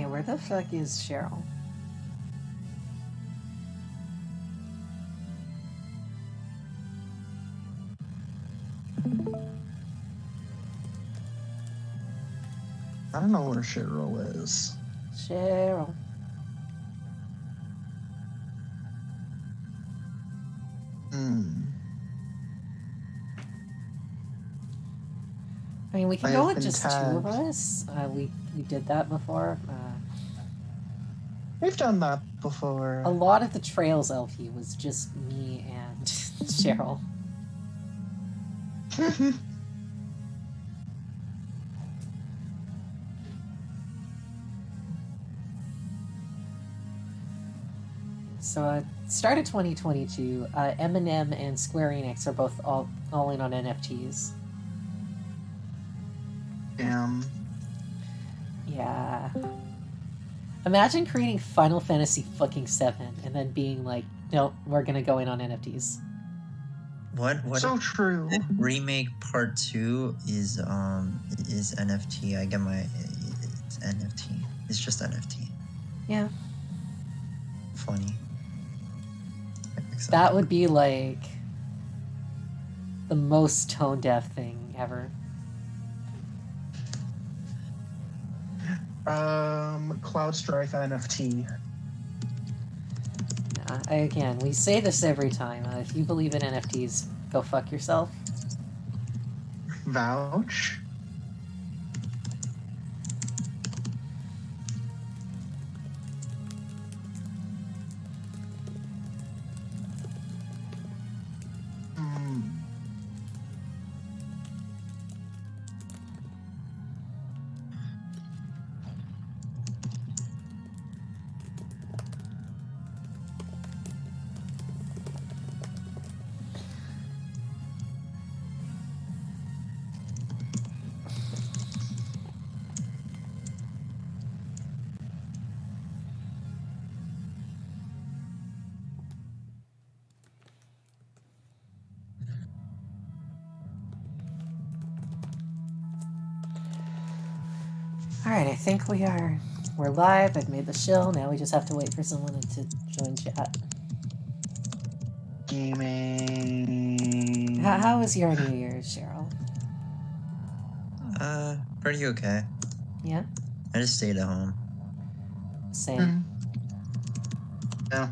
Okay, where the fuck is Cheryl? I don't know where Cheryl is. Cheryl. I mean, we can go with just two of us. We did that before. We've done that before. A lot of the Trails LP was just me and Cheryl. So, start of 2022, Emblem and Square Enix are both all in on NFTs. Damn. Yeah. Imagine creating Final Fantasy fucking 7 and then being like, no, we're gonna go in on NFTs. What? So true. Remake Part 2 is NFT. I get it's NFT. It's just NFT. Yeah. Funny. That would be like the most tone deaf thing ever. Cloud Strife NFT. Again, we say this every time. If you believe in NFTs, go fuck yourself. Vouch. Alright, I think we're live. I've made the shill. Now we just have to wait for someone to join chat. Gaming. How was your New Year's, Cheryl? Pretty okay. Yeah? I just stayed at home. Same. Yeah.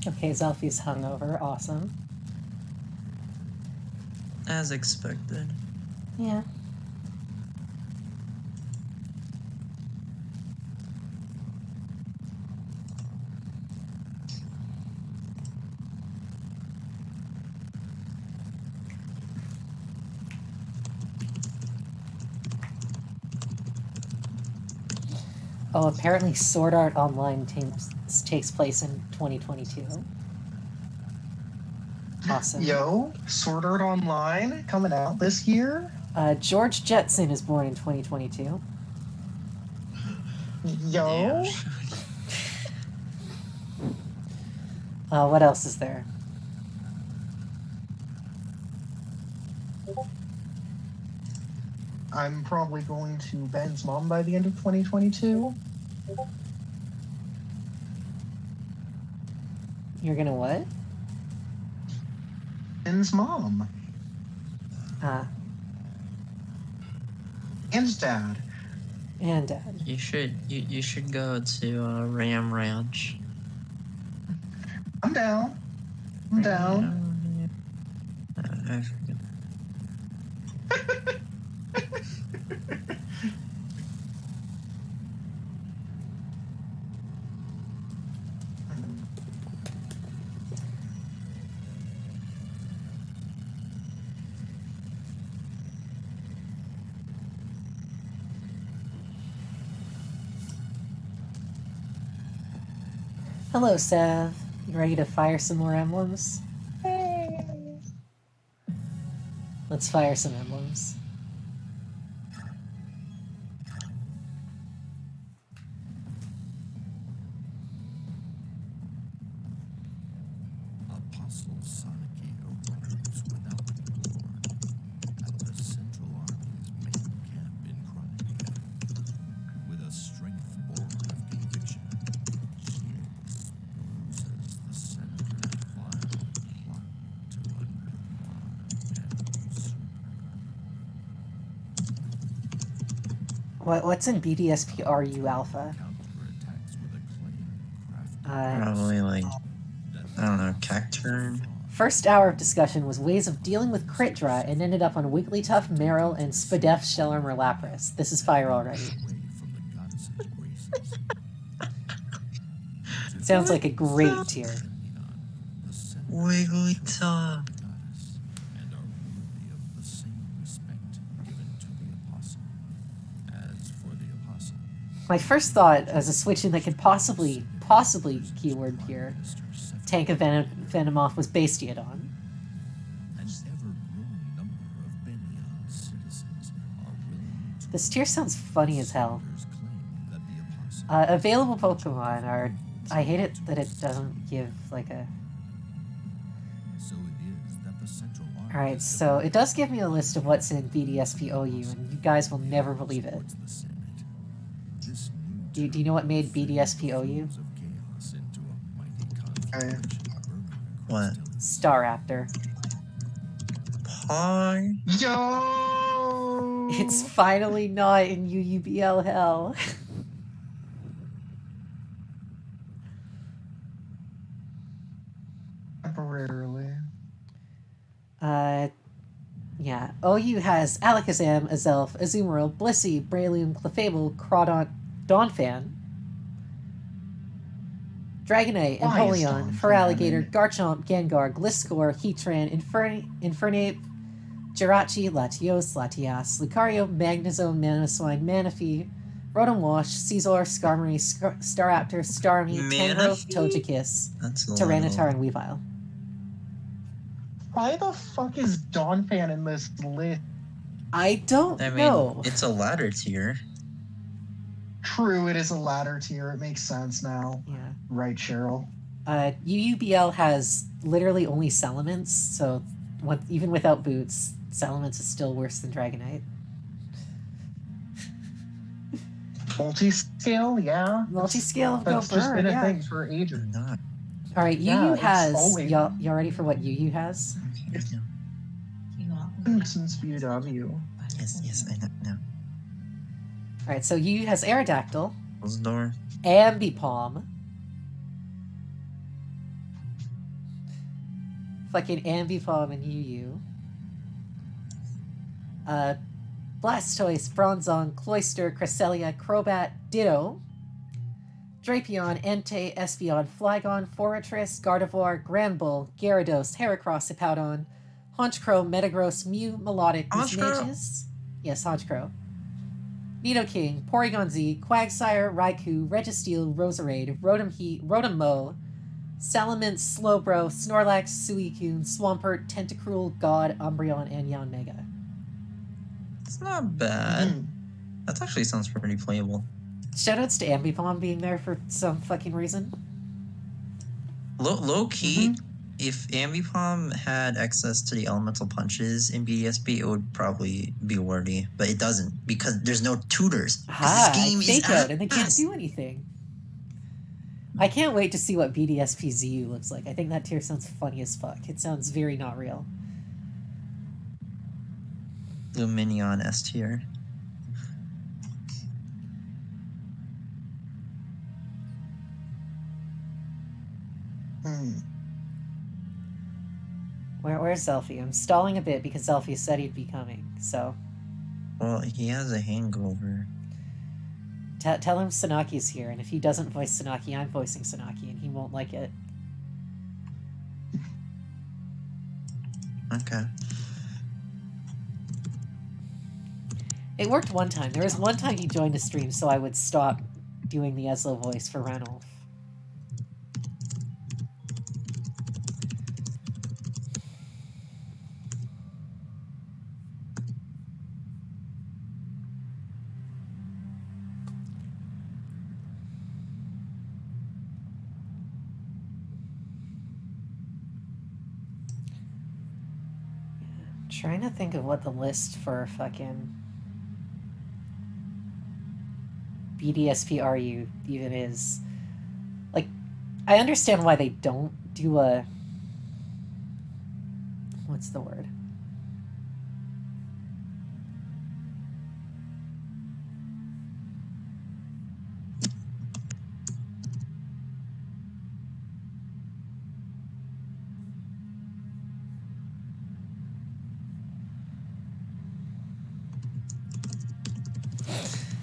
Okay, Zelfie's hungover. Awesome. As expected. Yeah. Oh, apparently Sword Art Online takes place in 2022. Awesome. Yo, Sword Art Online coming out this year? George Jetson is born in 2022. Yo. What else is there? I'm probably going to Ben's mom by the end of 2022. You're gonna what? Ben's mom. And dad. And dad. You should go to Ram Ranch. I'm down. I'm down. I forget. Hello, Sav. You ready to fire some more emblems? Hey. Let's fire some emblems. Apostle Soniki arose without war at the Central Army's main camp in Crimea. With a strength born of conviction, she exposes the senator's vile plot to undermine and usurp. What's in BDSPRU Alpha? Counterattacks with a claim crafted Probably like, I don't know, Cacturn? First hour of discussion was ways of dealing with crit draw and ended up on Wigglytuff, Meryl, and Spadef, Shellarmer, Lapras. This is fire already. away from the goddess's graces. Sounds like a great tier. The senator Wigglytuff. goddess and are worthy of the same respect given to the apostle. As for the apostle, My first thought as a switch in that could possibly keyword here, tank a Venomoth was Bastiodon. an ever-growing number of Benyon citizens are willing to This tier sounds funny as hell. claim that the apostle Available Pokemon are... I hate it that it doesn't give, like, a... so it is that the Central Army Alright, so it does give me a list of what's in BDSPOU, and you guys will never believe it. supports the Senate. This new Do you know what made BDSPOU? of chaos into a mighty conflagration burning What? across Staraptor. Pog? Yo! It's finally not in UUBL hell. Temporarily. Yeah. OU has Alakazam, Azelf, Azumarill, Blissey, Breloom, Clefable, Crawdaunt, Donphan, Dragonite, Why is Empoleon, Donphan Feraligatr, in? Garchomp, Gengar, Gliscor, Heatran, Infernape, Jirachi, Latios, Latias, Lucario, Magnezone, Manaswine, Manaphy, Rotom Wash, Caesar, Skarmory, Staraptor, Starmie, Tangrowth, Manaphy? That's Togekiss, a little... Tyranitar, and Weavile. Why the fuck is Donphan in this list? I don't I mean, know. it's a ladder tier. True, it is a ladder tier. It makes sense now. Yeah. Right, Cheryl? UUBL has literally only Salamence, so even without boots, Salamence is still worse than Dragonite. Multi-scale, yeah. Multi-scale of That's just Gobert, been a yeah. thing for ages. Not. Alright, Yeah, UU it's has... always- Y'all ready for what UU has? Okay, no. Boots and SPW. Yes, I know. Alright, so UU has Aerodactyl, Close the door. Ambipom, fucking Ambipom and UU, Blastoise, Bronzong, Cloyster, Cresselia, Crobat, Ditto, Drapion, Entei, Espeon, Flygon, Forretress, Gardevoir, Granbull, Gyarados, Heracross, Hippowdon, Honchkrow, Metagross, Mew, Melodic, Honchkrow? Mismagius. Yes, Honchkrow. Nidoking, Porygon Z, Quagsire, Raikou, Registeel, Roserade, Rotom Heat, Rotom Mow, Salamence, Slowbro, Snorlax, Suicune, Swampert, Tentacruel, God, Umbreon, and Yanmega. It's not bad. Mhm. That actually sounds pretty playable. Shoutouts to Ambipom being there for some fucking reason. Low key, If Ambipom had access to the elemental punches in BDSP, it would probably be worthy, but it doesn't because there's no tutors. Because this game is fake out and they can't ass. do anything. I can't wait to see what BDSP ZU looks like. I think that tier sounds funny as fuck. It sounds very not real. Luminion S tier. Where's Zelfie? I'm stalling a bit because Zelfie said he'd be coming, so... Well, he has a hangover. Tell him Sanaki's here, and if he doesn't voice Sanaki, I'm voicing Sanaki, and he won't like it. Okay. It worked one time. There was one time he joined a stream, so I would stop doing the Eslo voice for Ranulf. Trying to think of what the list for fucking BDSP RU even is. Like, I understand why they don't do a... What's the word?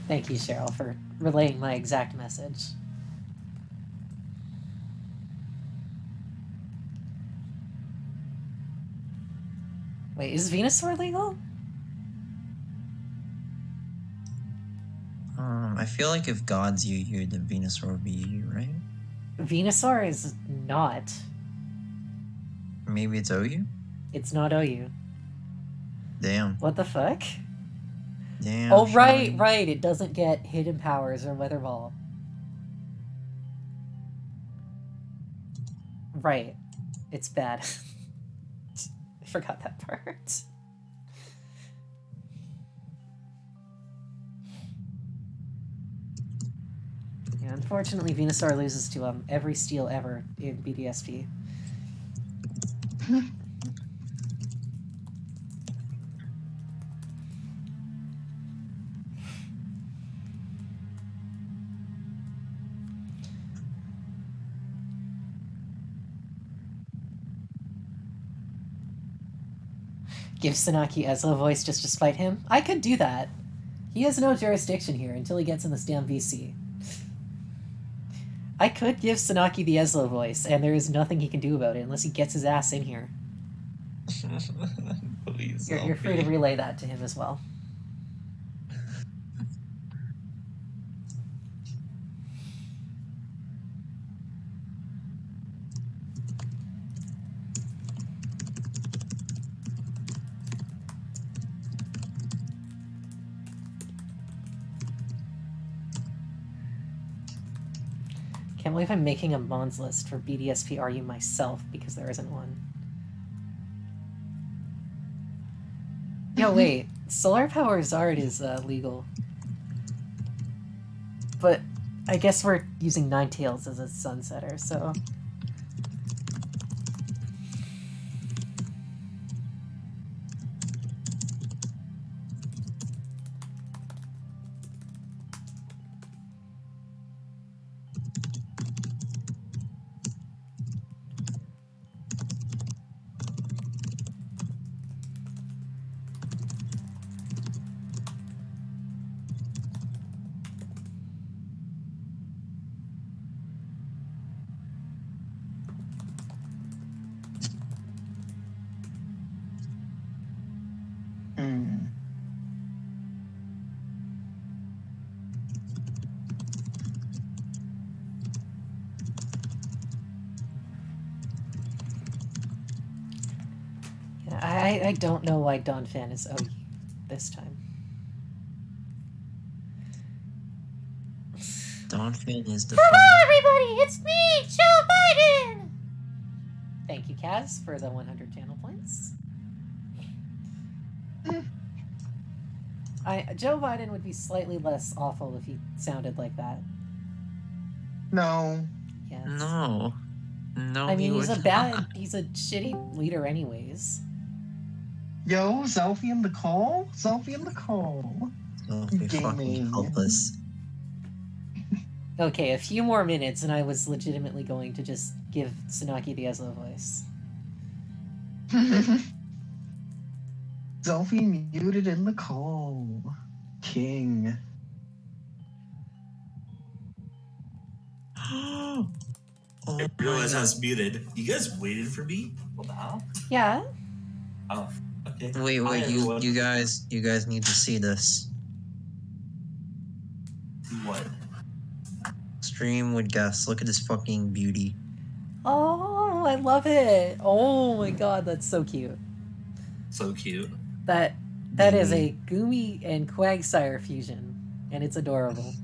Thank you, Cheryl, for relaying my exact message. Wait, is Venusaur legal? I feel like if God's UU, then Venusaur would be UU, right? Venusaur is not. Maybe it's OU? It's not OU. Damn. What the fuck? Damn. Oh, right, Sean. right. It doesn't get hidden powers or weather ball. Right. It's bad. I forgot that part. Yeah, unfortunately, Venusaur loses to every steal ever in BDSP. Give Sanaki Eslo voice just to spite him? I could do that. He has no jurisdiction here until he gets in this damn VC. I could give Sanaki the Eslo voice, and there is nothing he can do about it unless he gets his ass in here. Please. You're free to relay that to him as well. Can't believe I'm making a Mons list for BDSP RU myself because there isn't one. Yo, wait. Solar Power Zard is legal. But I guess we're using Ninetales as a sunsetter, so... I don't know why Donphan is OU this time. Donphan is the Hello, everybody! It's me, Joe Biden! Thank you, Kaz, for the 100 channel points. Joe Biden would be slightly less awful if he sounded like that. No. Yes. No. No, I mean, he he's a would bad, not. he's a shitty leader anyways. Yo, Zelfie in the call? Zelfie in the call. Oh, we fucking Gaming. helpless. Okay, a few more minutes and I was legitimately going to just give Tsunaki the Ezlo voice. Zelfie muted in the call. King. Oh I my realized I God. was muted. You guys waited for me? What the hell? Yeah? Oh, okay. Wait, Hi, everyone. you guys need to see this. See what? Stream would guess. Look at this fucking beauty. Oh, I love it. Oh my god, that's so cute. So cute. That is a Baby. Goomy and Quagsire fusion, and it's adorable.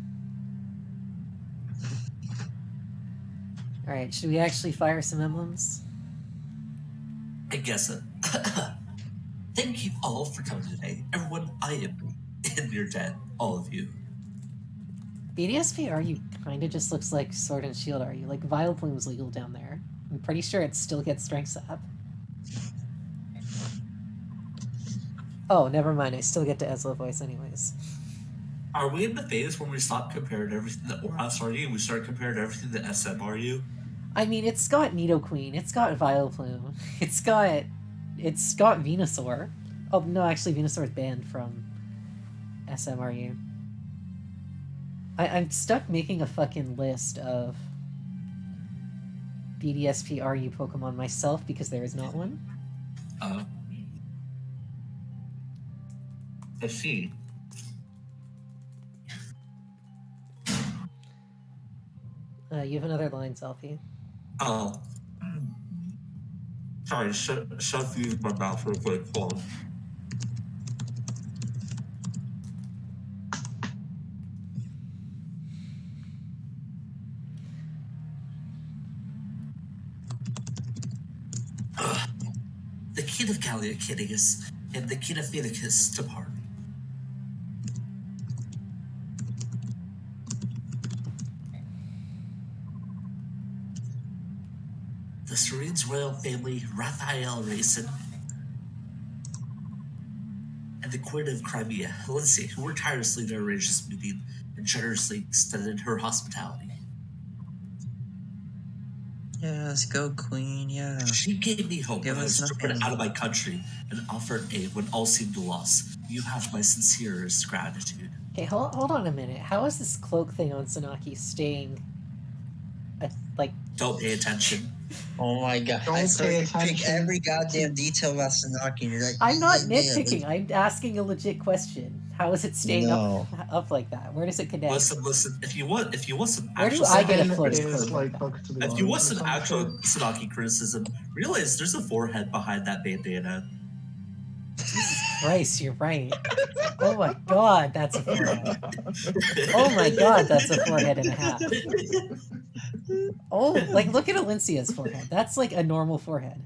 Alright, should we actually fire some emblems? I guess it. Thank you all for coming today. Everyone, I am in your debt. All of you. BDSP RU kinda just looks like Sword and Shield RU. Like, Vileplume's legal down there. I'm pretty sure it still gets Strength Sap. Oh, never mind. I still get to Ezlo voice anyways. Are we in the phase when we stop comparing everything to Oras RU and we start comparing everything to SM RU? I mean, it's got Nidoqueen, it's got Vileplume, it's got Venusaur. Oh, no, actually, Venusaur's banned from SMRU. I'm stuck making a fucking list of BDSP RU Pokemon myself because there is not one. I see. You have another line, Selfie. Oh. Sorry, shove these in my mouth real quick. Hold on. The king of Calliocinius and the king of Phoenicus depart. The Serene's royal family, Raphael Racine, and the Queen of Crimea, Lindsay, who worked tirelessly to arrange this meeting and generously extended her hospitality. Yes, go Queen, yeah. She gave me hope Give when I us was driven nothing. out of my country and offered aid when all seemed lost. You have my sincerest gratitude. Okay, hold on a minute. How is this cloak thing on Tsunaki staying... like... Don't pay attention. Oh my God. Don't So pay you pick attention. every goddamn detail about Sanaki and you're like, I'm not yeah, nitpicking, I'm asking a legit question. How is it staying No. up like that? Where does it connect? Listen. If you want some Where do actual I get a Seven floating is cloak like like book to the if you want arms or some some actual shit. Tsunaki criticism, realize there's a forehead behind that bandana. Christ, you're right. Oh my god, that's a forehead. Oh my god, that's a forehead and a half. Oh, like, look at Alincia's forehead. That's like a normal forehead.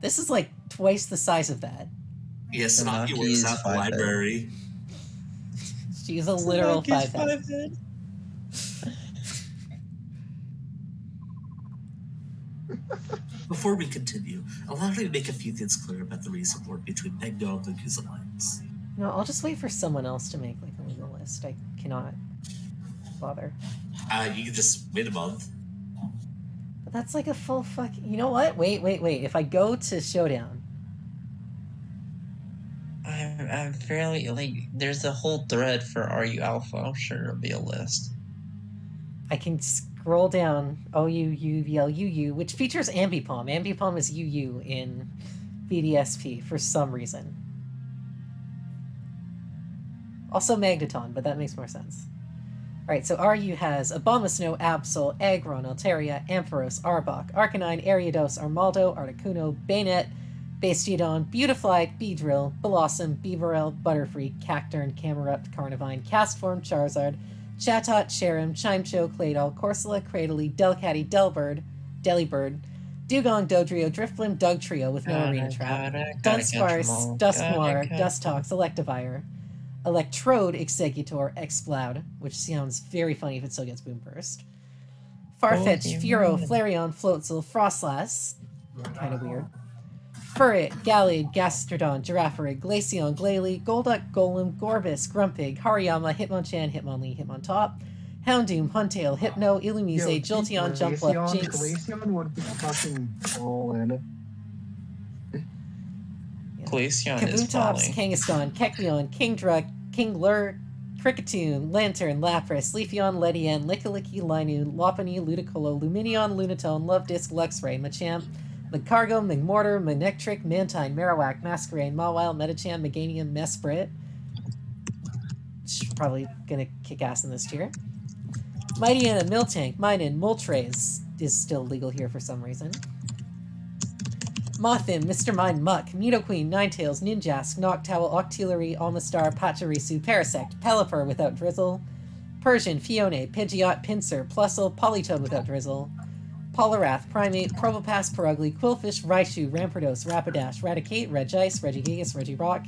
This is like twice the size of that. Yes, Tsunaki Tsunaki works is at the 5'8". library. She's a literal Tsunaki's 5'10". 5'10". Before we continue, allow me to make a few things clear about the recent work between Magno and Luku's alliance. No, I'll just wait for someone else to make like a legal list. I cannot bother. You can just wait a month. But that's like a full fucking... You know what? Wait. If I go to Showdown... I'm fairly, like, there's a whole thread for RU Alpha. I'm sure there'll be a list. I can scroll down OUUVLUU, which features Ambipom. Ambipom is UU in BDSP for some reason. Also Magneton, but that makes more sense. Alright, so RU has Abomasnow, Absol, Aggron, Altaria, Ampharos, Arbok, Arcanine, Ariados, Armaldo, Articuno, Bayonet, Bastiodon, Beautifly, Beedrill, Blossom, Beaverell, Butterfree, Cacturne, Camerupt, Carnivine, Castform, Charizard, Chatot, Cherim, Chimecho, Claydol, Corsola, Cradily, Delcatty, Delbird, Delibird, Dugong Dodrio, Driftblim Dug Trio with no arena trap. Dunsparce, Dusknoir, Dustox, Electivire. Electrode, Executor, Exploud, which sounds very funny if it still gets Boom Burst. Farfetch, Furo, Flareon, Floatzel, Frostlass. Kind of weird. Furret, Gallade, Gastrodon, Girafarig, Glaceon, Glalie, Golduck, Golem, Gorbis, Grumpig, Hariyama, Hitmonchan, Hitmonlee, Hitmontop, Houndoom, Huntail, Hypno, Illumise, Jolteon, Jumpluff, Jinx. Glaceon would be fucking solid. Glaceon is Kabutops, falling. Kangaskhan, Kecleon, Kingdra, Kingler, Kricketune, Lantern, Lapras, Leafeon, Ledian, Lickilicky, Linoon, Lopunny, Ludicolo, Luminion, Lunatone, Luvdisc, Luxray, Machamp, Magcargo, Magmortar, Manectric, Mantine, Marowak, Masquerain, Mawile, Metachan, Meganium, Mesprit. Probably gonna kick ass in this tier. Mightyena, Miltank, Minun, Moltres is still legal here for some reason. Mothin, Mr. Mime, Muck, Nidoqueen, Ninetales, Ninjask, Noctowl, Octillery, Almastar, Pachirisu, Parasect, Pelipper without Drizzle, Persian, Fione, Pidgeot, Pinsir, Plusle, Politoed without Drizzle, Poliwrath, Primate, Probopass, Purugly, Quillfish, Raichu, Rampardos, Rapidash, Raticate, Regice, Regigigas, Regirock,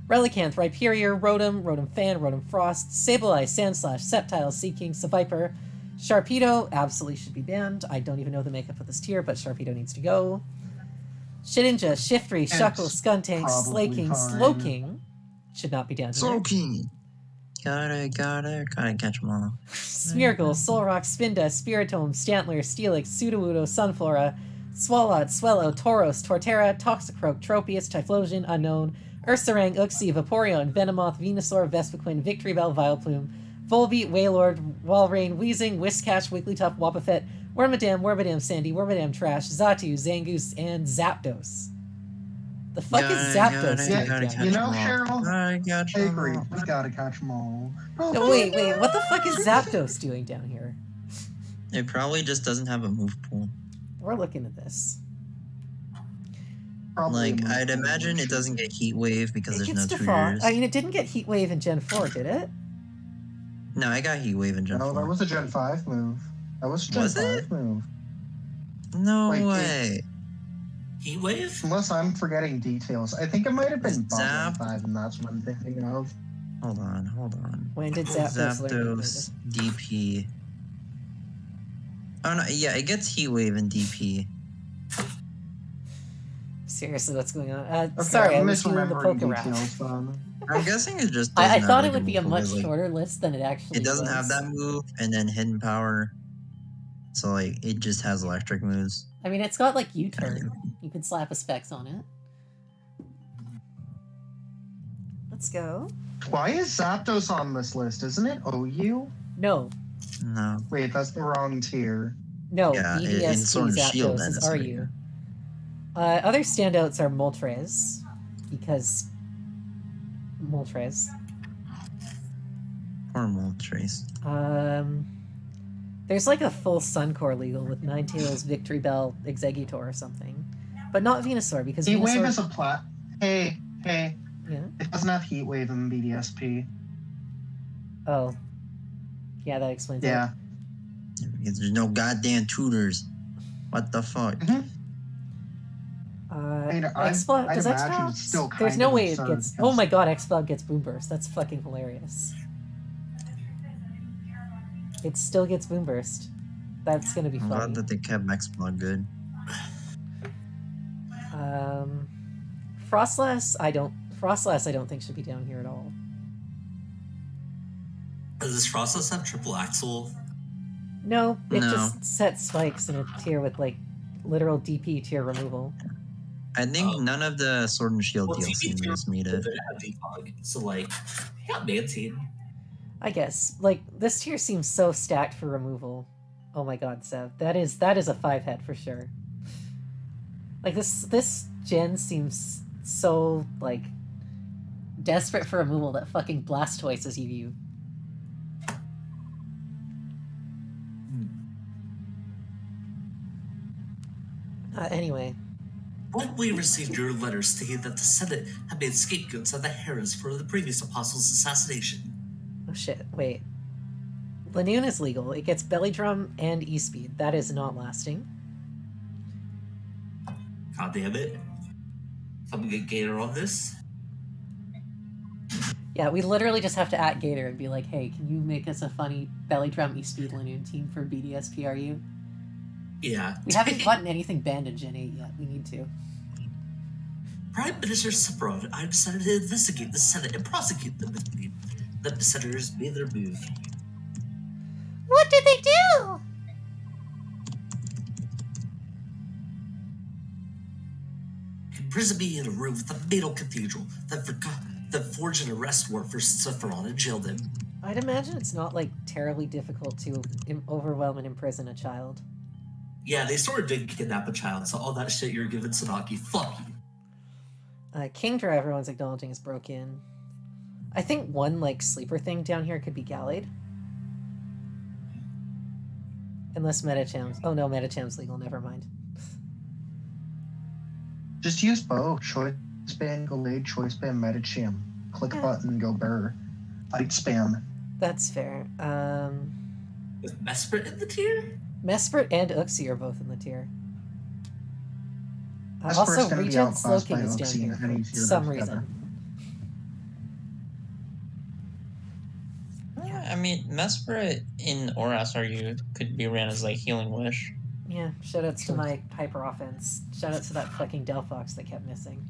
Relicanth, Rhyperior, Rotom, Rotom Fan, Rotom Frost, Sableye, Sandslash, Sceptile, Seaking, Seviper, Sharpedo, absolutely should be banned. I don't even know the makeup of this tier, but Sharpedo needs to go. Shedinja, Shiftry, Shuckle, Skuntank, Slaking, Slowking should not be down here. Slowking. Gotta catch them all. Smeargle, Solrock, Spinda, Spiritomb, Stantler, Steelix, Sudowoodo, Sunflora, Swalot, Swellow, Tauros, Torterra, Toxicroak, Tropius, Typhlosion, Unknown, Ursaring, Uxie, Vaporeon, Venomoth, Venusaur, Vespiquen, Victreebel, Vileplume, Volbeat, Wailord, Walrein, Weezing, Whiscash, Wigglytuff, Wobbuffet, Wormadam, Sandy, Wormadam Trash, Xatu, Zangoose, and Zapdos. The fuck is Zapdos doing down here? You know, Cheryl, I agree. We gotta catch them all. No, wait, what the fuck is Zapdos doing down here? It probably just doesn't have a move pool. We're looking at this. Probably Like, I'd imagine it doesn't get Heat Wave because It there's gets no Default. tutors. I mean, it didn't get Heat Wave in Gen 4, did it? No, I got Heat Wave in Gen 4. No, that was a Gen 5 move. That was a Gen Was 5 it? move. No Like, way. Heat wave? Unless I'm forgetting details. I think it might have been Zap- Gen 5, and that's what I'm thinking of. Hold on. When did Zapdos learn? Zapdos, DP. Oh no, yeah, it gets Heat Wave and DP. Seriously, what's going on? Okay, Sorry, I I'm was doing the misremembering Pokerap. details, then. I'm guessing it just doesn't I have, thought like, it would be a move much pool, like, shorter list than it actually it doesn't was. have that move, and then Hidden Power. So, like, it just has electric moves. I mean, it's got, like, U-turn. You could slap a Specs on it. Let's go. Why is Zapdos on this list? Isn't it OU? No. No. Wait, that's the wrong tier. No, Yeah, in BDSP Sword and Shield, Zapdos then is it's RU. Other standouts are Moltres, because Moltres. Or Moltres. There's like a full Suncore legal with Ninetales, Victreebel, Exeggutor or something. But not Venusaur, because Heat Wave Venusaur... is a plat. Hey. Yeah? It doesn't have Heat Wave in BDSP. Oh. Yeah, that explains Yeah. Because there's no goddamn tutors. What the fuck? it. mean, Exploud, I'd does imagine Exploud? it's still There's kind no of way it absurd gets... because- Oh my god, Exploud gets Boom Burst. That's fucking hilarious. It still gets Boom Burst. That's gonna be I'm funny. glad that they kept Exploud good. Frostlass, I don't think should be down here at all. Does this process have triple axle? No, it No. just sets spikes in a tier with like literal DP tier removal. I think none of the Sword and Shield Well, DLC TP moves made it. They have defog, so like, yeah, Mantine. I guess. Like this tier seems so stacked for removal. Oh my god, Sev. That is a 5-head for sure. Like this gen seems so like desperate for removal that fucking Blastoise is EV. Anyway. When we received your letter stating that the Senate had made scapegoats of the Harris for the previous apostle's assassination. Oh shit, wait. Lanoon is legal. It gets Belly Drum and E-Speed. That is not lasting. God damn it. Someone get Gator on this. Yeah, we literally just have to at Gator and be like, hey, can you make us a funny belly drum Speed Lanoon team for BDSPRU? Yeah. We haven't gotten anything banned in Gen 8 yet. We need to. Prime Minister Sephiroth, I decided to investigate the Senate and prosecute them if need. Let the senators made their move. What did they do? Imprison me in a room with the Madal Cathedral, then forged an arrest warrant for Sephiroth and jailed him. I'd imagine it's not, like, terribly difficult to overwhelm and imprison a child. Yeah, they sort of did kidnap a child, so all that shit you're giving Sanaki, fuck you. Kingdra, everyone's acknowledging, is broken. I think one, like, sleeper thing down here could be Gallade. Unless Metacham's... Oh, no, Metacham's legal, never mind. Just use both. Choice ban, go lead, choice ban, Metacham. Click button, go burr. Fight spam. That's fair. Is Mesprit in the tier? Mesprit and Uxie are both in the tier. Mesprit's Also, gonna be Regen outclassed by Slowking is down Uxie here in any for tier some together. reason. Yeah, I mean, Mesprit in Oras RU could be ran as like Healing Wish. Yeah, shoutouts to my Piper offense. Shoutouts to that fucking Delphox that kept missing.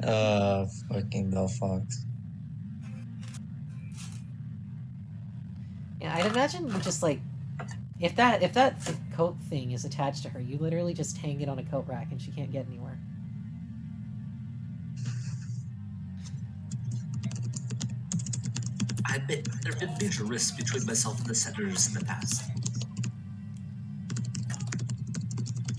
Fucking Delphox. Yeah, I'd imagine you just like, if that coat thing is attached to her, you literally just hang it on a coat rack and she can't get anywhere. I admit, there have been major risks between myself and the senators in the past.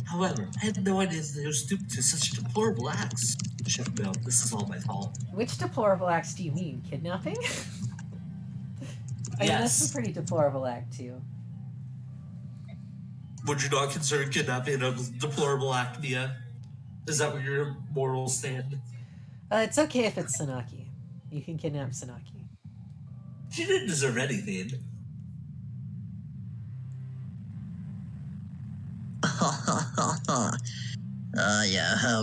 However, I had no idea that they were stooped to such deplorable acts. Shipmail, this is all my fault. Which deplorable acts do you mean? Kidnapping? I mean, that's Yes. a pretty deplorable act, too. Would you not consider kidnapping a deplorable act, Mia? Is that where your morals stand? It's okay if it's Sanaki. You can kidnap Sanaki. She didn't deserve anything.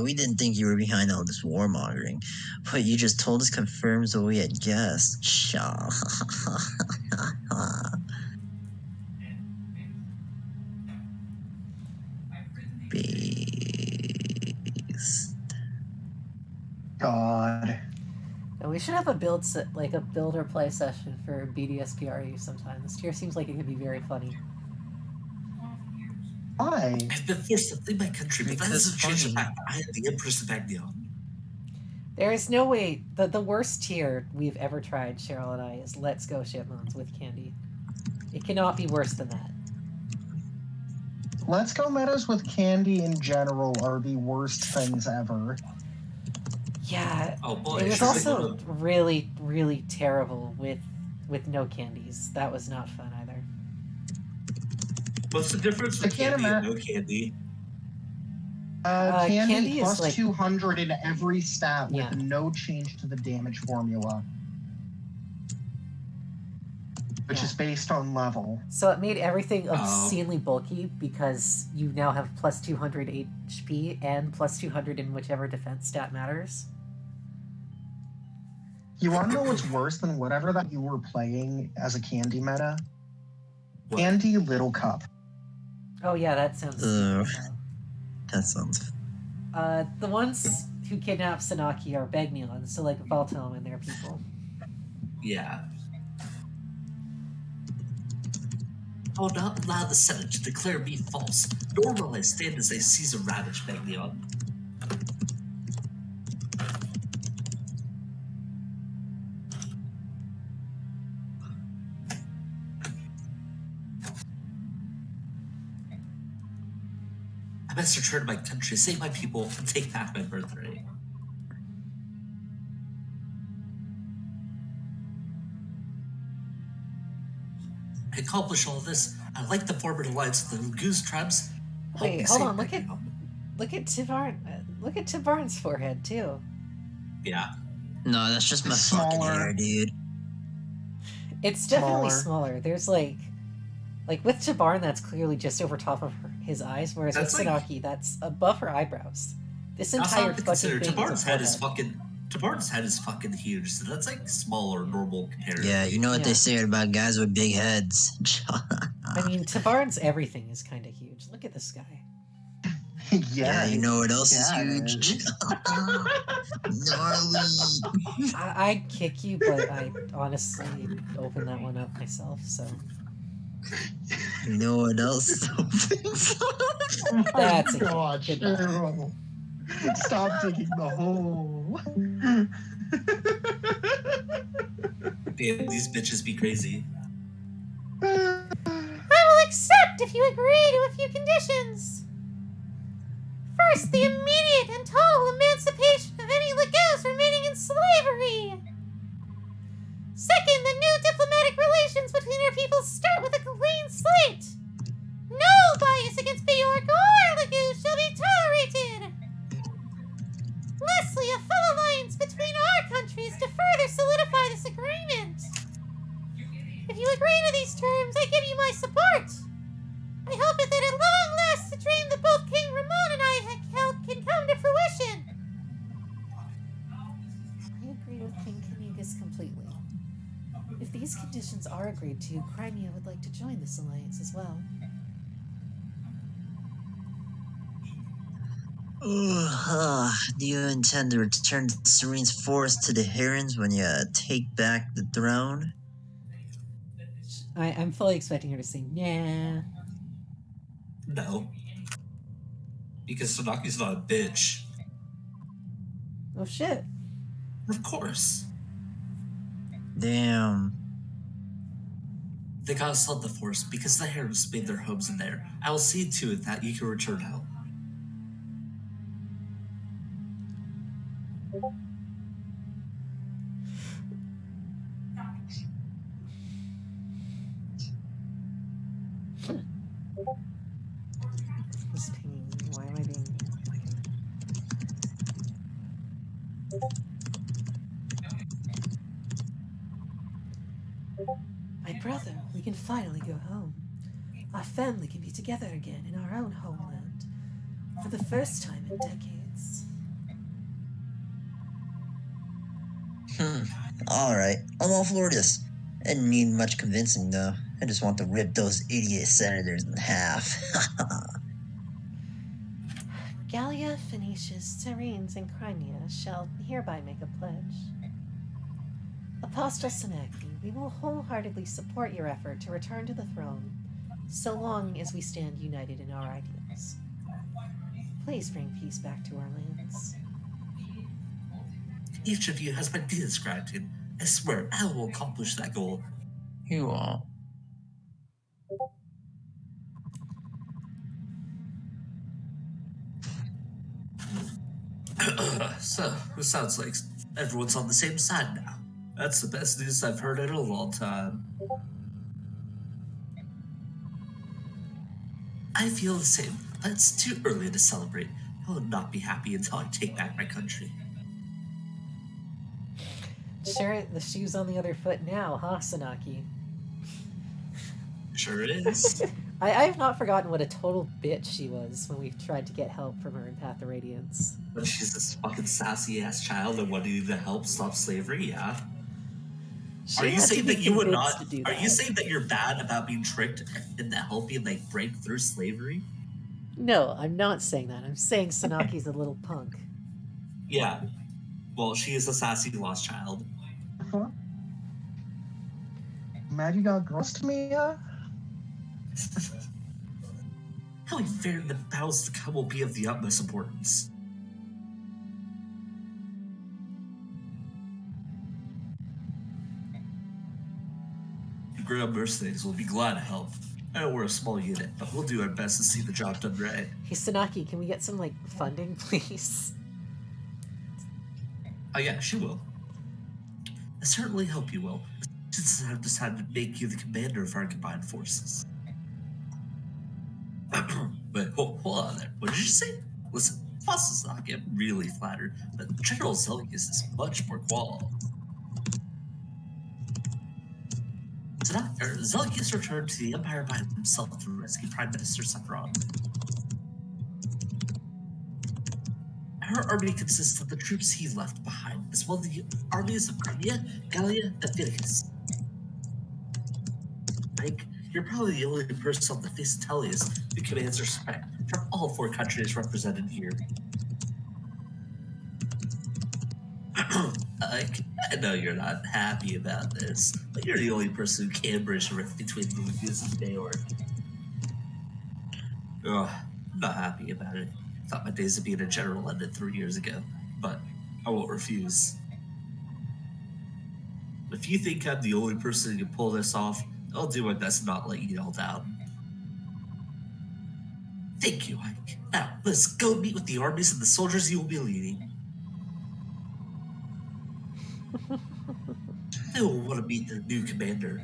We didn't think you were behind all this warmongering. What you just told us confirms what we had guessed. Shaw. Beast. God. And we should have a build like a build or play session for BDSPRU sometime. This tier seems like it could be very funny. Why? I've been forced to leave my country, but that Because doesn't change the funny. fact that I am the Empress of Magneon. There is no way. The worst tier we've ever tried, Cheryl and I, is Let's Go Shipmons with Candy. It cannot be worse than that. Let's Go metas with Candy in general are the worst things ever. Yeah, Oh boy, it was sure also they really, really terrible with no candies. That was not fun either. What's the difference I with can't candy and ima- no candy? Candy Candy is plus like- 200 in every stat with Yeah. no change to the damage formula. Which Yeah. is based on level. So it made everything obscenely bulky because you now have plus 200 HP and plus 200 in whichever defense stat matters. You want to know what's worse than whatever that you were playing as a Candy meta? What? Candy Little Cup. Oh yeah, that sounds Ugh. stupid. That sounds. The ones who kidnap Sanaki are Begnions, so like Valtome and their people. Yeah. I will not allow the Senate to declare me false, nor will I stand as they seize and ravage Magneon. I must return to my country, save my people, and take back my birthright. I accomplish all this. I like to form an alliance with the Goose tribes. Help Wait, me hold save on, look at- Magneon. Look at Tibarn's forehead too. Yeah. No, that's just my It's fucking smaller. hair, dude. It's definitely Smaller. smaller. There's like Like, with Tabarn, that's clearly just over top of his eyes, whereas That's with like- Sanaki, that's above her eyebrows. This That's entire not to fucking consider. thing Tabarn's is a head is forehead. Tabarn's head is fucking huge, so that's like small or normal comparatively. Yeah, you know what they Yeah. say about guys with big heads. I mean, Tabarn's everything is kind of huge. Look at this guy. Yeah, you know what else is yeah, it huge? is. Gnarly. I'd kick you, but I honestly opened that one up myself, so... You know what else? That's a kick. God, Goodbye. Cheryl. Stop digging the hole. Damn, these bitches be crazy. I will accept if you agree to a few conditions. First, the immediate and total emancipation of any Lagos remaining in slavery. Second, the new diplomatic relations between our peoples start with a clean slate. No bias against Bjork or Lagos shall be tolerated. Lastly, a full alliance between our countries to further solidify this agreement. If you agree to these terms, I give you my support. I hope that at long last the dream that both King Ramon and I had held can come to fruition. I agree with King Canugas completely. If these conditions are agreed to, Crimea would like to join this alliance as well. Do you intend to return Serene's force to the Herons when you take back the throne? I'm fully expecting her to say, nah. No. Because Sanaki's not a bitch. Oh shit. Of course. Damn. They gotta sell the force because the Herons made their homes in there. I will see to it that you can return home. This pinging. Why am I being... My brother, we can finally go home. Our family can be together again in our own homeland. For the first time in decades. Alright, I'm all for this. I didn't need much convincing though. I just want to rip those idiot senators in half. Gallia, Phoenicius, Syrenes, and Crimea shall hereby make a pledge. Apostle Senaki, we will wholeheartedly support your effort to return to the throne, so long as we stand united in our ideals. Please bring peace back to our lands. Each of you has my deepest gratitude. I swear I will accomplish that goal. You won't. So, it sounds like everyone's on the same side now. That's the best news I've heard in a long time. I feel the same, but it's too early to celebrate. I will not be happy until I take back my country. Sure, the shoe's on the other foot now, huh, Sanaki? Sure is. I have not forgotten what a total bitch she was when we tried to get help from her in Path of Radiance. But she's this fucking sassy ass child that wanted to help stop slavery, yeah? She Are you had to saying be that you would convinced not? to do Are you that. saying that you're bad about being tricked into helping like break through slavery? No, I'm not saying that. I'm saying Sanaki's a little punk. Yeah. Well, she is a sassy lost child. Huh? Mad you got girls to me, How we fare in the battles to come will be of the utmost importance. The Grand Mercenaries will be glad to help. I know we're a small unit, but we'll do our best to see the job done right. Hey, Sanaki, can we get some, like, funding, please? Oh yeah, she will. I certainly hope you will, since I've decided to make you the commander of our combined forces. Wait, hold on there. What did you say? Listen, Boss Sasaki, I'm really flattered, but General Zelius is much more qual. Zelgius returned to the Empire by himself to rescue Prime Minister Sephiroth. Her army consists of the troops he left behind, as well as the armies of Crimea, Gallia, and Vinicus. Mike, you're probably the only person on the face of Tellius who commands respect from all 4 countries represented here. I know you're not happy about this, but you're the only person who can bridge the rift between Lugius and Bayor. Ugh, I'm not happy about it. Thought my days of being a general ended 3 years ago, but I won't refuse. If you think I'm the only person who can pull this off, I'll do my best to not let you all down. Thank you, Ike. Now, let's go meet with the armies and the soldiers you will be leading. They will want to meet their new commander.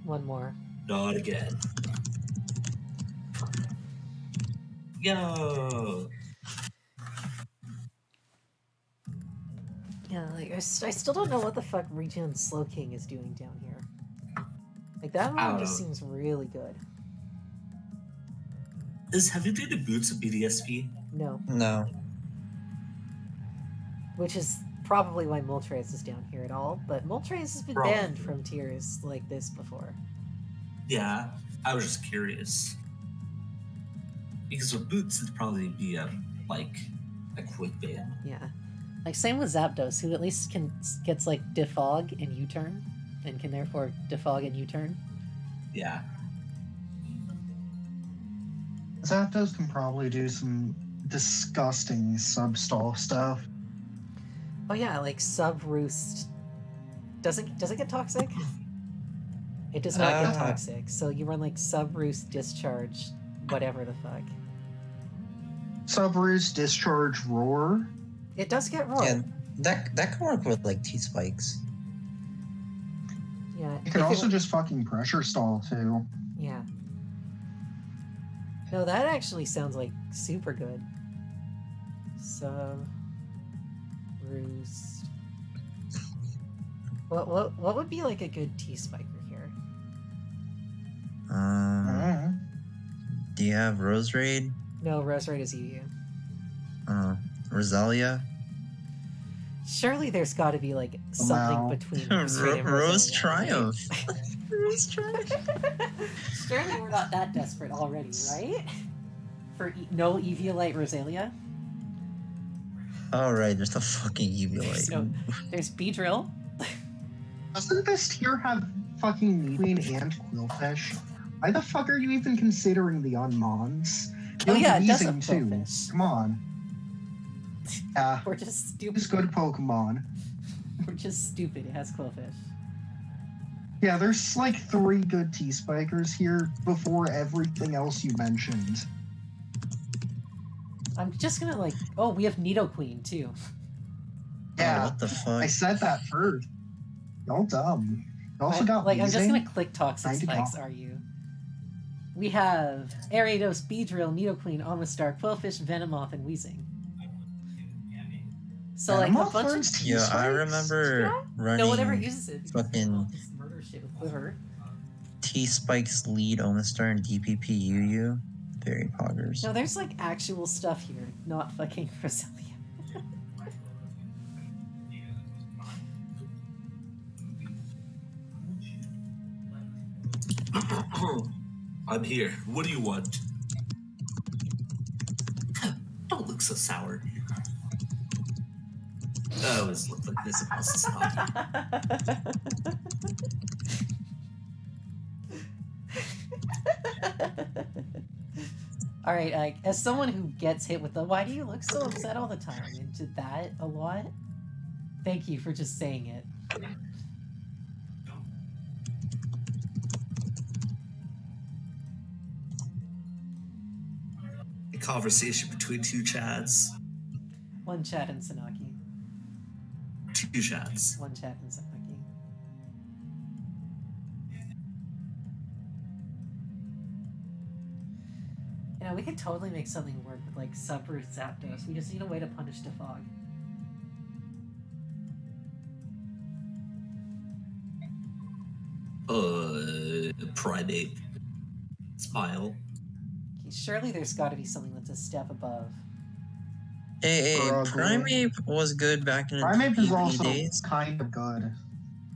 One more. Not again. Yo! Yeah, like I still don't know what the fuck Regen Slow King is doing down here. Like that I one don't just know. seems really good. Is heavy duty boots a BDSP? No, No. which is probably why Moltres is down here at all. But Moltres has been Probably. banned from tiers like this before. Yeah, I was just curious. Because with boots, it'd probably be like a quick ban. Yeah, like same with Zapdos, who at least gets like defog and U-turn, and can therefore defog and U-turn. Yeah. Zapdos can probably do some disgusting sub-stall stuff. Oh yeah, like Sub Roost. Does it get toxic? It does not get Uh. toxic. So you run like Sub Roost Discharge, whatever the fuck. Sub-Roost, Discharge, Roar. It does get roar. Yeah, that can work with like T-spikes. Yeah. You can if also just fucking pressure stall too. Yeah. No, that actually sounds like super good. Sub Roost. What would be like a good T-spiker here? Mm. Do you have Rose Raid? No, Roserade is UU. Rosalia? Surely there's got to be like something Wow. between Roserade and Rose Rosalia, Triumph. right? Rose Triumph. Surely we're not that desperate already, right? For no Eviolite Rosalia? Oh right, there's the fucking Eviolite. No, there's Beedrill. Doesn't this tier have fucking Queen and Quillfish? Why the fuck are you even considering the Unmons? Oh, You yeah, have it does have Weezing, too. Quillfish. Come on. Yeah, We're just stupid. it's good Pokemon. We're just stupid. It has Quillfish. Yeah, there's like 3 good T-Spikers here before everything else you mentioned. I'm just gonna like. Oh, we have Nidoqueen too. Yeah, Oh, what the fuck? I said that first. Y'all dumb. You also got like I'm just Weezing. gonna click toxic Kinda spikes. dumb. Are you? We have Ariados, Beedrill, Nidoqueen, Omastar, Quillfish, Venomoth, and Weezing. So like a Venomoth bunch learns of Yeah, I T-Spikes? remember running no one ever uses it. because fucking Venomoth just murder shit with Quiver. T-Spikes lead Omastar and DPP UU. Very poggers. No, there's like actual stuff here, not fucking Rosalia. I'm here. What do you want? Don't look so sour. I always look like this about Sasaki. All right, Ike, as someone who gets hit with the why do you look so upset all the time and did that a lot? Thank you for just saying it. A conversation between 2 Chads. One chat and Sanaki. 2 Chads. One chat and Sanaki. Yeah, we could totally make something work with like sub-root Zapdos. We just need a way to punish Defog. Primate. Smile. Surely there's got to be something that's a step above. Hey, Probably. Primeape was good back in the Primeape is PvP also days. kind of good.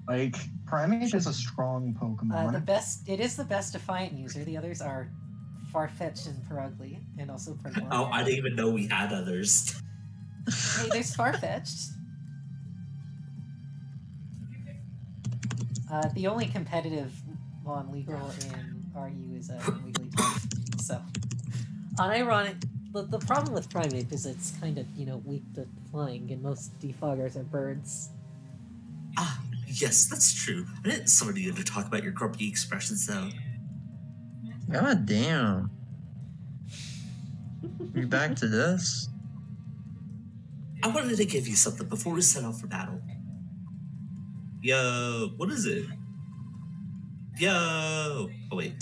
Like, Primeape is a strong Pokemon. It is the best Defiant user. The others are Farfetch'd and Perugly, and also Pringle. Oh, I didn't even know we had others. Hey, there's Farfetch'd. The only competitive non-legal in RU is Wigglytuff. So, unironic. The problem with Primeape is it's kind of, weak to flying, and most defoggers are birds. Ah, yes, that's true. I didn't summon you to talk about your grumpy expressions, though. God damn. We back to this? I wanted to give you something before we set out for battle. Yo, what is it? Yo! Oh, wait.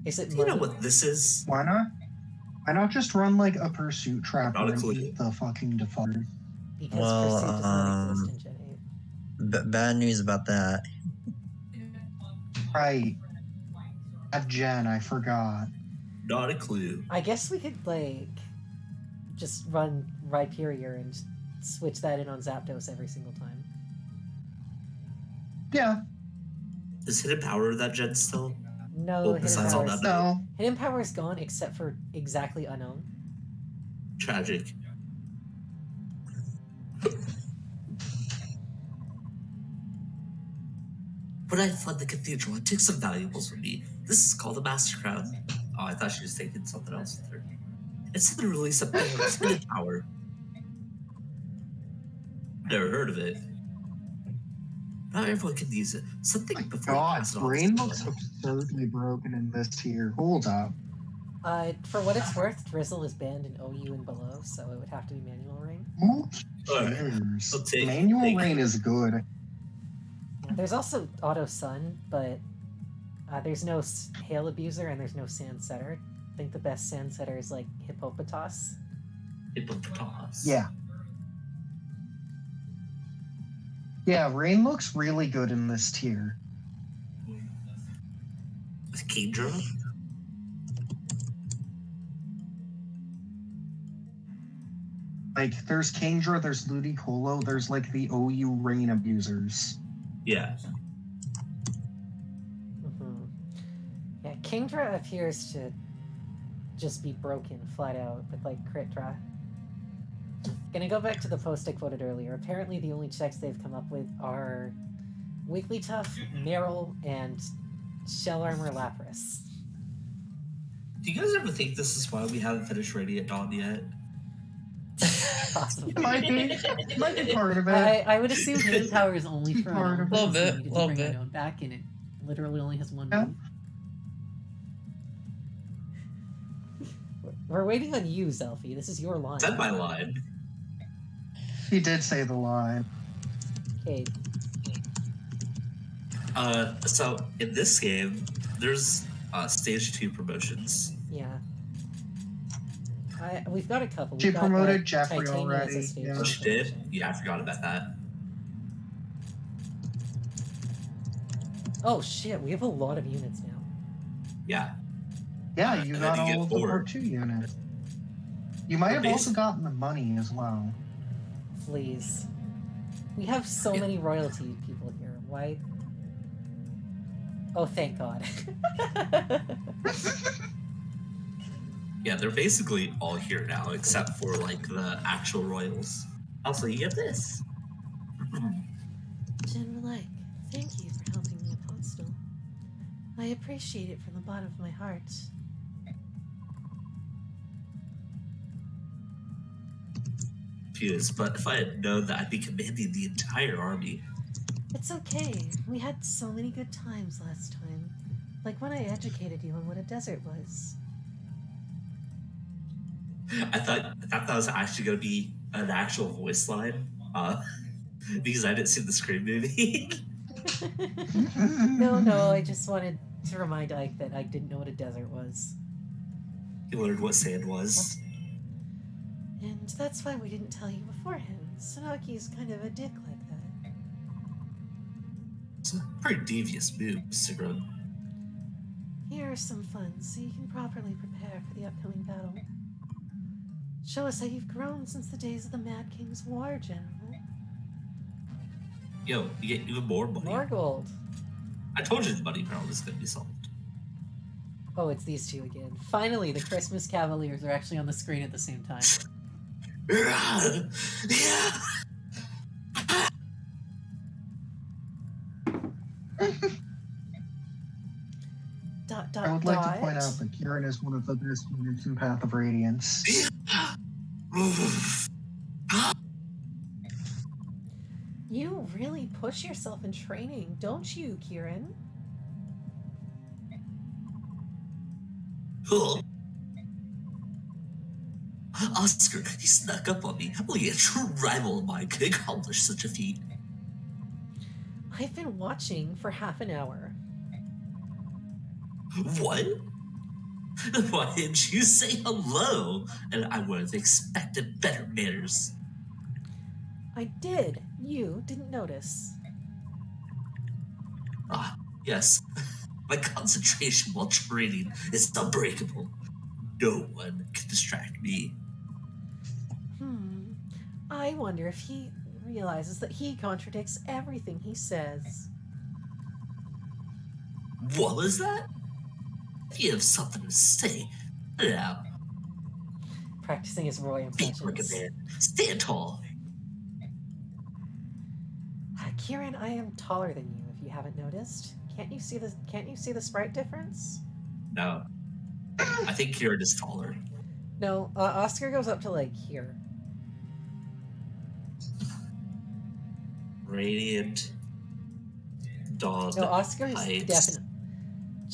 Is it Do you know money? what this is? Why not? Why not just run like a Pursuit Trapper Not a and clue. eat the fucking Defogger? Because Well, Pursuit does not exist in Gen 8. Bad news about that. Right. At Gen, I forgot. Not a clue. I guess we could, just run Rhyperior and switch that in on Zapdos every single time. Yeah. Is Hidden Power that gen still? No, Well, Hidden besides all Power's, that, No. Hidden Power is gone except for exactly unknown. Tragic. When I fled the cathedral, I took some valuables with me. This is called a Master Crown. Oh, I thought she was taking something else with her. It's the release of Emblem's Hidden Power. Never heard of it. Not everyone can use it. Something before you God, pass it on. Brain looks absurdly broken in this here. Hold up. For what it's worth, Drizzle is banned in OU and below, so it would have to be Manual Rain. Who Alright, cares? I'll take- Manual take- Rain is good. There's also Auto Sun, but there's no Hail Abuser and there's no Sand Setter. I think the best Sand Setter is like Hippopotas. Hippopotamus. Yeah. Yeah, Rain looks really good in this tier. With Kingdra? Like, there's Kingdra, there's Ludicolo, there's like the OU Rain abusers. Yeah. Mm-hmm. Yeah, Kingdra appears to just be broken flat out with like crit draw. Gonna go back to the post I quoted earlier. Apparently the only checks they've come up with are Wigglytuff, Meryl, and Shell Armor Lapras. Do you guys ever think this is why we haven't finished Radiant Dawn yet? Possibly. Might be part of it. I would assume Hidden Power is only for Part unknown. of it. Little so we bit, needed to little bring bit. Unknown back, and it literally only has one Yeah. move. We're waiting on you, Zelfie. This is your line. Said my line. He did say the line. Okay, So in this game, there's stage 2 promotions. yeah. We've got a couple. She We've got, promoted Jeffrey Titania as a already, stage yeah. Oh, she did? Yeah, I forgot about that. Oh shit, we have a lot of units now. Yeah. Yeah, you And got then you all get of the bored. Part 2 units. You might have Base- also gotten the money as well. Please. We have so Yeah. many royalty people here. Why? Oh, thank God. Yeah, they're basically all here now, except for like the actual royals. Also, you get this. General Like, thank you for helping me, Apostle. I appreciate it from the bottom of my heart. Fuse, but if I had known that I'd be commanding the entire army. It's okay. We had so many good times last time. Like when I educated you on what a desert was. I thought that was actually gonna be an actual voice line, because I didn't see the Scream movie. No, I just wanted to remind Ike that Ike didn't know what a desert was. He learned what sand was. And that's why we didn't tell you beforehand. Sonaki's kind of a dick like that. It's a pretty devious move, Mr. Grun. Here are some funds so you can properly prepare for the upcoming battle. Show us how you've grown since the days of the Mad King's War, General. Yo, you get even more money. More gold. I told you the money problem was going to be solved. Oh, it's these two again. Finally, the Christmas Cavaliers are actually on the screen at the same time. Yeah. I would like to point out that Kieran is one of the best units in Path of Radiance. You really push yourself in training, don't you, Kieran? Oscar, he snuck up on me. Only a true rival of mine could accomplish such a feat. I've been watching for half an hour. What? Why didn't you say hello? And I would have expected better manners. I did. You didn't notice. Ah, yes. My concentration while training is unbreakable. No one can distract me. I wonder if he realizes that he contradicts everything he says. What was that? If you have something to say, let it out. Practicing his Roy Be quick, impressions. man. Stand tall. Kieran, I am taller than you. If you haven't noticed, can't you see the sprite difference? No. I think Kieran is taller. No, Oscar goes up to like here. Radiant Dawn. No, Oscar is Heights. definitely.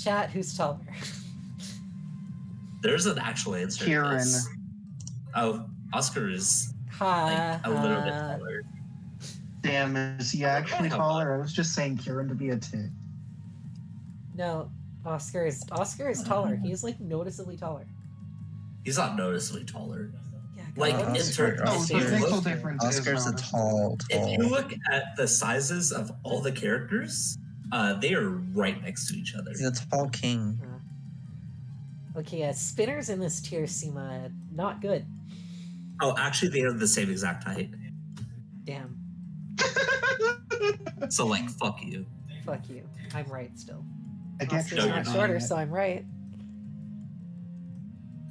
Chat, who's taller? There's an actual answer. to Kieran. this. Oh, Oscar is Ha, like, a little bit taller. Damn, is he actually taller? I was just saying Kieran to be a tick. No, Oscar is taller. He is like noticeably taller. He's not noticeably taller. Yeah, Like, God. in turn, Oh, if the you pixel look- difference Oscar's is a noticeable. tall. If you look at the sizes of all the characters, they are right next to each other. He's a tall king. Okay, yeah, spinners in this tier seem not good. Oh, actually, they are the same exact height. Damn. So, like, fuck you. Fuck you. I'm right still. I get Oscar's No, you're not not shorter, yet. so I'm right.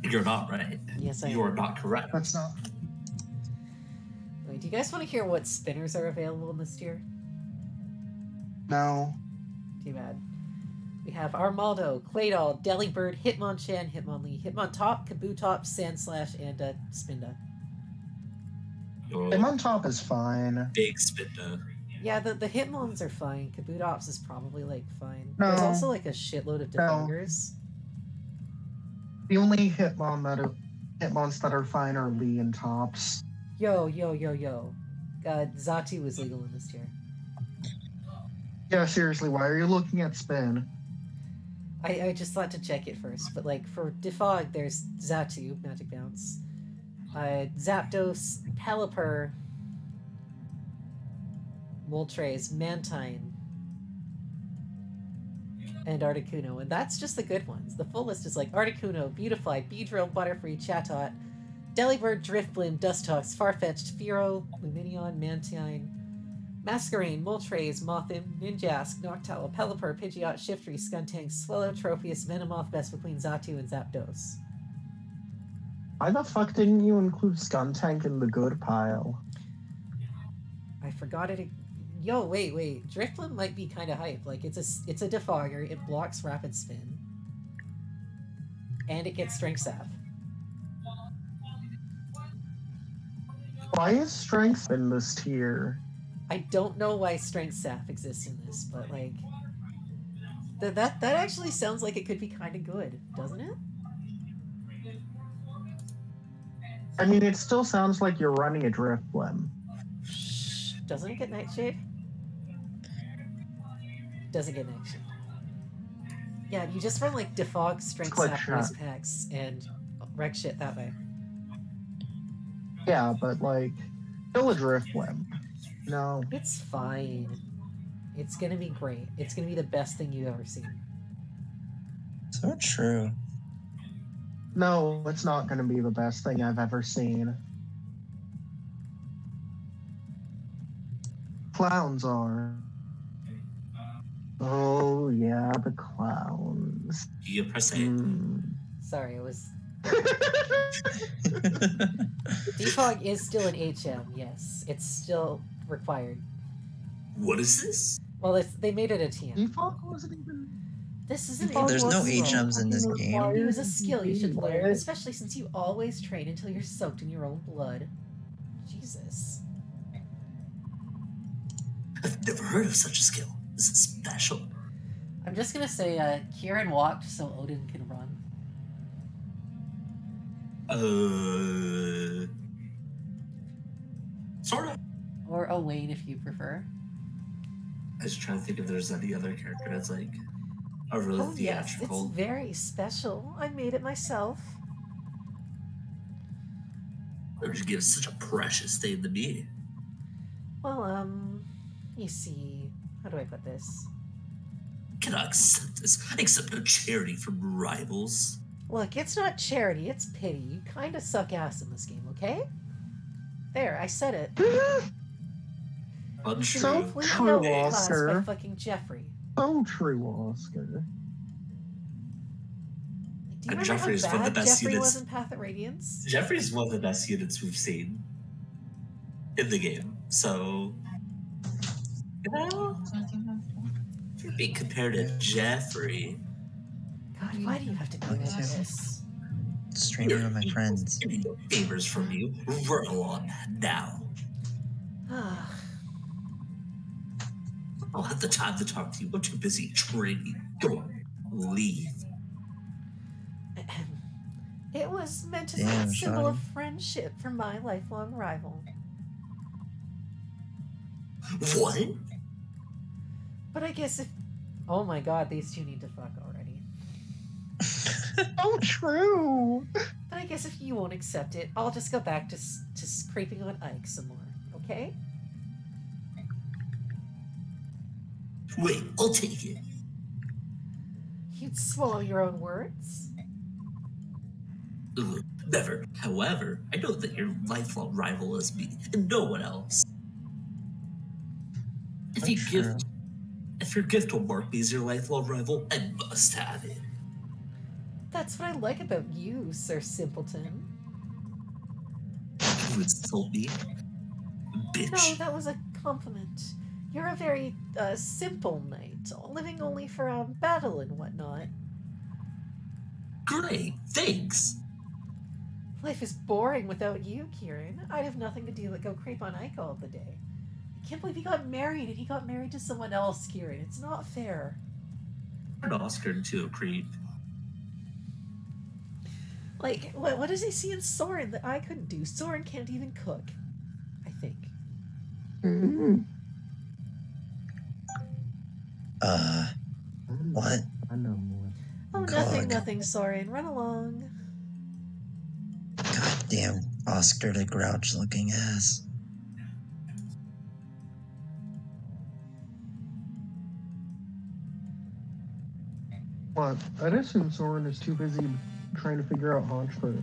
You're not right. Yes, I You are am. not correct. That's not. Wait, do you guys want to hear what spinners are available in this tier? No. Too bad. We have Armaldo, Claydol, Delibird, Hitmonchan, Hitmonlee, Hitmontop, Kabutops, Sandslash, and Spinda. You're Him on top is fine. big spinda. Yeah, the Hitmons are fine. Kabutops is probably like fine. No. There's also like a shitload of No. defenders. The only Hitmons that are fine are Lee and Tops. Yo. Zatu is legal in this tier. Yeah, seriously, why are you looking at Spin? I just thought to check it first, but like for Defog, there's Zatu, Magic Bounce, Zapdos, Pelipper, Moltres, Mantine, and Articuno, and that's just the good ones. The full list is like Articuno, Beautifly, Beedrill, Butterfree, Chatot, Delibird, Driftblim, Dustox, Farfetch'd, Fearow, Luminion, Mantine, Masquerain, Moltres, Mothim, Ninjask, Noctowl, Pelipper, Pidgeot, Shiftry, Skuntank, Swellow, Tropius, Venomoth, Vespiquen, Zatu, and Zapdos. Why the fuck didn't you include Skuntank in the good pile? I forgot it. Yo, wait. Drifblim might be kind of hype. Like, it's a defogger. It blocks Rapid Spin. And it gets Strength Sap. Why is Strength in this tier? I don't know why Strength Sap exists in this, but, like... That actually sounds like it could be kind of good, doesn't it? I mean, it still sounds like you're running a Drifblim. Doesn't it get Nightshade? Doesn't get Nightshade. Yeah, you just run like Defog, Strength Click Sap, shot. Voice Packs, and wreck shit that way. Yeah, but like, still a driftweb. No. It's fine. It's gonna be great. It's gonna be the best thing you've ever seen. So true. No, it's not going to be the best thing I've ever seen. Clowns are. Oh, yeah, the clowns. You press A. Sorry, it was. Defog is still an HM, yes. It's still required. What is this? Well, they made it a TM. Defog wasn't even. This is an There's no impossible. HMs in this game. It was a skill you should learn, especially since you always train until you're soaked in your own blood. Jesus. I've never heard of such a skill. This is special. I'm just gonna say, Kieran walked so Odin can run. Sort of. Or Owain if you prefer. I was trying to think if there's any other character that's like a really Oh yes, theatrical. it's very special. I made it myself. Why would you give such a precious thing to me? Well, you see, how do I put this? Cannot accept this. I accept no charity from rivals. Look, it's not charity, it's pity. You kind of suck ass in this game, okay? There, I said it. Untrue. So Completely true, outclassed by Oscar. fucking Jeffrey. So true, Oscar. Do you And remember Jeffrey is how one of the bad best Jeffrey units. was in Path of Radiance? Jeffrey's one of the best units we've seen in the game. So, you know, if you're being compared to Jeffrey, God, why do you have to be like this? Streaming with my friends. give me no favors from you. Run along now. I don't have the time to talk to you. I'm too busy training. Go on, leave. It was meant to be Damn, a symbol Shawty. of friendship from my lifelong rival. What? But I guess if... Oh my god, these two need to fuck already. So true. But I guess if you won't accept it, I'll just go back to scraping on Ike some more, okay? Wait, I'll take it. You'd swallow your own words? Ugh, never. However, I know that your lifelong rival is me and no one else. If your gift will mark me as your lifelong rival, I must have it. That's what I like about you, Sir Simpleton. You insult me, bitch. No, that was a compliment. You're a very, simple knight, living only for, battle and whatnot. Great, thanks. Life is boring without you, Kieran. I'd have nothing to do but go creep on Ike all the day. I can't believe he got married and he got married to someone else, Kieran. It's not fair. An Oscar into a creep. Like, what does he see in Soren that I couldn't do? Soren can't even cook, I think. What? I know. Oh, God. nothing, Soren. Run along. Goddamn Oscar the Grouch looking ass. What? I'd assume Soren is too busy trying to figure out Honchford.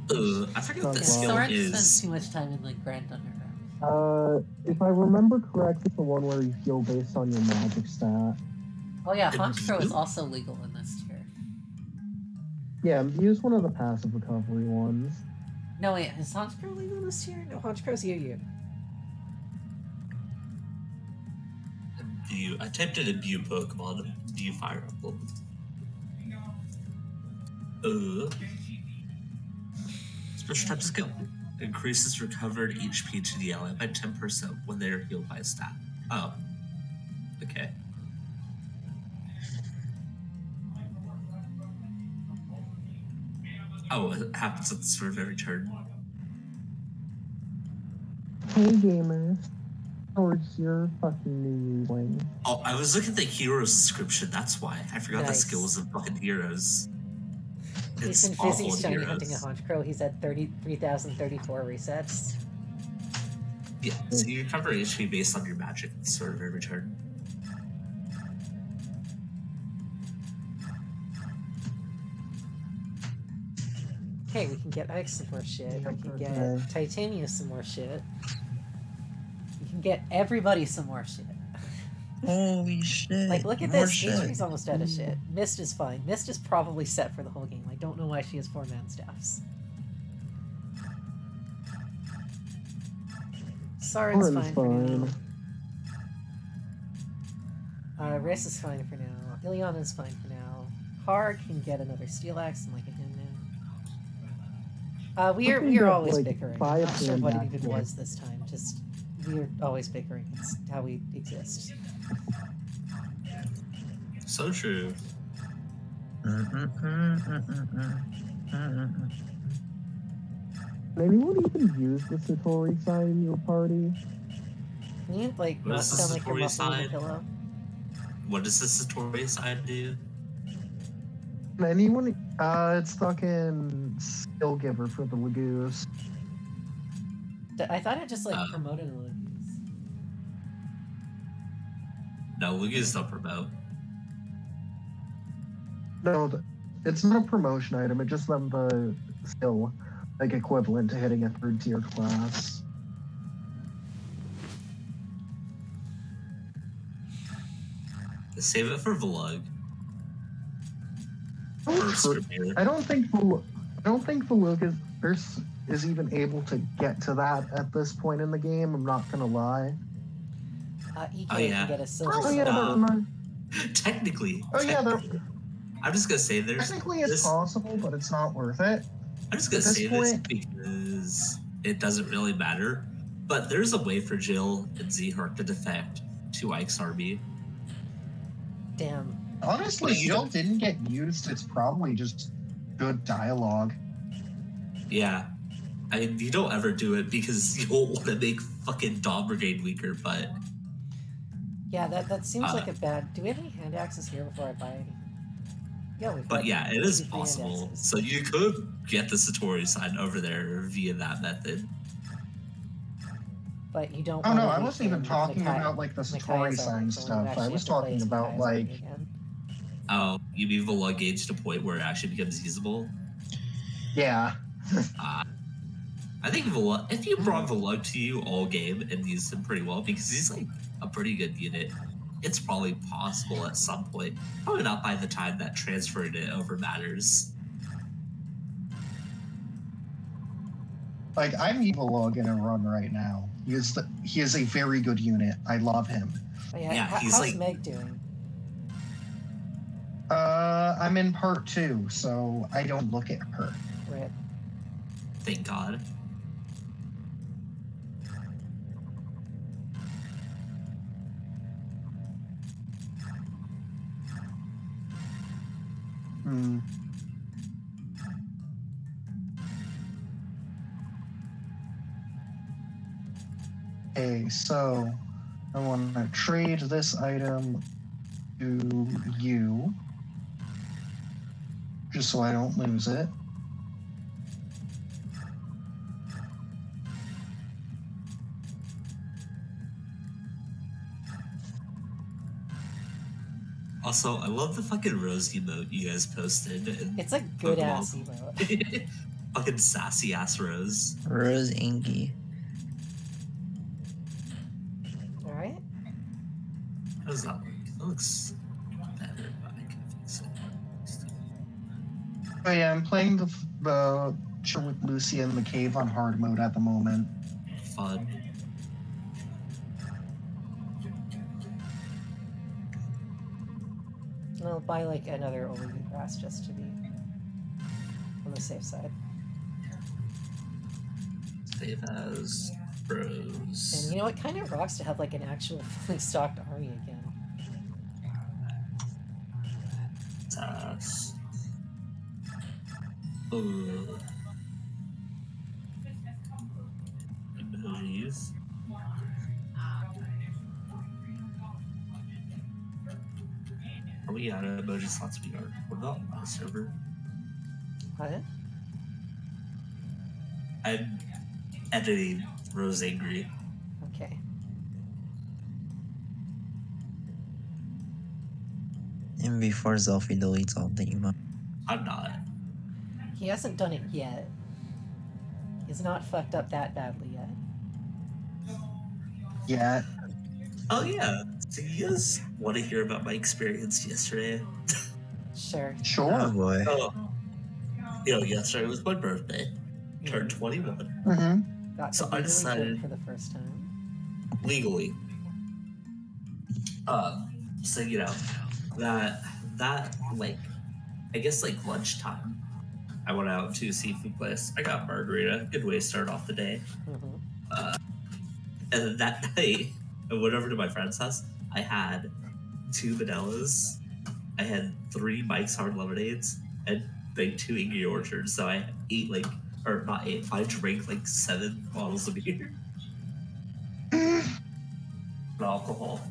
I forget what the Well, skill Soren spends is. too much time in the Grand Underground. If I remember correctly, it's the one where you heal based on your magic stat. Oh yeah, Honchkrow is also legal in this tier. Yeah, use one of the passive recovery ones. No, wait, is Honchkrow legal in this tier? No, Honchkrow's UU. I typed in a Mew Pokemon. Mew Fire Emblem. Special type of skill. Increases recovered HP to the ally by 10% when they are healed by a stat. Oh. Okay. Oh, it happens at the start of every turn. Hey gamers. Towards your fucking new wing. Oh, I was looking at the heroes description, that's why. I forgot the Nice. skill was in fucking heroes. He's It's been awful fizzy shiny hunting a heroes. Haunch Crow. He's at 33,034 resets. Yeah, so you recover HP based on your magic sort of every turn. Okay, we can get Ike some more shit. Yep, We can okay. get Titania some more shit. We can get everybody some more shit. Holy shit. Like, look at more this. shit. Deirdre's almost out of shit. Mist is fine. Mist is probably set for the whole game. I don't know why she has 4-man staffs. Soren's fine for now. Riss is fine for now. Ileana's fine for now. Har can get another steel axe and like a him now. We are always like, bickering. buy I'm a not sure what it hand even back was this time. Just we're always bickering. It's how we exist. So true. Can anyone even use the Satori sign in your party? Can you like What not is the sound like you're Satori muffling the sign? pillow? What does the Satori side do? Can anyone? It's fucking skill giver for the Lagoos. I thought it just like Oh. promoted Olympics. No, Lugia's don't promote. No, it's not a promotion item. It just them the skill, like equivalent to hitting a 3rd tier class. Save it for Vlog. Or I Scripture. don't think the Luke is even able to get to that at this point in the game. I'm not gonna lie. EK Oh, yeah. can get a silver Oh sword. yeah, no. never mind. Technically. Oh yeah, I'm just gonna say there's. technically it's this- possible, but it's not worth it. I'm just gonna At this say this point- because it doesn't really matter. But there's a way for Jill and Zehart to defect to Ike's army. Damn. Honestly, But you Jill don't- didn't get used. It's probably just good dialogue. Yeah. I mean, you don't ever do it because you don't want to make fucking Dawn Brigade weaker, but Yeah, that seems like a bad. Do we have any hand axes here before I buy anything? Yeah, we've but got yeah, it is 53 hand possible. axes. So you could get the Satori sign over there via that method. But you don't. Oh no, wanna I wasn't even weaken talking Nakai- about like the Nakai's Satori army sign for when you stuff. actually I have was to play talking as about Nakai's army like again. Oh, you mean Vlog gauge to a point where it actually becomes usable? yeah. I think Vlog, if you brought Vlog to you all game and used him pretty well, because he's like a pretty good unit, it's probably possible at some point. Probably not by the time that transferring it over matters. Like I'm evil log in a run right now. He is a very good unit. I love him. Oh, yeah, Yeah, he's how's like- Meg doing? I'm in part 2, so I don't look at her. Rip. Thank God. Hmm. Okay, so I want to trade this item to you, just so I don't lose it. Also, I love the fucking rose emote you guys posted. And It's a good ass emote. fucking sassy ass rose. Rose Inky. All right. How does that look? That looks better, but I can fix it. Oh yeah, I'm playing the show with Lucia in the cave on hard mode at the moment. Fun. And I'll buy like another Olivia grass just to be on the safe side. Save as bros. And you know, it kind of rocks to have like an actual fully stocked army again. Sass. Ooh. Emojis. Are we out of emoji slots? We are. We're not on the server. What? I'm editing Rose Angry. Okay. And before Zelfie deletes all the emo. I'm not. He hasn't done it yet. He's not fucked up that badly yet. Yeah. Oh yeah. So you guys want to hear about my experience yesterday? Sure. Oh Sure. boy. Oh, yesterday was my birthday. Turned 21. Mm-hmm. Got to So I legally decided- vote for the first time. Legally. So that like, I guess like lunchtime, I went out to a seafood place. I got margarita. Good way to start off the day. Mm-hmm. And then that night, I went over to my friend's house. I had 2 vanillas. I had 3 Mike's Hard Lemonades and like 2 Angry Orchards. So I ate I drank like 7 bottles of beer. And alcohol.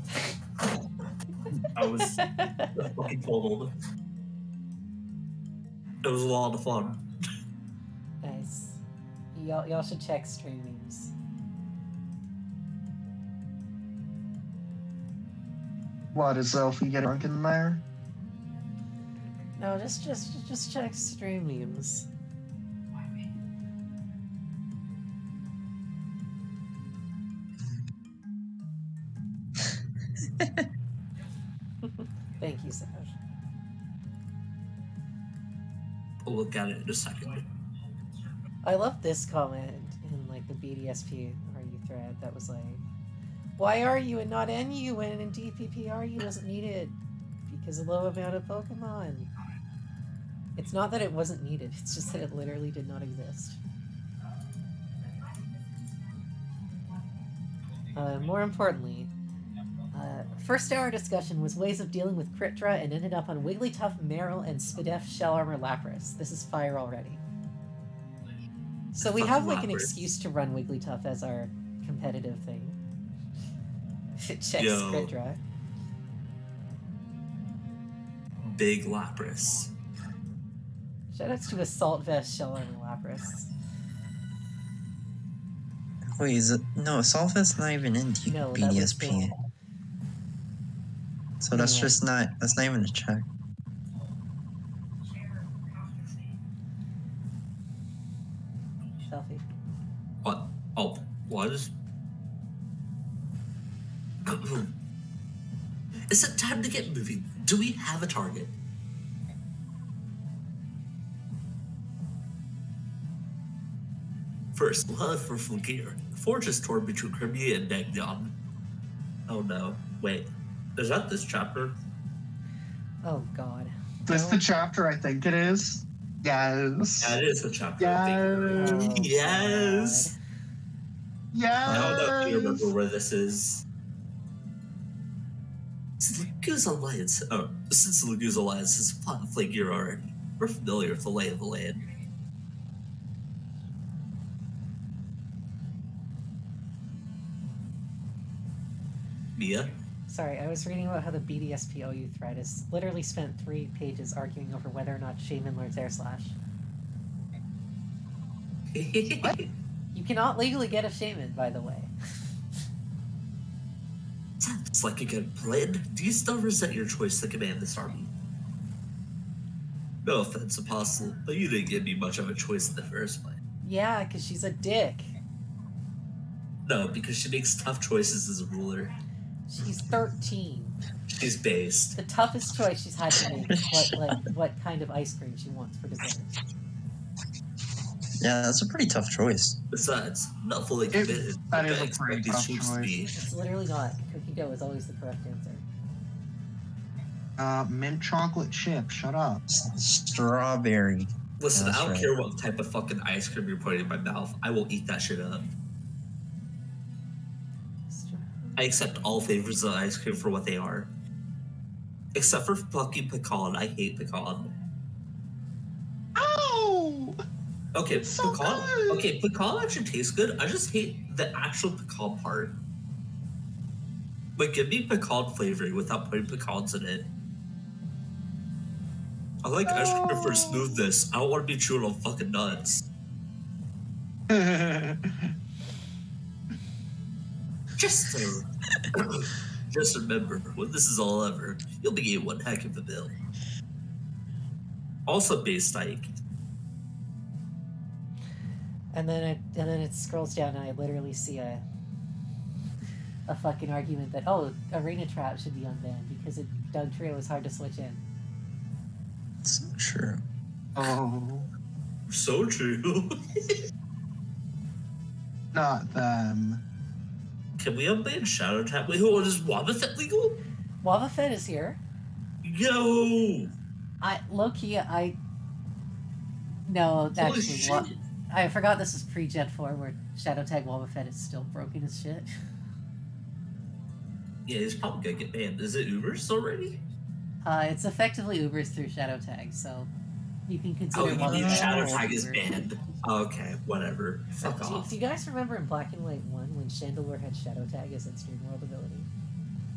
I was fucking totaled. It was a lot of fun. Nice. Y'all should check stream memes. What, is Zelfie get drunk in there? No, just check stream memes. Thank you, Saj. We'll look at it in a second. I love this comment in like the BDSP RU thread that was like, "Why are you and not NU when in DPP RU wasn't needed? Because of low amount of Pokemon." It's not that it wasn't needed; it's just that it literally did not exist. More importantly, first hour discussion was ways of dealing with Critdra and ended up on Wigglytuff, Marill, and Spadef Shell Armor Lapras. This is fire already. So we have like an Lapras. excuse to run Wigglytuff as our competitive thing. It checks Yo. Critdra. Big Lapras. Shoutouts to Assault Vest Shell Armor Lapras. Wait, no, Solvent's not even in No, that was BDSP. the- So that's Anyway. just that's not even a check. Selfie. What? Oh, what is? Is it time to get moving? Do we have a target? First, we'll have for Fulgir. The forge is torn between Crimea and Negnon. Oh no. Wait. Is that this chapter? Oh god. This No. the chapter I think it is? Yes. Yeah, it is the chapter. I Yes. think. Oh, Yes. Yes. I don't know if you remember where this is. Since Lagoon's Alliance has fought Fulgir already, we're familiar with the lay of the land. Mia? Sorry, I was reading about how the BDSPOU thread has literally spent 3 pages arguing over whether or not Shaman learns Air Slash. You cannot legally get a Shaman, by the way. Sounds like a good plan. Do you still resent your choice to command this army? No offense, Apostle, but you didn't give me much of a choice in the first place. Yeah, because she's a dick. No, because she makes tough choices as a ruler. She's 13. She's based. The toughest choice she's had to make is what kind of ice cream she wants for dessert. Yeah, that's a pretty tough choice. Besides, I'm not fully committed. that like is I a pretty expect these tough troops to be. It's literally not. Cookie dough is always the correct answer. Mint chocolate chip. Shut up. Strawberry. Listen, That's I don't right. care what type of fucking ice cream you're putting in my mouth. I will eat that shit up. I accept all flavors of ice cream for what they are. Except for fucking pecan. I hate pecan. Oh! Okay, So pecan. good. Okay, pecan actually tastes good. I just hate the actual pecan part. Like, give me pecan flavoring without putting pecans in it. I like ice cream for smoothness. I don't want to be chewing on fucking nuts. Just just remember, when this is all over, you'll be getting one heck of a bill. Also based Ike. And then it scrolls down, and I literally see a fucking argument that arena trap should be unbanned because Doug Trio is hard to switch in. So true. Oh, So true. not them. Can we unban Shadow Tap? Wait, hold on, is Wobbuffet legal? Wobbuffet is here. Yo! No, Holy actually, shit. I forgot this is pre-Gen 4 where Shadow Tag Wobbuffet is still broken as shit. Yeah, he's probably gonna get banned. Is it Ubers already? It's effectively Ubers through Shadow Tag, so you can consider Oh, you mean Wobbuffet Shadow as Tag is Uber. banned. Okay, whatever. Fuck off. Do you guys remember in Black and White 1 when Chandelure had Shadow Tag as its Dream World ability?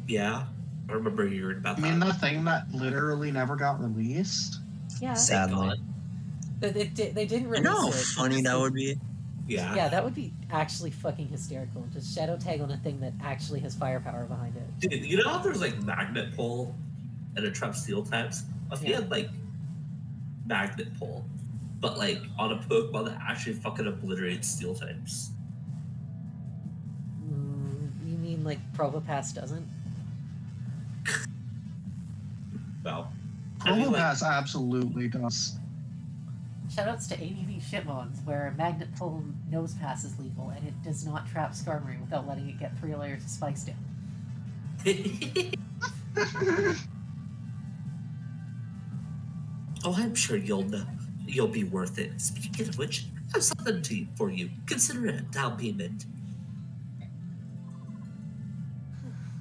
Yeah, I remember hearing about I that. mean, the thing that literally never got released. Yeah. Thank Sadly. God. They didn't You release know how it. funny that would be? Yeah. Yeah, that would be actually fucking hysterical. Just Shadow Tag on a thing that actually has firepower behind it. Dude, you know how there's like magnet pull and a trap steel types? If you Yeah. had like magnet pull, but like on a Pokemon that actually fucking obliterates steel types. You mean like Probopass doesn't? Well, I mean, like, Probopass absolutely does. Shoutouts to ABV Shitmons, where Magnet Pull Nose Pass is legal, and it does not trap Skarmory without letting it get 3 layers of spikes down. oh, I'm sure you'll know. You'll be worth it. Speaking of which, I have something for you. Consider it a down payment.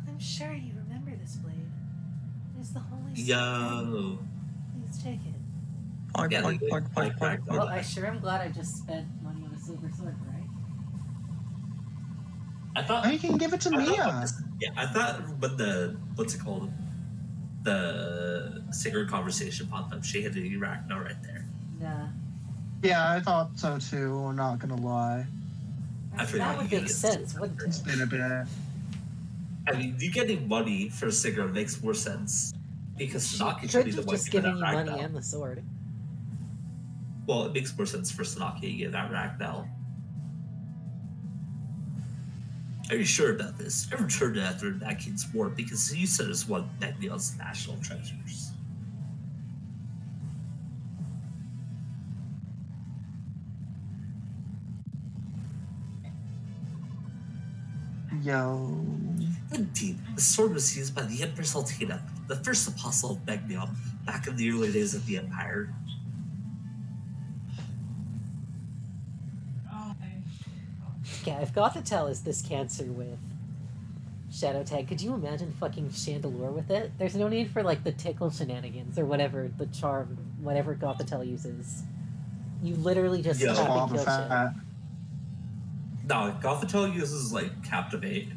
I'm sure you remember this blade. It's the holy Yo. Please take it. Park, Yeah, park, like, park, park, like, park, like, Well, I sure am glad I just spent money on a silver sword, right? I thought. Oh, you can give it to I thought when Mia. this- yeah, I thought when the what's it called, the Secret Conversation popped up, she had the Arachno right there. Nah. Yeah, I thought so too. I'm not gonna lie. I forgot That would you make get sense, silver. wouldn't It's it? been a bit. I mean, you getting money for Sigurd makes more sense because She Sanaki should could be the have one just giving given you that money Ragdoll. and the sword. Well, it makes more sense for Sanaki to give that Ragdoll. Are you sure about this? I returned after that kid's war because you said it's one of Magnion's national treasures. Yo. Indeed, the sword was used by the Empress Altina, the first apostle of Magnion, back in the early days of the Empire. Yeah, if Gothitelle is this cancer with Shadow Tag, could you imagine fucking Chandelure with it? There's no need for like the tickle shenanigans or whatever the charm, whatever Gothitelle uses. You literally just Yeah. tap and Boba kill shit. Fett. No, Gothitelle uses like Captivate.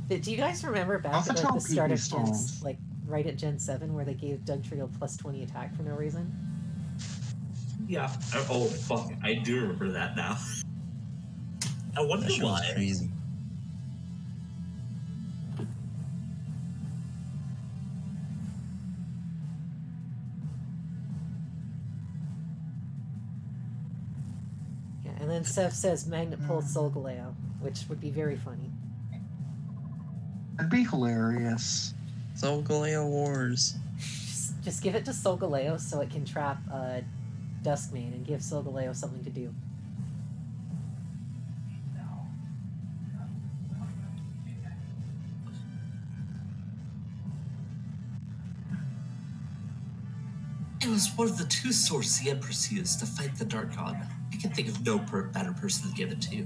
Do you guys remember back at like Gothitelle the start of PP Gen, stalls. like right at Gen 7 where they gave Dugtrio plus 20 attack for no reason? Yeah. Oh fuck! I do remember that now. I wonder That shit was why. crazy. Yeah, and then Sev says Magnet Pull Solgaleo, which would be very funny. It'd be hilarious. So Galeo Wars. Just give it to Solgaleo so it can trap Duskmane and give Solgaleo something to do. It was one of the two swords the Empress used to fight the Dark God. I can think of no better person to give it to.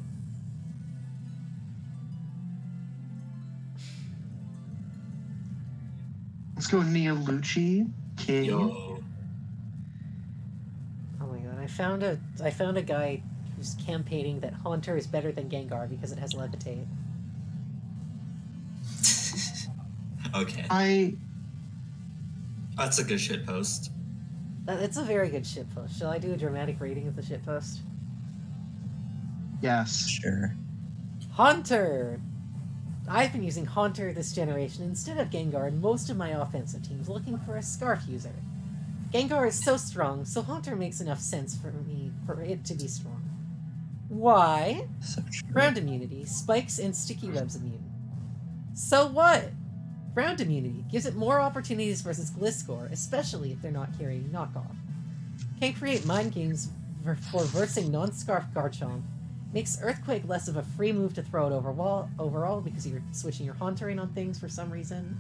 Let's go Neolucci. King. Yo. Oh my god, I found a guy who's campaigning that Haunter is better than Gengar because it has Levitate. Okay. I That's a good shit post. It's a very good shitpost. Shall I do a dramatic rating of the shitpost? Yes. Sure. Haunter! I've been using Haunter this generation instead of Gengar in most of my offensive teams looking for a Scarf user. Gengar is so strong, so Haunter makes enough sense for me for it to be strong. Why? So true. Ground immunity, spikes, and sticky webs immune. So what? Ground immunity gives it more opportunities versus Gliscor, especially if they're not carrying knockoff. Can create mind games for versing non-Scarf Garchomp. Makes Earthquake less of a free move to throw it overall because you're switching your Hauntering on things for some reason.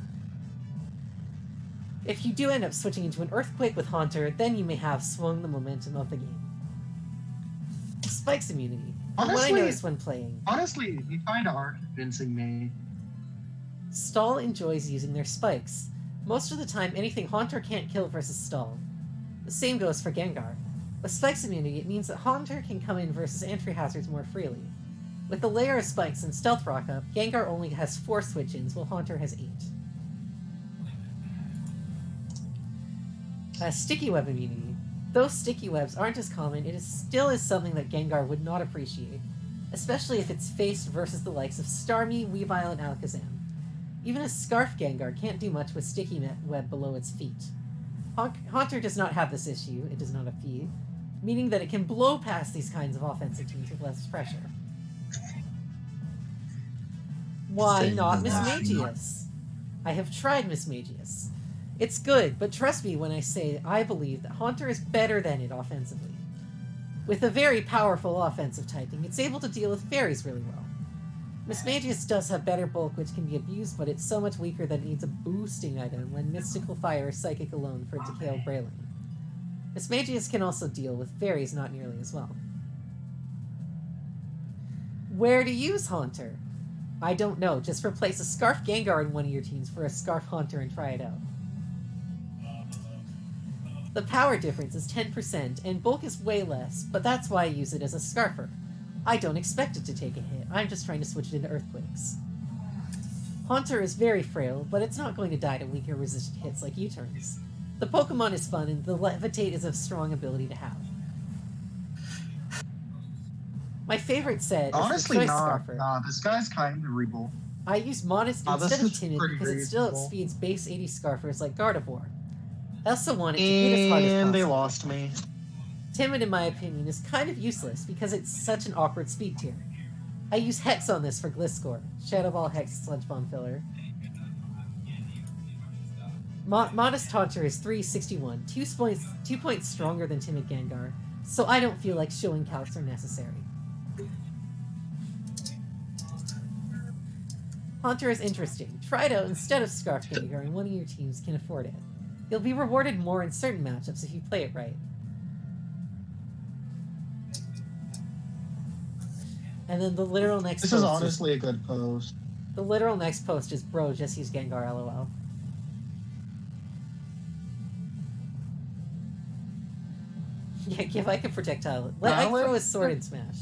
If you do end up switching into an Earthquake with Haunter, then you may have swung the momentum of the game. Spikes immunity. From what I Honestly- noticed when playing, Honestly, you kind of are convincing me. Stall enjoys using their spikes. Most of the time, anything Haunter can't kill versus Stall. The same goes for Gengar. With Spikes immunity, it means that Haunter can come in versus entry hazards more freely. With the layer of Spikes and Stealth Rock up, Gengar only has 4 switch-ins, while Haunter has 8. Sticky Web immunity. Though Sticky Webs aren't as common, it still is something that Gengar would not appreciate, especially if it's faced versus the likes of Starmie, Weavile, and Alakazam. Even a Scarf Gengar can't do much with Sticky Web below its feet. Haunter does not have this issue, it does not have feet, meaning that it can blow past these kinds of offensive teams with less pressure. Why not Mismagius? I have tried Mismagius. It's good, but trust me when I say I believe that Haunter is better than it offensively. With a very powerful offensive typing, it's able to deal with fairies really well. Mismagius does have better bulk which can be abused, but it's so much weaker that it needs a boosting item when Mystical Fire or Psychic alone for it to KO Brayling. Mismagius can also deal with fairies not nearly as well. Where to use Haunter? I don't know, just replace a Scarf Gengar in one of your teams for a Scarf Haunter and try it out. The power difference is 10%, and bulk is way less, but that's why I use it as a Scarfer. I don't expect it to take a hit, I'm just trying to switch it into Earthquakes. Haunter is very frail, but it's not going to die to weaker resistant hits like U-turns. The Pokemon is fun, and the Levitate is a strong ability to have. My favorite set Honestly, is the Choice nah, Scarfer. nah, this guy's kind of regal. I use Modest Oh, this instead of is Timid pretty because it still reasonable. outspeeds base 80 Scarfers like Gardevoir. I also want it to hit as hard as And they possible. lost me. Timid, in my opinion, is kind of useless because it's such an awkward speed tier. I use Hex on this for Gliscor. Shadow Ball, Hex, Sludge Bomb filler. Modest Haunter is 361, 2 points stronger than Timid Gengar, so I don't feel like showing calcs are necessary. Haunter is interesting. Try it out instead of Scarf Gengar and one of your teams can afford it. You'll be rewarded more in certain matchups if you play it right. And then the literal next This post is honestly a good post. the literal next post is bro, just use Gengar LOL. Yeah, give Ike a projectile. Let Ike Valid? throw his sword and smash.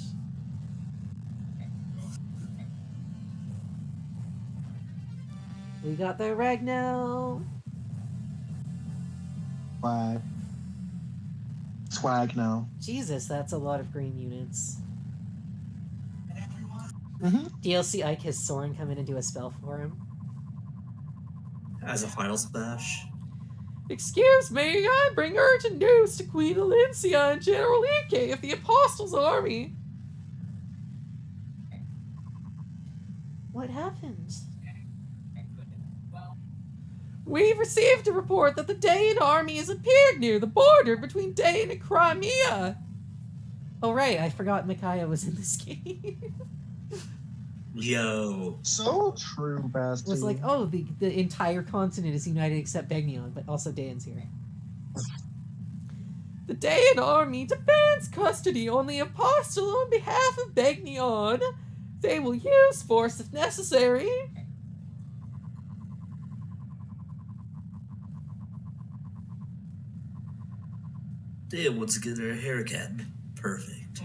We got the Ragnar. Swag. Swag now. Jesus, that's a lot of green units. Mm-hmm. DLC Ike has Soren come in and do a spell for him. As a final smash. Excuse me, I bring urgent news to Queen Alencia and General Ike of the Apostles' Army. What happened? We've received a report that the Dayan army has appeared near the border between Dayan and Crimea. Oh right, I forgot Micaiah was in this game. Yo. So true, Basti. Was like, oh, the entire continent is united except Begnion, but also Dayan's here. The Dayan army demands custody on the Apostle on behalf of Begnion. They will use force if necessary. Dan wants to get her haircut. Perfect.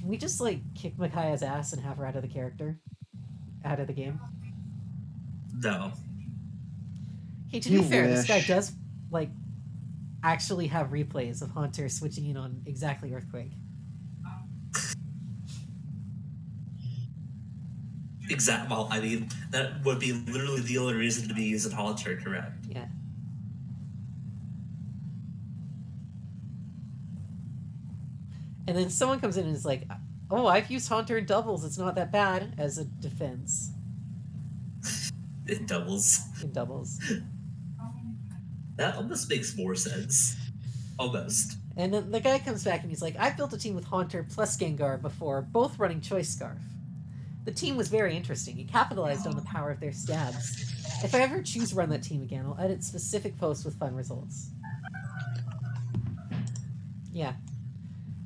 We just like kick Micaiah's ass and have her out of the character, out of the game. No. Okay, to You be fair, this guy wish. does, like, actually have replays of Haunter switching in on exactly Earthquake. Exact. Well, I mean, that would be literally the only reason to be using Haunter, correct? Yeah. And then someone comes in and is like, oh, I've used Haunter in doubles. It's not that bad as a defense It doubles. in doubles. That almost makes more sense. Almost. And then the guy comes back and he's like, I've built a team with Haunter plus Gengar before, both running Choice Scarf. The team was very interesting. It capitalized on the power of their stabs. If I ever choose to run that team again, I'll edit specific posts with fun results. Yeah.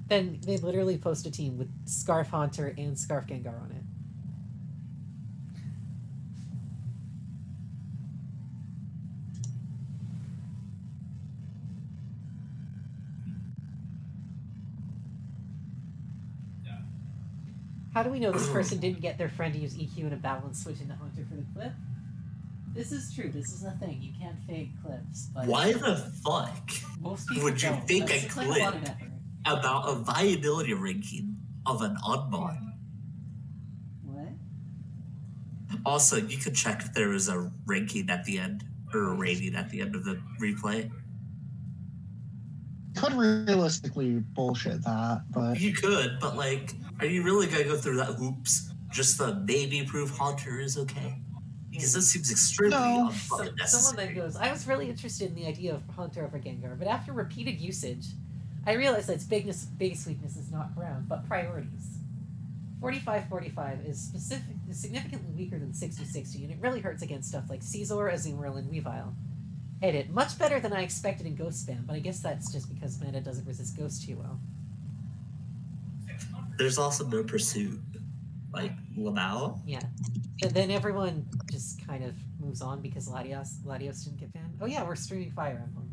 Then they literally post a team with Scarf Haunter and Scarf Gengar on it. How do we know this person didn't get their friend to use EQ in a battle and switch into Haunter for the clip? This is true. This is a thing. You can't fake clips. But Why the fuck most people would you don't. fake That's a like clip lot of effort. about a viability ranking of an unbot? What? Also, you could check if there was a ranking at the end or a rating at the end of the replay. Could realistically bullshit that, but You could, but like, are you really gonna go through that hoops just to maybe prove Haunter is okay? Because this seems extremely No. unfucking necessary. Someone then goes, I was really interested in the idea of Haunter over Gengar, but after repeated usage, I realized that its biggest weakness is not ground, but priorities. 45-45 is significantly weaker than 60-60, and it really hurts against stuff like Caesar, Azumarill, and Weavile. Edit. Much better than I expected in Ghost Spam, but I guess that's just because mana doesn't resist Ghost too well. There's also no pursuit. Like, Lamau? Yeah. And then everyone just kind of moves on because Latios didn't get banned. Oh yeah, we're streaming Fire Emblem.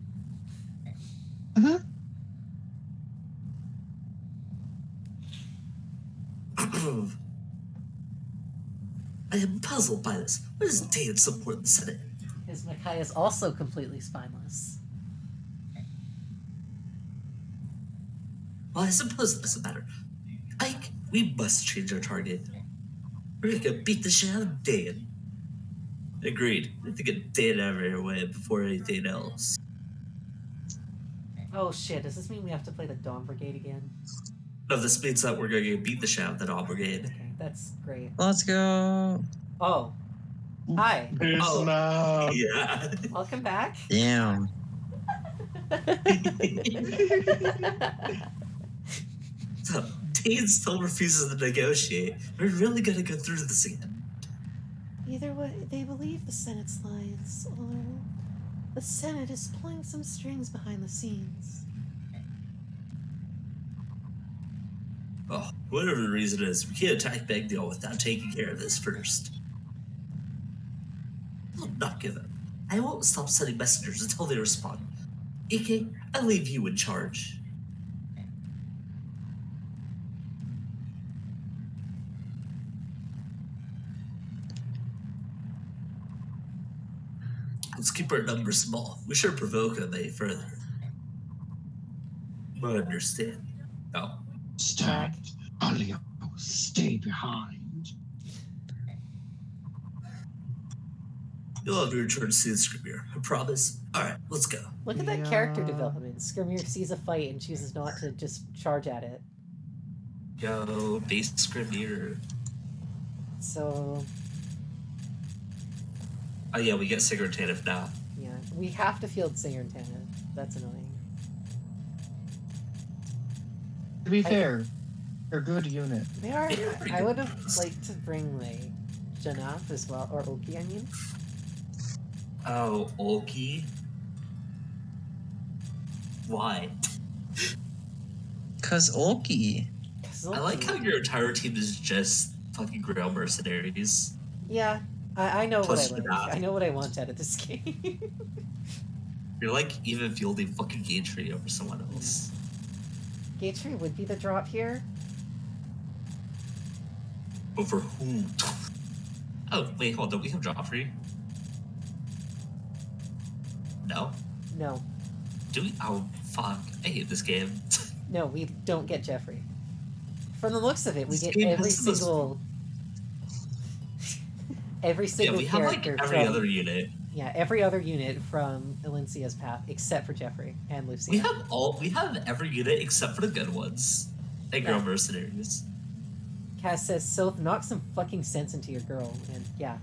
I am puzzled by this. Why does Dan support the Senate? His Makai is also completely spineless. Well, I suppose it doesn't matter. Ike, we must change our target. We're gonna beat the shit out of Dan. Agreed. We have to get Dan out of our way before anything else. Oh shit, does this mean we have to play the Dawn Brigade again? No, this means that we're gonna beat the shit out of the Dawn Brigade. Okay, that's great. Let's go. Oh. Hi. listen up. Yeah. Welcome back. Damn. So, Dan still refuses to negotiate. We're really gonna go through this again. Either way, they believe the Senate's lies, or the Senate is pulling some strings behind the scenes. Oh, whatever the reason is, we can't attack Bagdale without taking care of this first. I'll not give up. I won't stop sending messengers until they respond. Ike, I leave you in charge. Let's keep our numbers small. We should provoke them any further. I understand. Oh. Stand, Alio, stay behind. You'll have your turn to see the Scribner. I promise. Alright, let's go. Look at that Yeah. character development. Skirmir sees a fight and chooses not to just charge at it. Go, base Scribner. So, Oh yeah, we get Sigritative now. yeah. We have to field Singer and Tana. That's annoying. To be fair, they're a good unit. They are. Yeah, pretty I good. would have liked to bring, like, Janaf as well, or Oki, I mean. Oh, Oki? Why? Cause Oki. 'Cause I like Oki- how your entire team is just fucking Grail mercenaries. Yeah, I know what Plus I like. Janaf. I know what I want out of this game. You're like even fielding fucking Gatry over someone else. Gatry would be the drop here. Over who? Oh, wait, hold on. We have Joffrey. No? No. Do we? Oh, fuck. I hate this game. No, we don't get Jeffrey. From the looks of it, we This get game every has the most- single... every Yeah, single we have like character every from... other unit. Yeah, every other unit from Elincia's path, except for Jeffrey and Lucia. We have every unit except for the good ones. And girl Yeah. mercenaries. Cass says, Sylph, knock some fucking sense into your girl. And yeah.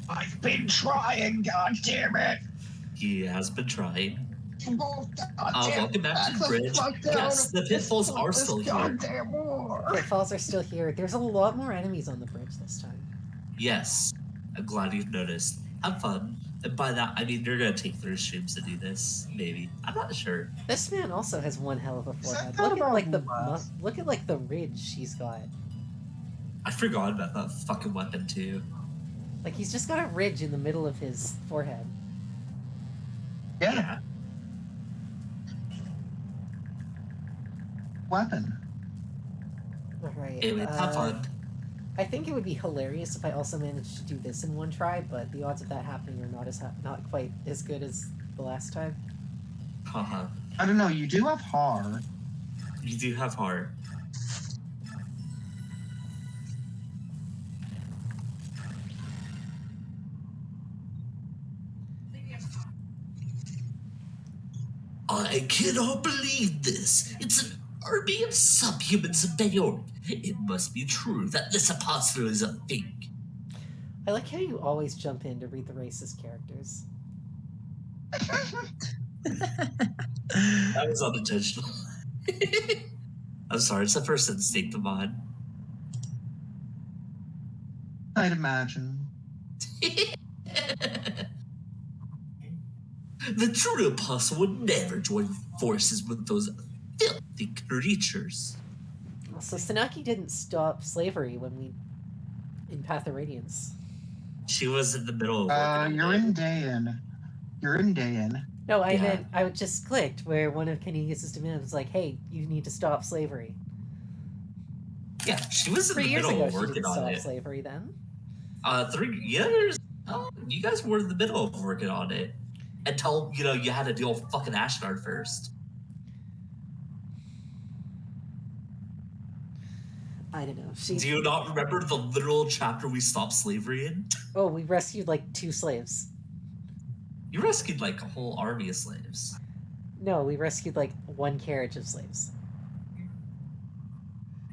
I've been trying, god damn it! He has been trying. God Welcome back to the bridge. Yes, the pitfalls are still here. Goddamn war. Pitfalls are still here. There's a lot more enemies on the bridge this time. Yes. I'm glad you've noticed. Have fun. And by that, I mean, you're going to take 3 streams to do this. Maybe. I'm not sure. This man also has one hell of a forehead. that Look at like the about look at like the ridge he's got. I forgot about that fucking weapon, too. Like he's just got a ridge in the middle of his forehead. Yeah. Weapon. Alright. Anyway, have fun. I think it would be hilarious if I also managed to do this in one try, but the odds of that happening are not quite as good as the last time. Haha. I don't know, you do have hard. You do have heart. I cannot believe this. It's an army of subhumans of Bayork. It must be true that this apostle is a fake. I like how you always jump in to read the racist characters. That was unintentional. I'm sorry, it's the first instinct of mine. I'd imagine. The true apostle would never join forces with those filthy creatures. So Sanaki didn't stop slavery in Path of Radiance. She was in the middle of working You're on it. in Dayan. You're in Dayan. No, I Yeah. meant I just clicked where one of Canigus's demands was like, "Hey, you need to stop slavery." Yeah, she was in 3 the years middle ago, of she working didn't on stop it. slavery. Then 3 years? Oh, you guys were in the middle of working on it. Until, you had to deal with fucking Ashgard first. I don't know. Do you not remember the literal chapter we stopped slavery in? Oh, we rescued like 2 slaves. You rescued like a whole army of slaves. No, we rescued like 1 carriage of slaves.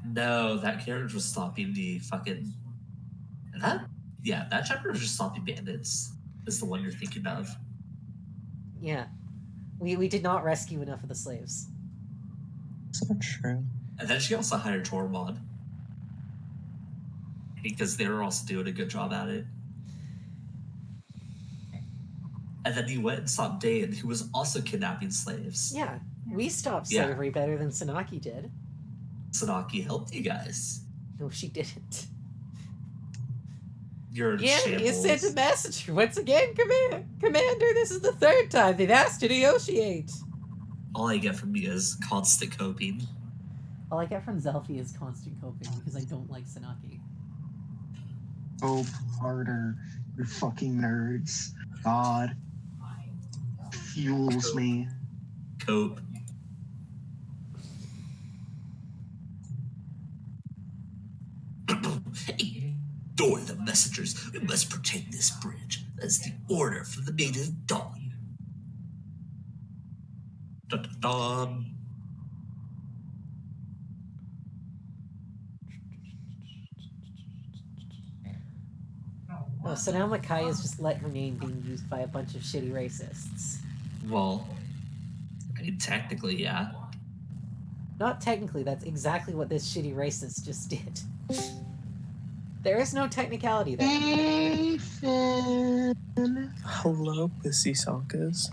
No, that carriage was stopping the fucking... that chapter was just stopping bandits. Is the one you're thinking of. Yeah, we did not rescue enough of the slaves. So true. And then she also hired Tormod. Because they were also doing a good job at it. And then you went and stopped Dayan, who was also kidnapping slaves. Yeah, we stopped Yeah. slavery better than Sanaki did. Sanaki helped you guys. No, she didn't. You're in Yeah, you shambles. sent a message once again, Commander. This is the 3rd time they've asked to negotiate. All I get from you is constant coping. All I get from Zelfi is constant coping because I don't like Sanaki. Oh, harder. You fucking nerds. God. Fuels me. Cope. Ignore the messengers. We must protect this bridge. That's the order from the Maiden of Dawn. Dun, dun, dun. Oh, so now Makai has just let her name being used by a bunch of shitty racists. Well, I mean, technically, yeah. Not technically, that's exactly what this shitty racist just did. There is no technicality there. Hey, Finn. Hello, Pussy Sonkas.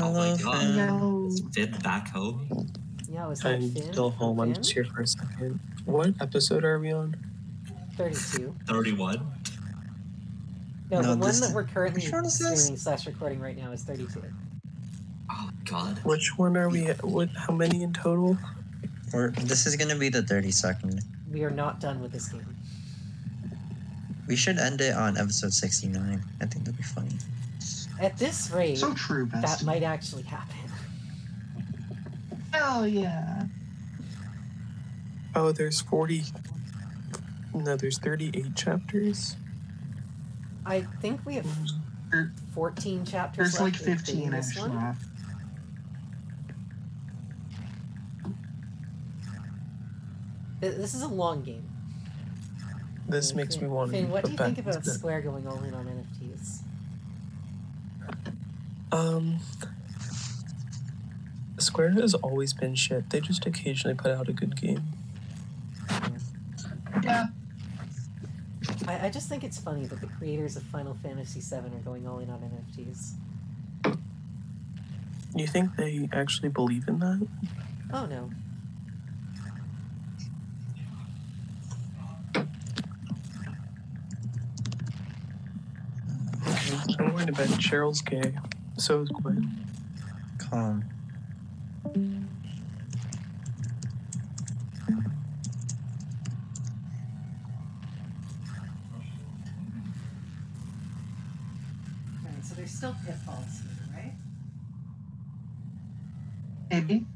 Oh my god. No. Is Finn back home? Yeah, was that I'm Finn? still home. I'm Finn? just here for a second. What episode are we on? 32. 31. No, No, the one this that is- we're currently which one is this? streaming / recording right now is 32. Oh my god. Which one are we at? What? How many in total? This is gonna be the 32nd. We are not done with this game. We should end it on episode 69. I think that'd be funny. At this rate, So true, that bestie. might actually happen. Hell yeah. Oh, there's 40. No, there's 38 chapters. I think we have There- 14 chapters There's like left, including this 15-ish one. left. This is a long game. This makes me want to. Finn, what do you think back into about bed. Square going all in on NFTs? Square has always been shit. They just occasionally put out a good game. Yeah. I just think it's funny that the creators of Final Fantasy VII are going all in on NFTs. You think they actually believe in that? Oh no. I'm going to bed. Cheryl's gay. So is Gwen. Calm. Alright, so there's still pitfalls here, right? Maybe.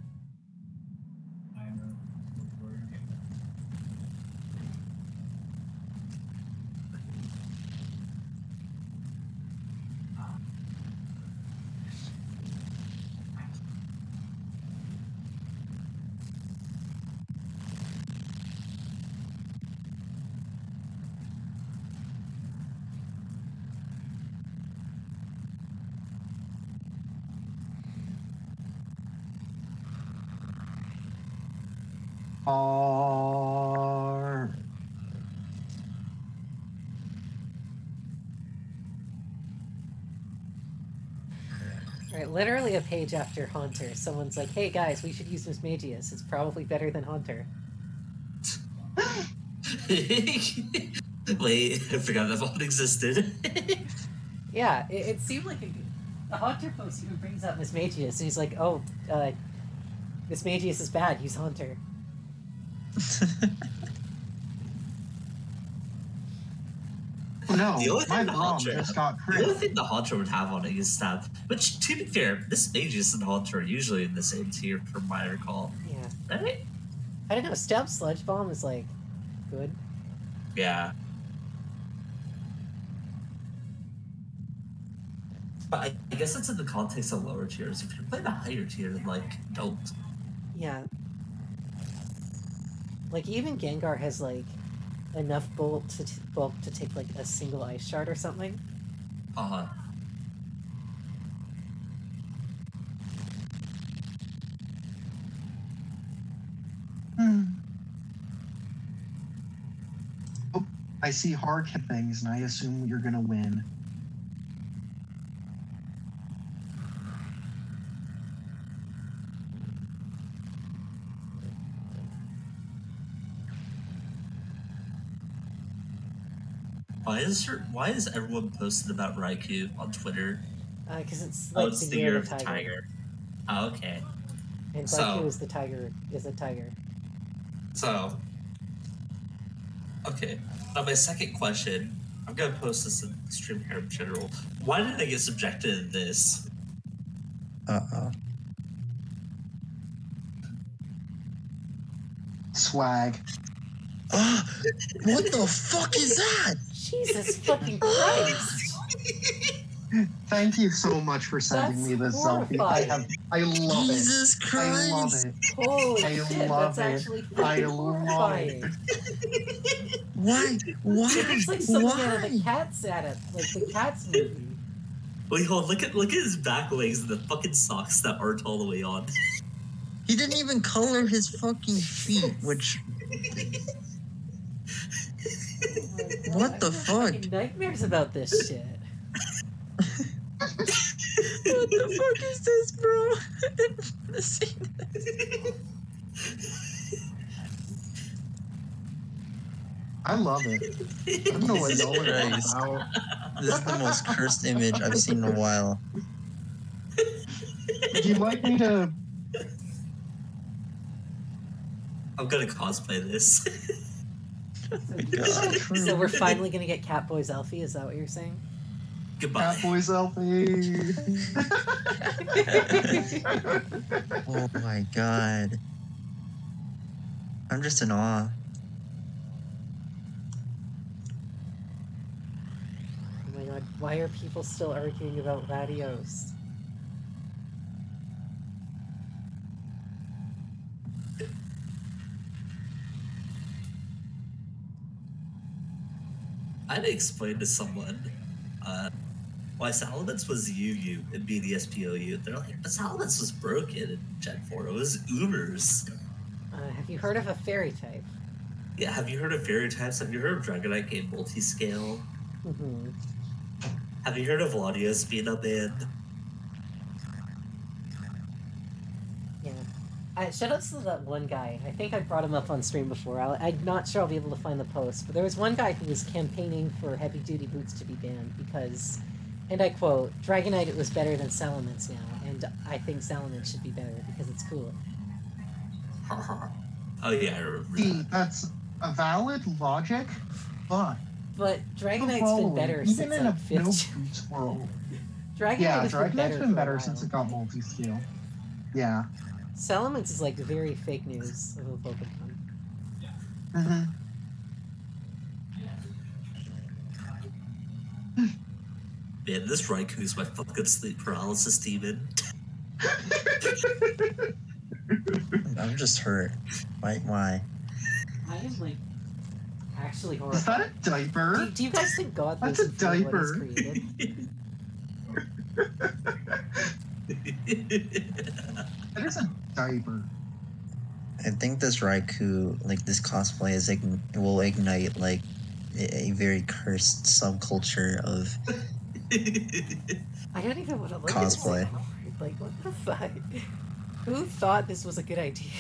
Or Right, literally a page after Haunter, someone's like, hey guys, we should use Miss Magius. It's probably better than Haunter. Wait, I forgot that one existed. Yeah, it seemed like a Haunter post even brings up Miss Magius, and he's like, oh, Miss Magius is bad, use Haunter. no, The only my thing the mom Haunter, just got the only crit. thing the Haunter would have on it is that, which to be fair, this Magus and Haunter are usually in the same tier from what I recall. Yeah. Right? I don't know, Stab Sludge Bomb is like, good. Yeah. But I guess it's in the context of lower tiers. If you're playing a higher tier, then like, don't. Yeah. Like, even Gengar has, like, enough bulk to take, like, a single ice shard or something. Uh-huh. Oh, I see hard hit things, and I assume you're gonna win. Why is everyone posting about Raikou on Twitter? Because it's, Oh, like, it's the the year year of of the the tiger. tiger. Oh, okay. And So- Raikou is a tiger. So, okay. Now my second question, I'm gonna post this in the stream here in general. Why did I get subjected to this? Uh-oh. Swag. What the fuck is that? Jesus fucking Christ! Thank you so much for sending That's me this selfie. horrifying. I love Jesus it. I love Christ. it. Holy I shit, love that's it. actually I fucking love horrifying. Why? Why? It looks like something out of the Why? Cats like the Cats movie. Wait, hold on, look at his back legs and the fucking socks that aren't all the way on. He didn't even color his fucking feet, which... Oh my God, What the I have fuck? fucking nightmares about this shit. What the fuck is this, bro? Let's see. I love it. I don't know what y'all are Christ. about. This is the most cursed image I've seen in a while. Would you like me to? I'm gonna cosplay this. God. So we're finally gonna get Catboy's Elfie, is that what you're saying? Goodbye. Catboy selfie. Oh my god. I'm just in awe. Oh my god, why are people still arguing about Latios? I had to explain to someone why Salamence was UU in BDSPOU. They're like, but Salamence was broken in Gen 4. It was Ubers. Have you heard of a fairy type? Yeah, have you heard of fairy types? Have you heard of Dragonite game multiscale? Mm-hmm. Have you heard of Latios being a band? Yeah. Shoutouts to that one guy. I think I brought him up on stream before. I'm not sure I'll be able to find the post, but there was one guy who was campaigning for heavy-duty boots to be banned because, and I quote, Dragonite it was better than Salamence now, and I think Salamence should be better because it's cooler. Oh yeah, I remember See, that. that's a valid logic, but But Dragonite's following, been better even since in like a 5th. no boots world. Dragonite Yeah, has been Dragonite's better, been for better a since while. it got multi-scale. Yeah. Salamence is like very fake news of a Pokemon. Mm-hmm. Man, this Raikou's my fucking sleep paralysis demon. I'm just hurt. Why? I am like actually Is horrified. that a diaper? Do you guys think God That's lives a in what diaper. he's created? That is a diaper. I think this Raikou, like this cosplay, will ignite like a very cursed subculture of I don't even want to look Cosplay. at this anymore. Like, what the fuck? Who thought this was a good idea?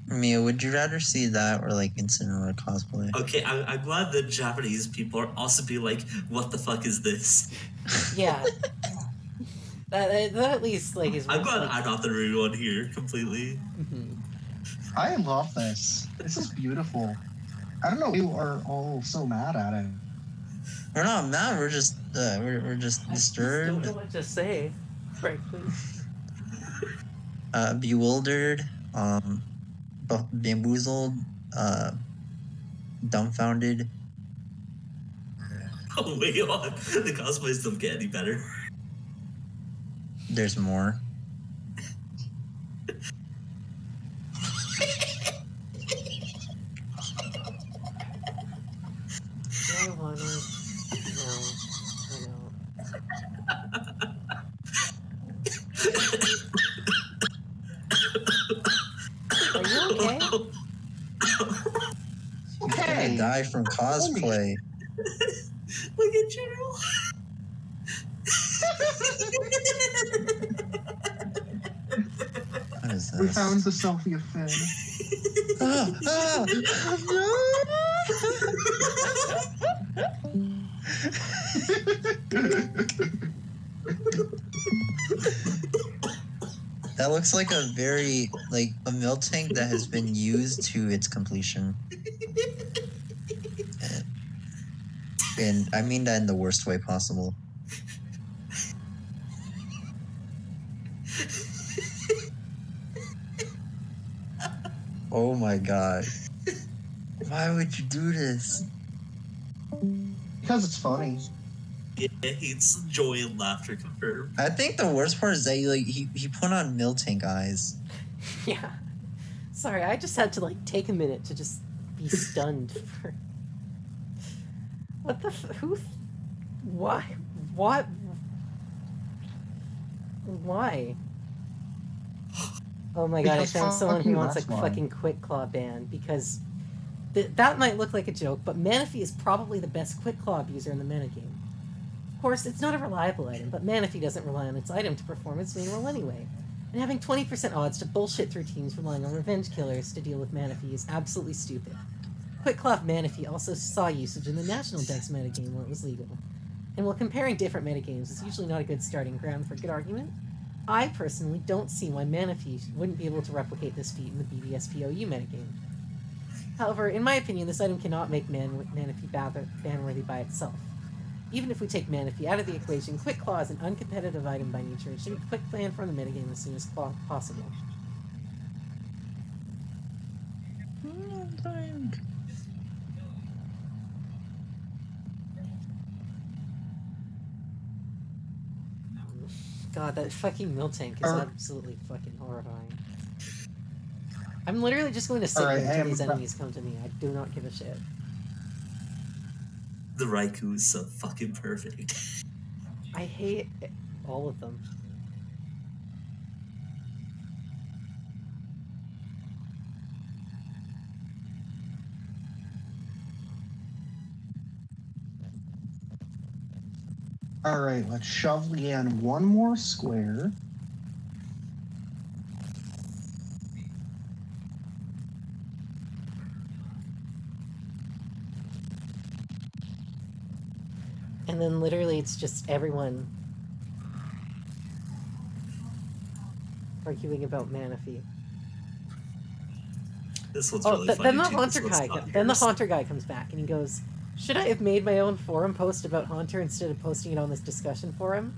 Mia, would you rather see that or like Incineroar cosplay? Okay, I'm glad that Japanese people are also be like, what the fuck is this? Yeah. that at least like is. I'm glad like, I'm not the rude one here completely. mhm. I love this. This is beautiful. I don't know why you are all so mad at it. We're not mad. We're just we're just I just don't know disturbed, what to say, frankly. bewildered, bamboozled, dumbfounded. Oh wait, the cosplays don't get any better. There's more. I wanna. No, I know. Are you okay? You're gonna Okay. die from cosplay. Look at General. What is We this? found the selfie of Finn. That looks like a very a milk tank that has been used to its completion. And I mean that in the worst way possible. Oh my god. Why would you do this? Because it's funny. Yeah, it's joy and laughter confirmed. I think the worst part is that he put on milk tank eyes. Yeah. Sorry, I just had to like take a minute to just be stunned for. What the who? Why? What? Why? Oh my god! Because I found someone who fucking wants a that's why. fucking Quick Claw ban because that might look like a joke, but Manaphy is probably the best Quick Claw abuser in the metagame. Of course, it's not a reliable item, but Manaphy doesn't rely on its item to perform its main role anyway. And having 20% odds to bullshit through teams relying on revenge killers to deal with Manaphy is absolutely stupid. Quick Claw Manaphy also saw usage in the National Dex metagame where it was legal. And while comparing different metagames is usually not a good starting ground for a good argument, I personally don't see why Manaphy wouldn't be able to replicate this feat in the BDSPOU metagame. However, in my opinion, this item cannot make Manaphy ban-worthy by itself. Even if we take Manaphy out of the equation, Quick Claw is an uncompetitive item by nature and should be quick planned from the metagame as soon as possible. God, that fucking mill tank is absolutely fucking horrifying. I'm literally just going to sit here until these enemies come to me. I do not give a shit. The Raikou is so fucking perfect. I hate all of them. Alright, let's shove Leanne one more square. And then literally it's just everyone arguing about Manaphy. This one's really funny. Then the Haunter guy comes back and he goes, "Should I have made my own forum post about Haunter instead of posting it on this discussion forum?"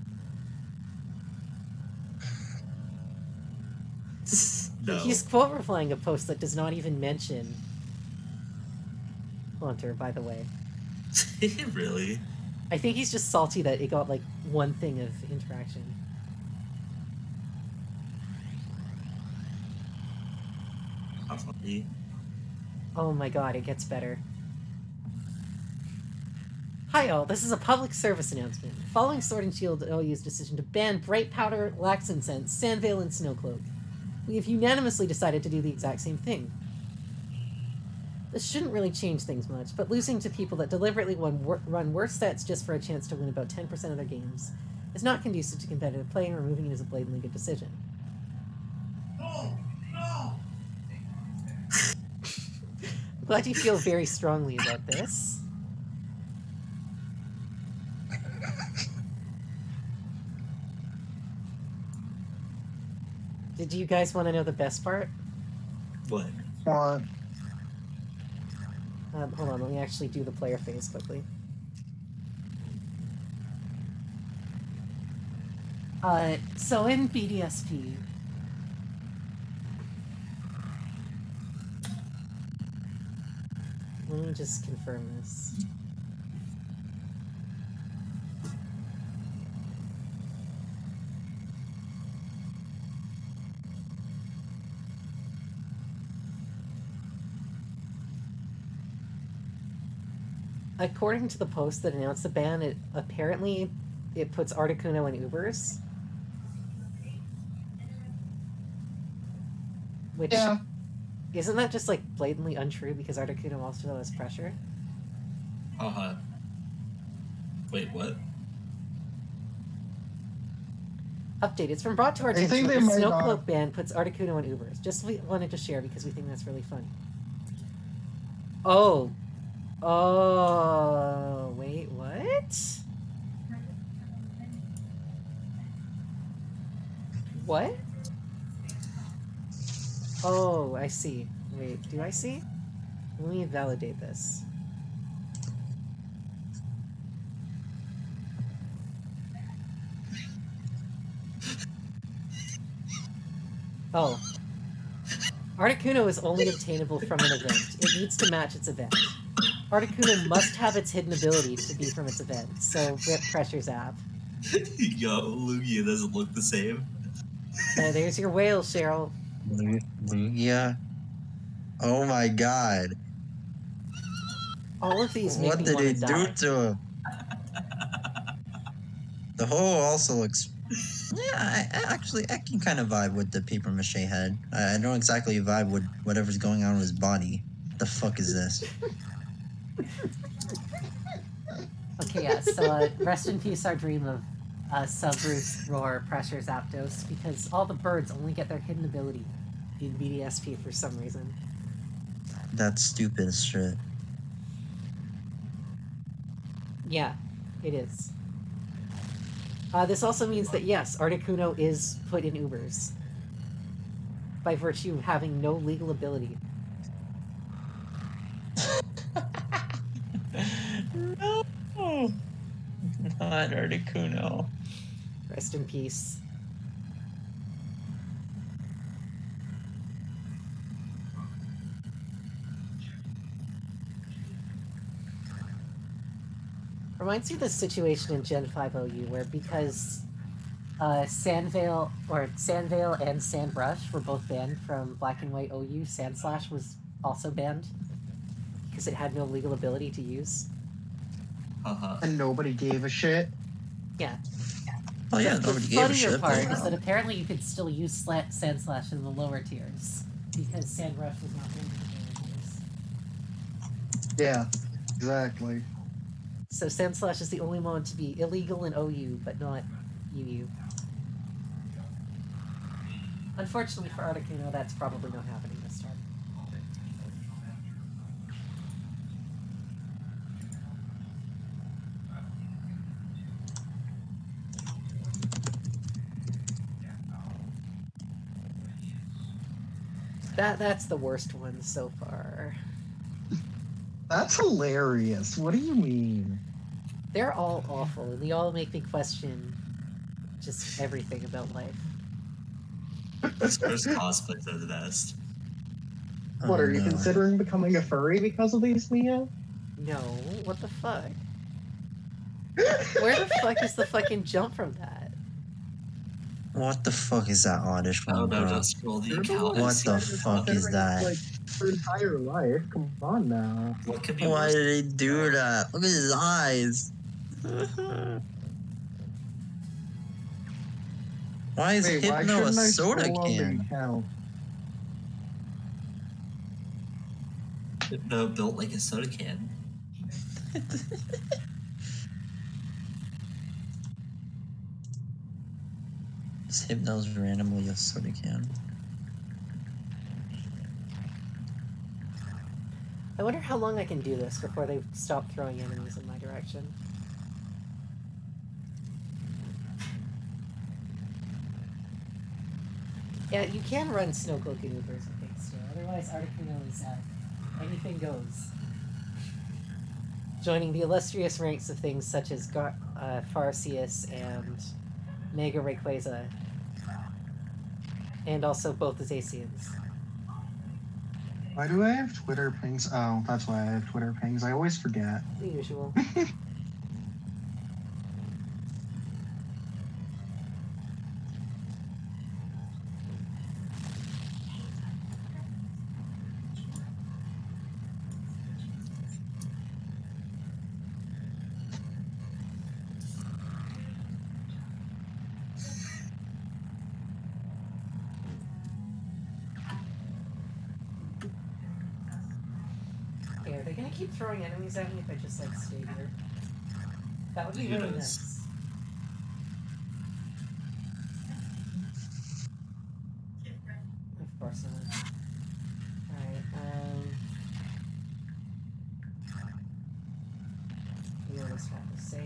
No. He's quote replying a post that does not even mention Haunter, by the way. Really? I think he's just salty that it got like one thing of interaction. How funny. Oh my god, it gets better. Hi all, this is a public service announcement. Following Sword and Shield OU's decision to ban Bright Powder, Lax Incense, Sandveil, and Snowcloak, we have unanimously decided to do the exact same thing. This shouldn't really change things much, but losing to people that deliberately run worse sets just for a chance to win about 10% of their games is not conducive to competitive play, and removing it is a blatantly good decision. No! I'm glad you feel very strongly about this. Did you guys want to know the best part? What? What? Hold on, let me actually do the player phase quickly. So in BDSP, let me just confirm this. According to the post that announced the ban, it puts Articuno in Ubers. Which, Yeah. isn't that just like blatantly untrue because Articuno also has pressure? Uh-huh. Wait, what? Update, it's been brought to our I think attention that they the might Snowcloak not- ban puts Articuno in Ubers. We wanted to share because we think that's really funny. Oh. Oh, wait, what? What? Oh, I see. Wait, do I see? Let me validate this. Oh. Articuno is only obtainable from an event. It needs to match its event. Articuno must have its hidden ability to be from its event, so rip Pressure's app. Yo, Lugia doesn't look the same. There's your whale, Cheryl. Lugia. Oh my god. All of these make What me did want he to do die. to him? The hole also looks... Yeah, I can kind of vibe with the paper mache head. I don't exactly vibe with whatever's going on with his body. The fuck is this? Okay, yeah, so rest in peace our dream of Subruth's Roar Pressure's Aptos, because all the birds only get their hidden ability in BDSP for some reason. That's stupid as shit. Yeah, it is. This also means that, yes, Articuno is put in Ubers. By virtue of having no legal ability. God, Articuno. Rest in peace. Reminds me of the situation in Gen 5 OU where because Sandvale and Sandbrush were both banned from Black and White OU, Sandslash was also banned because it had no legal ability to use. And nobody gave a shit. Yeah. Oh yeah, The nobody gave a funnier shit. part but, is that apparently you could still use Sandslash in the lower tiers because Sandbrush was not banned in the lower tiers. Yeah, exactly. So Sandslash is the only one to be illegal in OU, but not UU. Unfortunately for Articuno, that's probably not happening this time. That's the worst one so far. That's hilarious. What do you mean? They're all awful, and they all make me question just everything about life. First cosplays are the best. What, are you no. considering becoming a furry because of these, Mia? No, what the fuck? Where the fuck is the fucking jump from that? What the fuck is that oddish Oh one, no, bro? just scroll the You're the account one and What see the what's fuck is happening. that? Like, your entire life. Come on now. What could be Why worse? did he do that? Look at his eyes. Why is Wait, why Hypno a shouldn't I soda scroll on the can? account? No, built like a soda can. This Hypno's randomly a soda can. I wonder how long I can do this before they stop throwing enemies in my direction. Yeah, you can run Snow Cloak maneuvers, I think, still. Otherwise, Articuno is anything goes. Joining the illustrious ranks of things such as Farcius and Mega Rayquaza. And also both the Zacians. Why do I have Twitter pings? Oh, that's why I have Twitter pings. I always forget. The usual. Yeah, they're gonna keep throwing enemies at me if I just, like, stay here. That would be really nice. Of course not. Alright, yeah, this map is safe.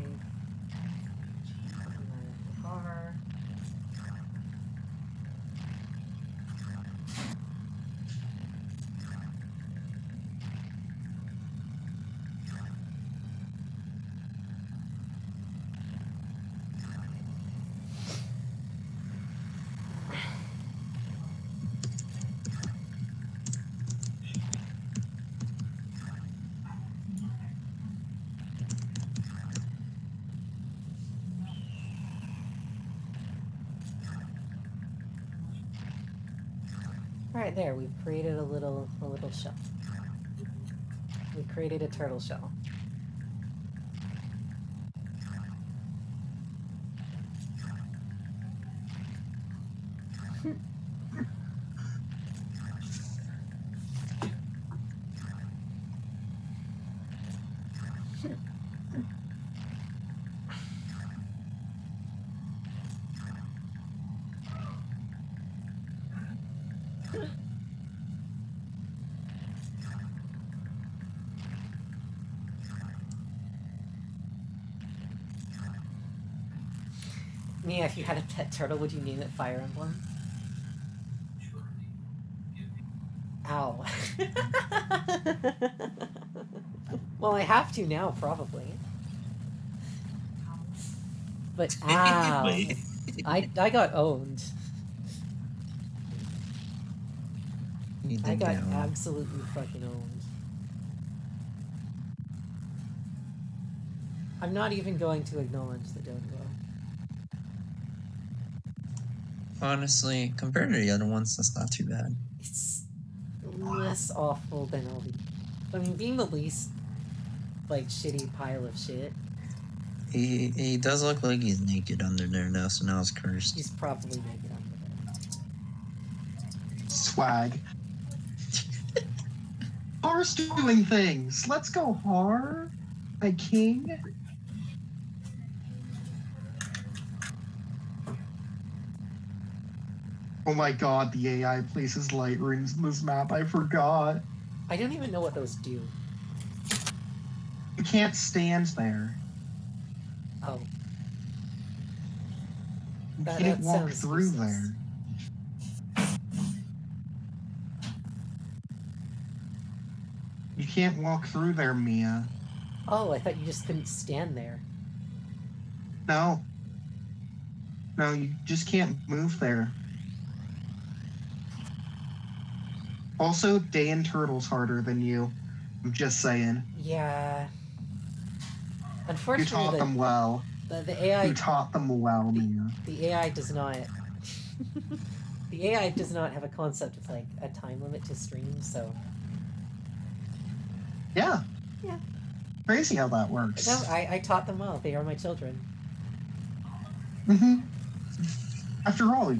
The car. Alright, there, we've created a little shell. We created a turtle shell. Mia, if you had a pet turtle, would you name it Fire Emblem? Ow. Well, I have to now, probably. But ow. Wait. I got owned. You I did got get one. absolutely fucking owned. I'm not even going to acknowledge the dodo. Honestly, compared to the other ones, that's not too bad. It's less awful than all the... I mean, being the least, like, shitty pile of shit, He does look like he's naked under there now, so now it's cursed. he's probably naked under there. Swag. Har's doing things. Let's go, Har. My king. Oh my god, the AI places light runes in this map. I forgot. I don't even know what those do. You can't stand there. Oh. You That can't walk sounds through useless. there. You can't walk through there, Mia. Oh, I thought you just couldn't stand there. No. No, you just can't move there. Also, Day and Turtle's harder than you. I'm just saying. Yeah. You Unfortunately, taught them well. the AI... You taught them well, Mia. The AI does not... the AI does not have a concept of, like, a time limit to stream, so... Yeah. Yeah. Crazy how that works. No, I taught them well. They are my children. Mm-hmm. After all,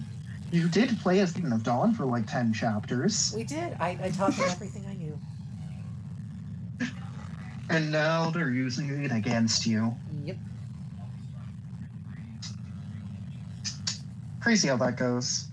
you did play as Demon of Dawn for like 10 chapters. We did. I taught them everything I knew. And now they're using it against you. Yep. Crazy how that goes.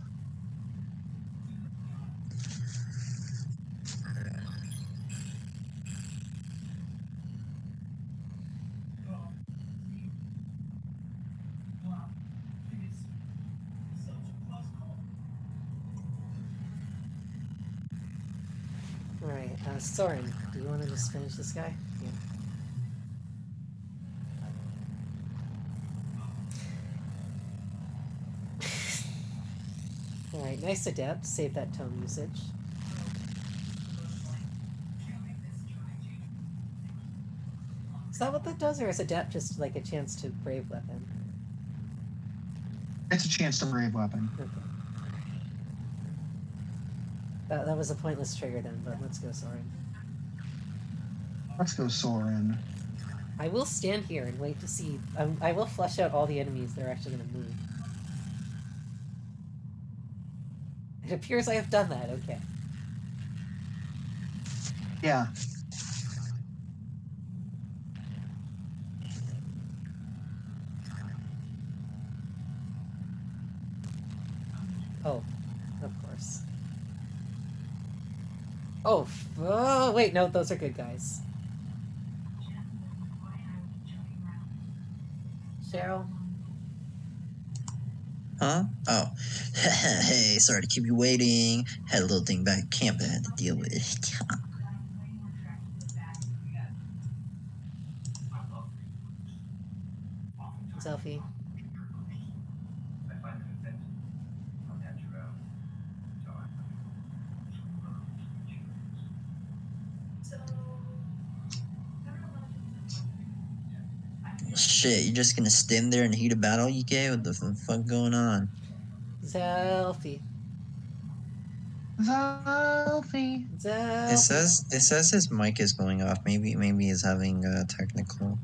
Alright, Soren, do you want to just finish this guy? Yeah. Alright, nice adept. Save that tome usage. Is that what that does, or is adept just like a chance to brave weapon? It's a chance to brave weapon. Okay. That was a pointless trigger then, but let's go, Soren. Let's go, Soren. I will stand here and wait to see... I will flush out all the enemies that are actually going to move. It appears I have done that, okay. Yeah. Oh, of course. Oh, oh, wait, no, those are good guys. Cheryl? Huh? Oh. Hey, sorry to keep you waiting. Had a little thing back at camp I had to deal with. Selfie. Shit, you're just gonna stand there in the heat of battle, you gay? What the fuck going on? Selfie. Selfie. It says his mic is going off. Maybe he's having a technical.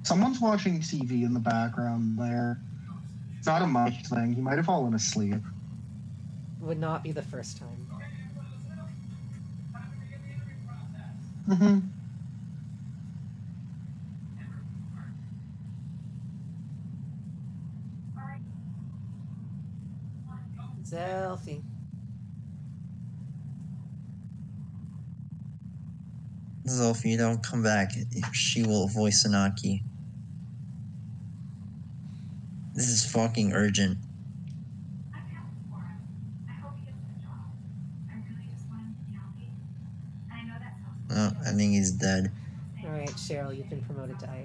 Someone's watching TV in the background there. It's not a mic thing. He might have fallen asleep. Would not be the first time. Mm-hmm. Selfie. So if you don't come back, she will voice Anaki. This is fucking urgent. Oh, I think he's dead. Alright, Cheryl, you've been promoted to Ice.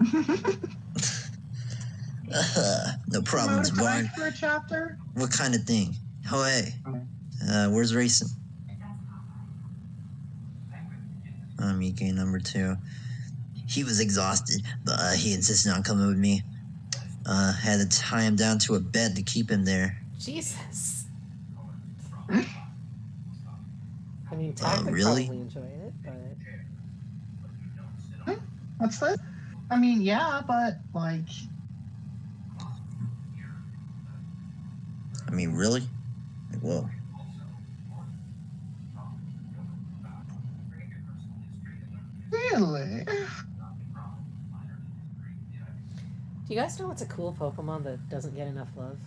No problem, Promoted to Tabarn. Ice for a chapter? What kind of thing? Oh, hey. Okay. Where's Racing? EK number 2. He was exhausted, but he insisted on coming with me. Had to tie him down to a bed to keep him there. Jesus. I mean, Ty would really? probably enjoy it, but... What's this? I mean, yeah, but, like... I mean, really? Like, whoa. Really? Do you guys know what's a cool Pokemon that doesn't get enough love?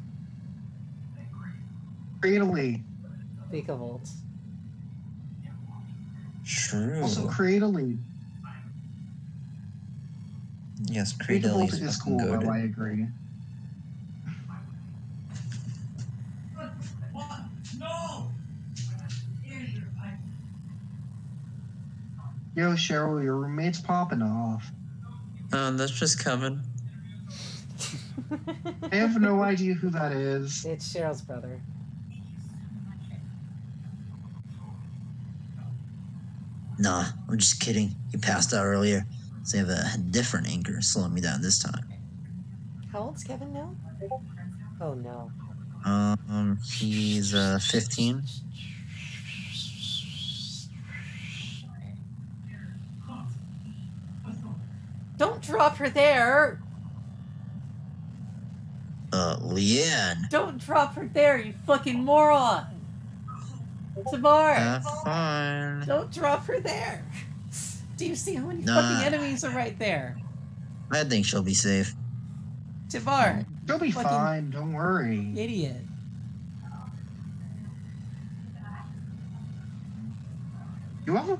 Cradily. Vikavolt. True. Also, Cradily. Yes, Cradle Vikavolt is cool, though, I agree. No! Yo, Cheryl, your roommate's popping off. That's just coming. I have no idea who that is. It's Cheryl's brother. Nah, I'm just kidding. He passed out earlier. So I have a different anchor slowing me down this time. How old's Kevin now? Oh no. He's 15. Don't drop her there! Leanne. Don't drop her there, you fucking moron! Tamar! Have fun. Don't drop her there! Do you see how many Nah. fucking enemies are right there? I think she'll be safe. Tamar! She'll be fucking fine, don't worry. Idiot. You have a...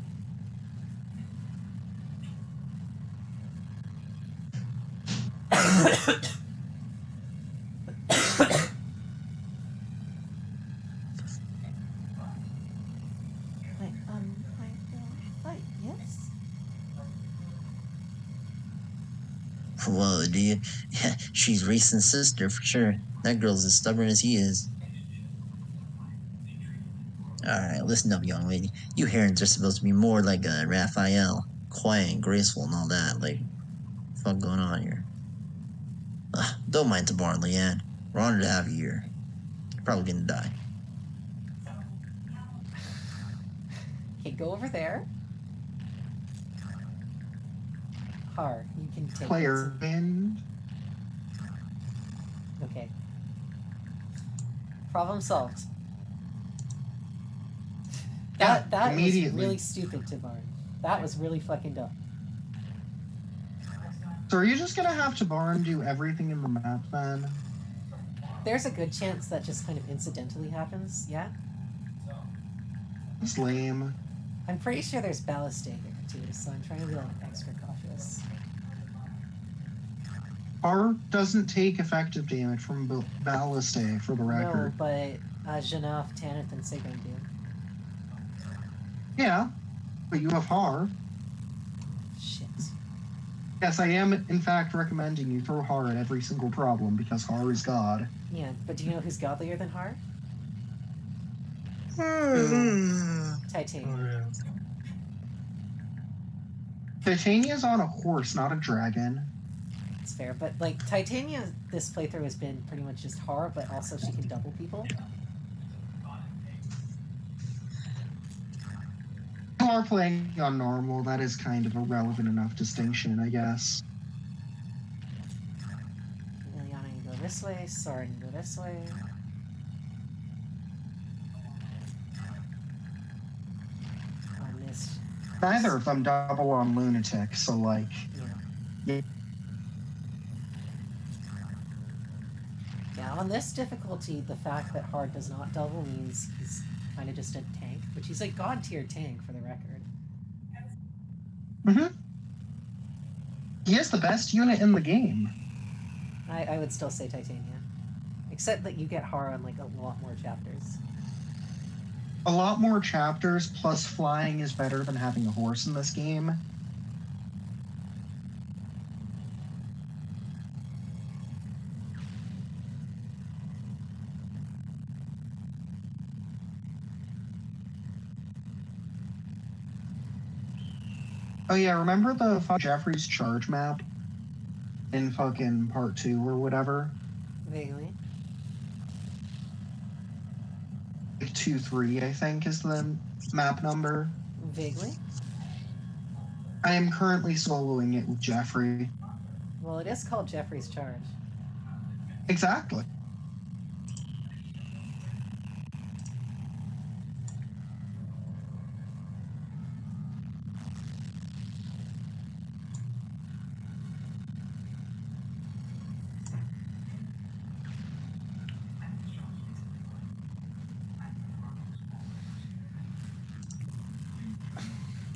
Yes? Whoa, dude. Yeah, she's Reese's sister for sure. That girl's as stubborn as he is. Alright, listen up, young lady. You herons are supposed to be more like a Raphael. Quiet and graceful and all that. Like, what the fuck going on here? Don't mind Tabar and Leanne. We're honored to have you here. You're probably gonna die. Okay, go over there. Har, you can take Player it. in. Okay. Problem solved. That was immediately. really stupid, Tabarn. That was really fucking dumb. So are you just gonna have Tabarn do everything in the map then? There's a good chance that just kind of incidentally happens, yeah? It's lame. I'm pretty sure there's Ballast here too, so I'm trying to be like extra cautious. R doesn't take effective damage from Balliste, for the No, record. but Janaf, Tanith, and Sigurd do. Yeah, but you have Har. Shit. Yes, I am, in fact, recommending you throw Har at every single problem, because Har is God. Yeah, but do you know who's godlier than Har? Titania. Titania's on a horse, not a dragon. It's fair, but like Titania, this playthrough has been pretty much just Har, but also she can double people. You are playing on normal, that is kind of a relevant enough distinction, I guess. Liliana, you go this way. Soren, you go this way. I missed. Neither of them double on Lunatic, so like... Yeah. Yeah, on this difficulty, the fact that Hard does not double means he's kind of just a tank, which he's like god tier tank for the record. Mm-hmm. He is the best unit in the game. I would still say Titania. Except that you get Har on like a lot more chapters. A lot more chapters, plus flying is better than having a horse in this game. Oh yeah, remember the Jeffrey's charge map in fucking part 2 or whatever? Vaguely. Like 2-3, I think, is the map number. Vaguely. I am currently soloing it with Jeffrey. Well, it is called Jeffrey's Charge. Exactly.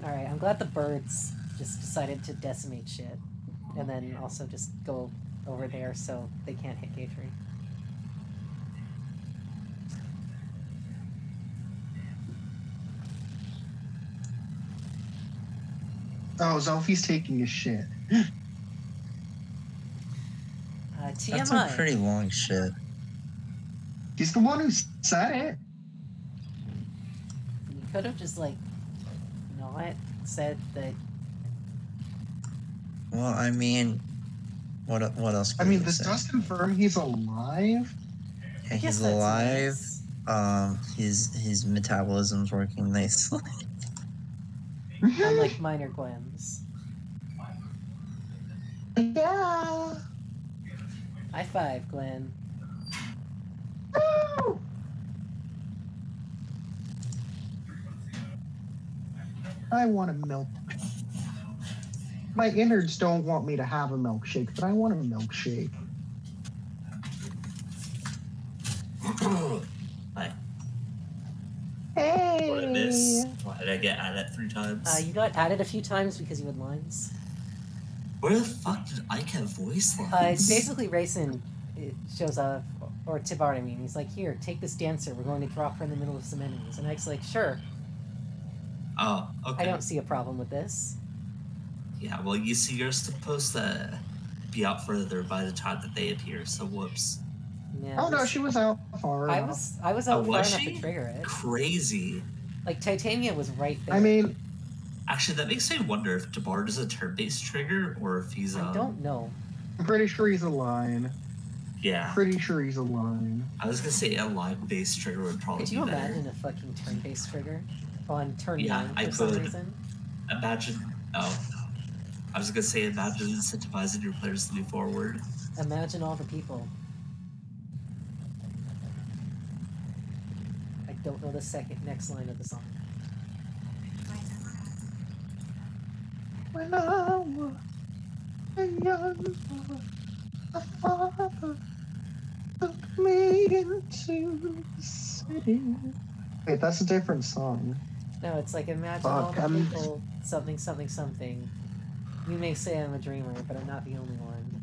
Alright, I'm glad the birds just decided to decimate shit. And then also just go over there so they can't hit Gatry. Oh, Zolfie's taking a shit. TMI. That's a pretty long shit. He's the one who said it. You could have just, like, not said that. Well, I mean, what else? I Could mean, you this say? does confirm he's alive. Yeah, Guess he's that's alive. nice. His metabolism's working nicely. Unlike minor Gwens. Yeah. High five, Glenn. Woo! I want a milk. My innards don't want me to have a milkshake, but I want a milkshake. Hi. Hey! What did I miss? Why did I get at it 3 times? You got added a few times because you had lines. Where the fuck did Ike have voice It's lines? basically Rayson shows up, or Tibart, I mean. He's like, here, take this dancer. We're going to drop her in the middle of some enemies. And Ike's like, sure. Oh, okay. I don't see a problem with this. Yeah, well, you see, you're supposed to be out further by the time that they appear, so whoops. Yeah, Oh no, she was out far I enough. was out far was enough she? to trigger it. Crazy. Like, Titania was right there. I mean, Actually, that makes me wonder if Tabard is a turn-based trigger or if he's I don't know. I'm pretty sure he's a line. Yeah, Pretty sure he's a line. I was gonna say a line-based trigger would probably Could you be better. imagine a fucking turn-based trigger on turn Yeah, 9 I for some could. reason? Imagine. Oh, I was gonna say imagine incentivizing your players to move forward. Imagine all the people. I don't know the next line of the song. When I was a young boy, my father took me into the city. Wait, that's a different song. No, it's like imagine Fuck, all the I'm- people, something, something, something. You may say I'm a dreamer, but I'm not the only one.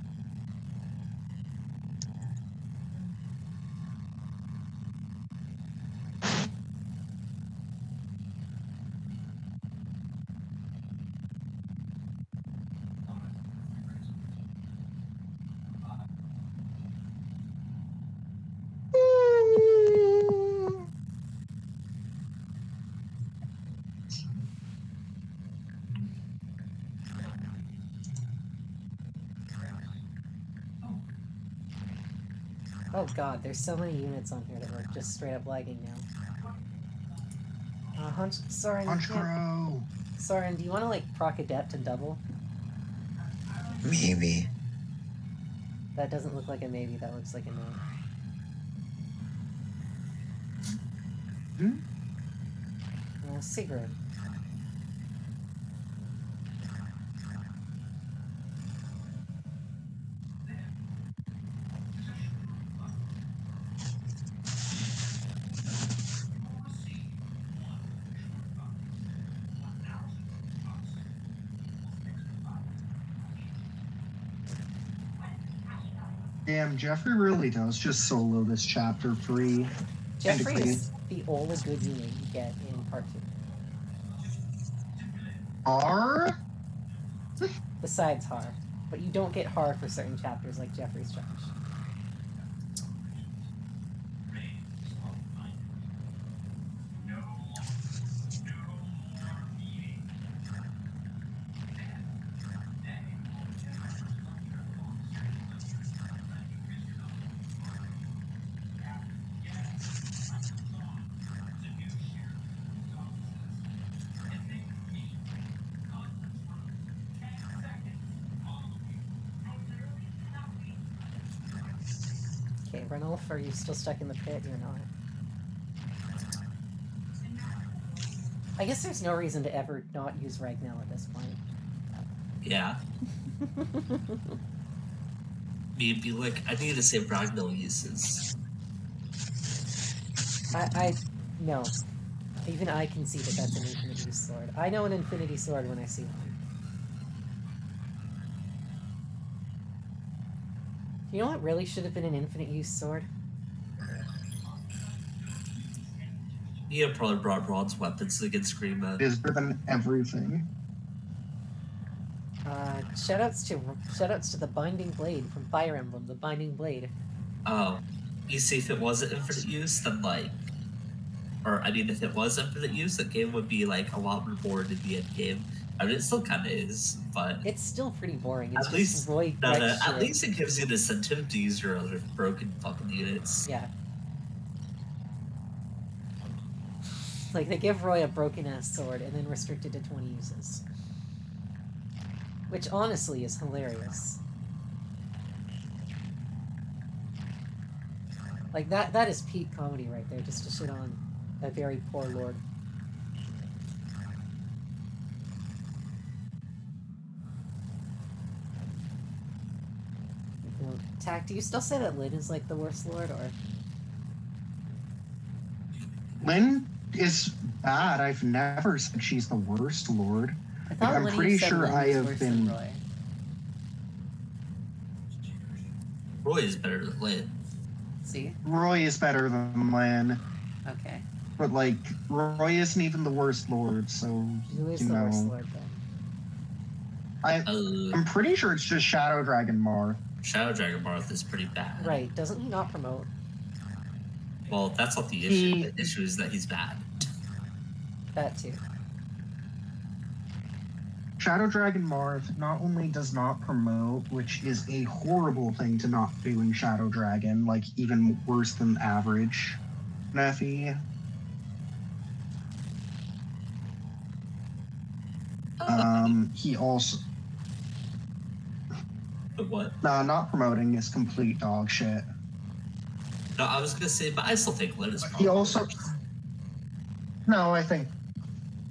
Oh god, there's so many units on here that are just straight up lagging now. Soren, Punch yeah. Crow. Soren, do you want to like proc adept and double? Maybe. That doesn't look like a maybe, that looks like a no. Sigrid. Damn, Jeffrey really does just solo this chapter 3. Jeffrey Technically. is the only good unit you get in part 2. R? Besides Har. But you don't get Har for certain chapters like Jeffrey's Charge. Ranulf? Are you still stuck in the pit? You're not. I guess there's no reason to ever not use Ragnell at this point. Yeah. You'd be like, I need to save Ragnell uses. No. Even I can see that that's an infinite use sword. I know an infinity sword when I see one. You know what really should have been an infinite use sword? You probably brought bronze weapons against Grima. Is better than everything. Shoutouts to the Binding Blade from Fire Emblem, the Binding Blade. Oh. You see, if it wasn't infinite use, then like... Or, I mean, if it was infinite use, the game would be like a lot more boring in the end game. I mean, it still kind of is, but... It's still pretty boring. It's at just least, Roy at least it gives you an incentive to use your other broken fucking units. Yeah. Like, they give Roy a broken-ass sword and then restrict it to 20 uses. Which, honestly, is hilarious. Like, that is peak comedy right there, just to shit on a very poor lord. Tack, do you still say that Lyn is, like, the worst lord, or...? Lyn is bad. I've never said she's the worst lord. I thought I'm Lyn pretty said sure Lyn I was have worse than been... Roy. Roy is better than Lyn. See? Roy is better than Lyn. Okay. But, like, Roy isn't even the worst lord, so, Who is you the know... worst lord, then? I'm pretty sure it's just Shadow Dragon Marth. Shadow Dragon Marth is pretty bad. Right, doesn't he not promote? Well, that's not the issue. The issue is that he's bad. That too. Shadow Dragon Marth not only does not promote, which is a horrible thing to not do in Shadow Dragon, like even worse than average Neffy. He also... But what? No, not promoting is complete dog shit. No, I was gonna say, but I still think Lyn is probably He also... worse. No, I think...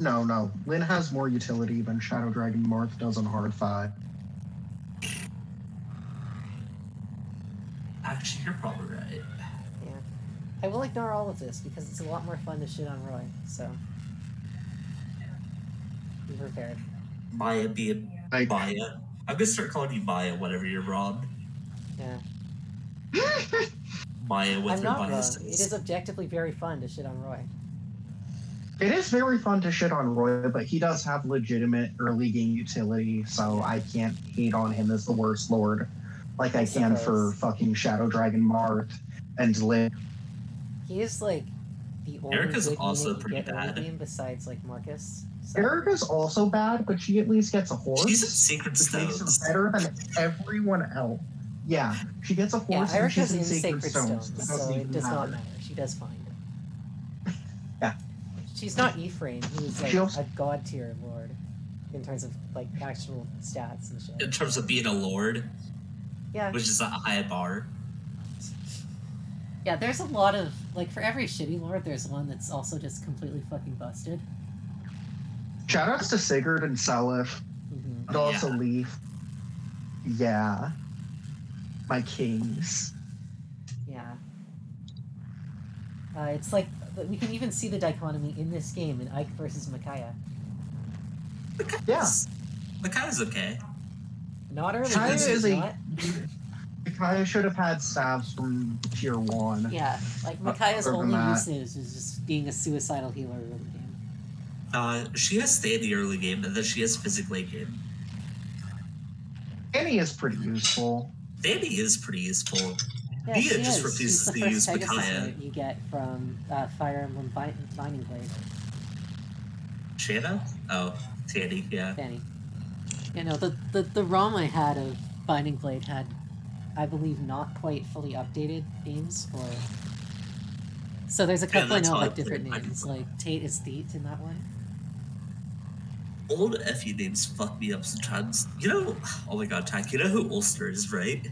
No. Lyn has more utility than Shadow Dragon Marth does on Hard 5. Actually, you're probably right. Yeah. I will ignore all of this because it's a lot more fun to shit on Roy, so... Be prepared. Maya being Like- Maya. I'm gonna start calling you Maya whenever you're wrong. Yeah. Maya with I'm her not wrong. biases. It is objectively very fun to shit on Roy. It is very fun to shit on Roy, but he does have legitimate early game utility, so I can't hate on him as the worst lord like I can for fucking Shadow Dragon Marth and Lyn. He is, like, the only Erica's good also unit you pretty get early bad. game besides, like, Marcus. So. Erica's also bad, but she at least gets a horse. She's at Secret which makes Stones. her better than everyone else. Yeah, she gets a Yeah, horse and Erica's she's in in Sacred Stones. Stones, It doesn't so it even does not matter. matter. She does fine. Yeah. She's not Ephraim, who's, like, She also- a god tier lord in terms of, like, actual stats and shit. In terms of being a lord, Yeah. which is a high bar. Yeah, there's a lot of, like, for every shitty lord, there's one that's also just completely fucking busted. Shoutouts to Sigurd and Seliph, Mm-hmm. but also Yeah. Leaf. Yeah. My kings. Yeah. It's like, we can even see the dichotomy in this game in Ike versus Micaiah. Yeah. Micaiah's okay. Not early Micaiah game, is she's a- not. Micaiah should have had stabs from tier 1. Yeah, like, Micaiah's Other than only that- uses is just being a suicidal healer early game. She has stay in the early game, and then she has physic late game. Annie is pretty useful. Danny is pretty useful. Yeah, Mia she just is. refuses She's the to first use Pegasus Micaiah. unit you get from Fire Emblem Binding Blade. Shanna? Oh, Tanny, yeah. Danny. You know, the ROM I had of Binding Blade had, I believe, not quite fully updated names for... So there's a couple I that's know how I like different played Binding names, Blade. like Tate is Theet in that one. Old FE names fuck me up sometimes. You know, oh my god, Tack, you know who Ulster is, right?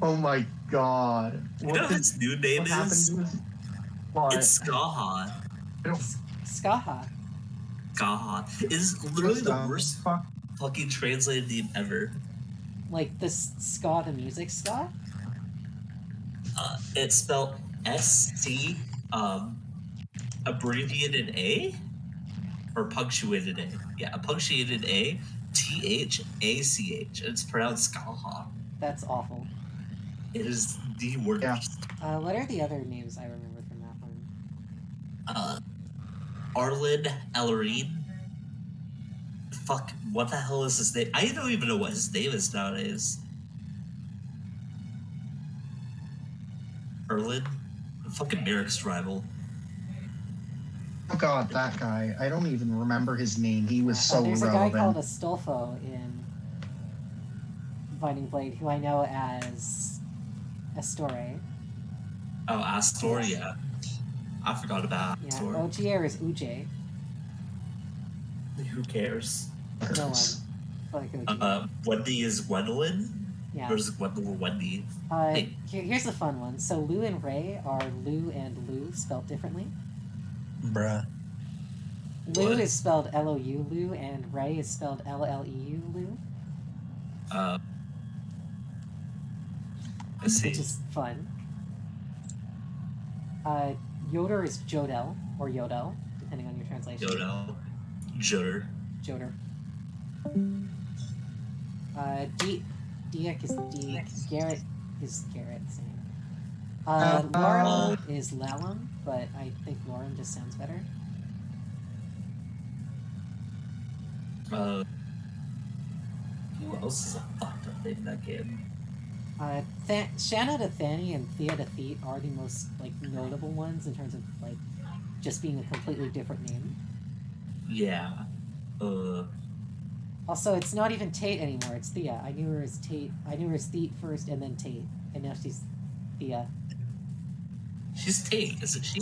Oh my god. You know his new name what happened is? to his... What? It's Skaha. I don't... Skaha. Skaha is literally the worst Fuck. fucking translated name ever. Like the ska, the music ska? It's spelled SC, abbreviated A, or punctuated A. Yeah, a punctuated A, THACH. It's pronounced Skaha. That's awful. It is the worst. Yeah. What are the other names I remember from that one? Arlen Ellerine. Fuck, what the hell is his name? I don't even know what his name is nowadays. Erlin? Fucking Merrick's rival. Oh god, that guy. I don't even remember his name. He was so There's relevant. a guy called Astolfo in Binding Blade who I know as Astore. Oh, Astoria. I forgot about Yeah, Astoria. Ogier is Uj. Who cares? No one. Fuck Ogier. Wendy is Gwendolyn? Yeah. Or is it Gwendolyn or Wendy? Hey. Here's the fun one. So Lou and Ray are Lou and Lou spelled differently. Bruh. Lou What? is spelled L-O-U, Lou, and Ray is spelled L-L-E-U, Lou. I see. Which is fun. Yoder is Jodel, or Yodel, depending on your translation. Yodel. Joder. Joder. Diek is Diek. Garrett is Garrett. Same. Lauren is Lalum, but I think Lauren just sounds better. Who else is a fucked up name in that game? Shanna to Thani and Thea to Theet are the most like notable ones in terms of like just being a completely different name. Yeah. Also, it's not even Tate anymore. It's Thea. I knew her as Tate. I knew her as Theet first, and then Tate, and now she's Thea. She's Tate, isn't she?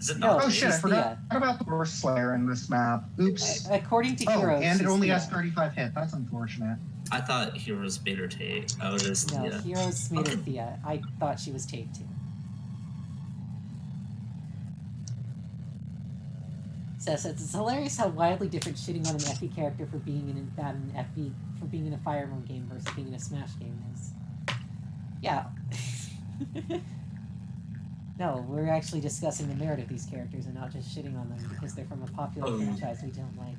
Is it No, not? Oh shit, I she's forgot about the Horse Slayer in this map. Oops. According to Oh, Heroes, and it she's only Thea. has 35 hit. That's unfortunate. I thought Heroes made her Tate. Oh, it is No, Thea. Heroes made her Okay. Thea. I thought she was Tate too. Says it's hilarious how wildly different shitting on an FE character for being in an FE for being in a Fire Emblem game versus being in a Smash game is. Yeah. No, we're actually discussing the merit of these characters and not just shitting on them because they're from a popular Oh. franchise we don't like.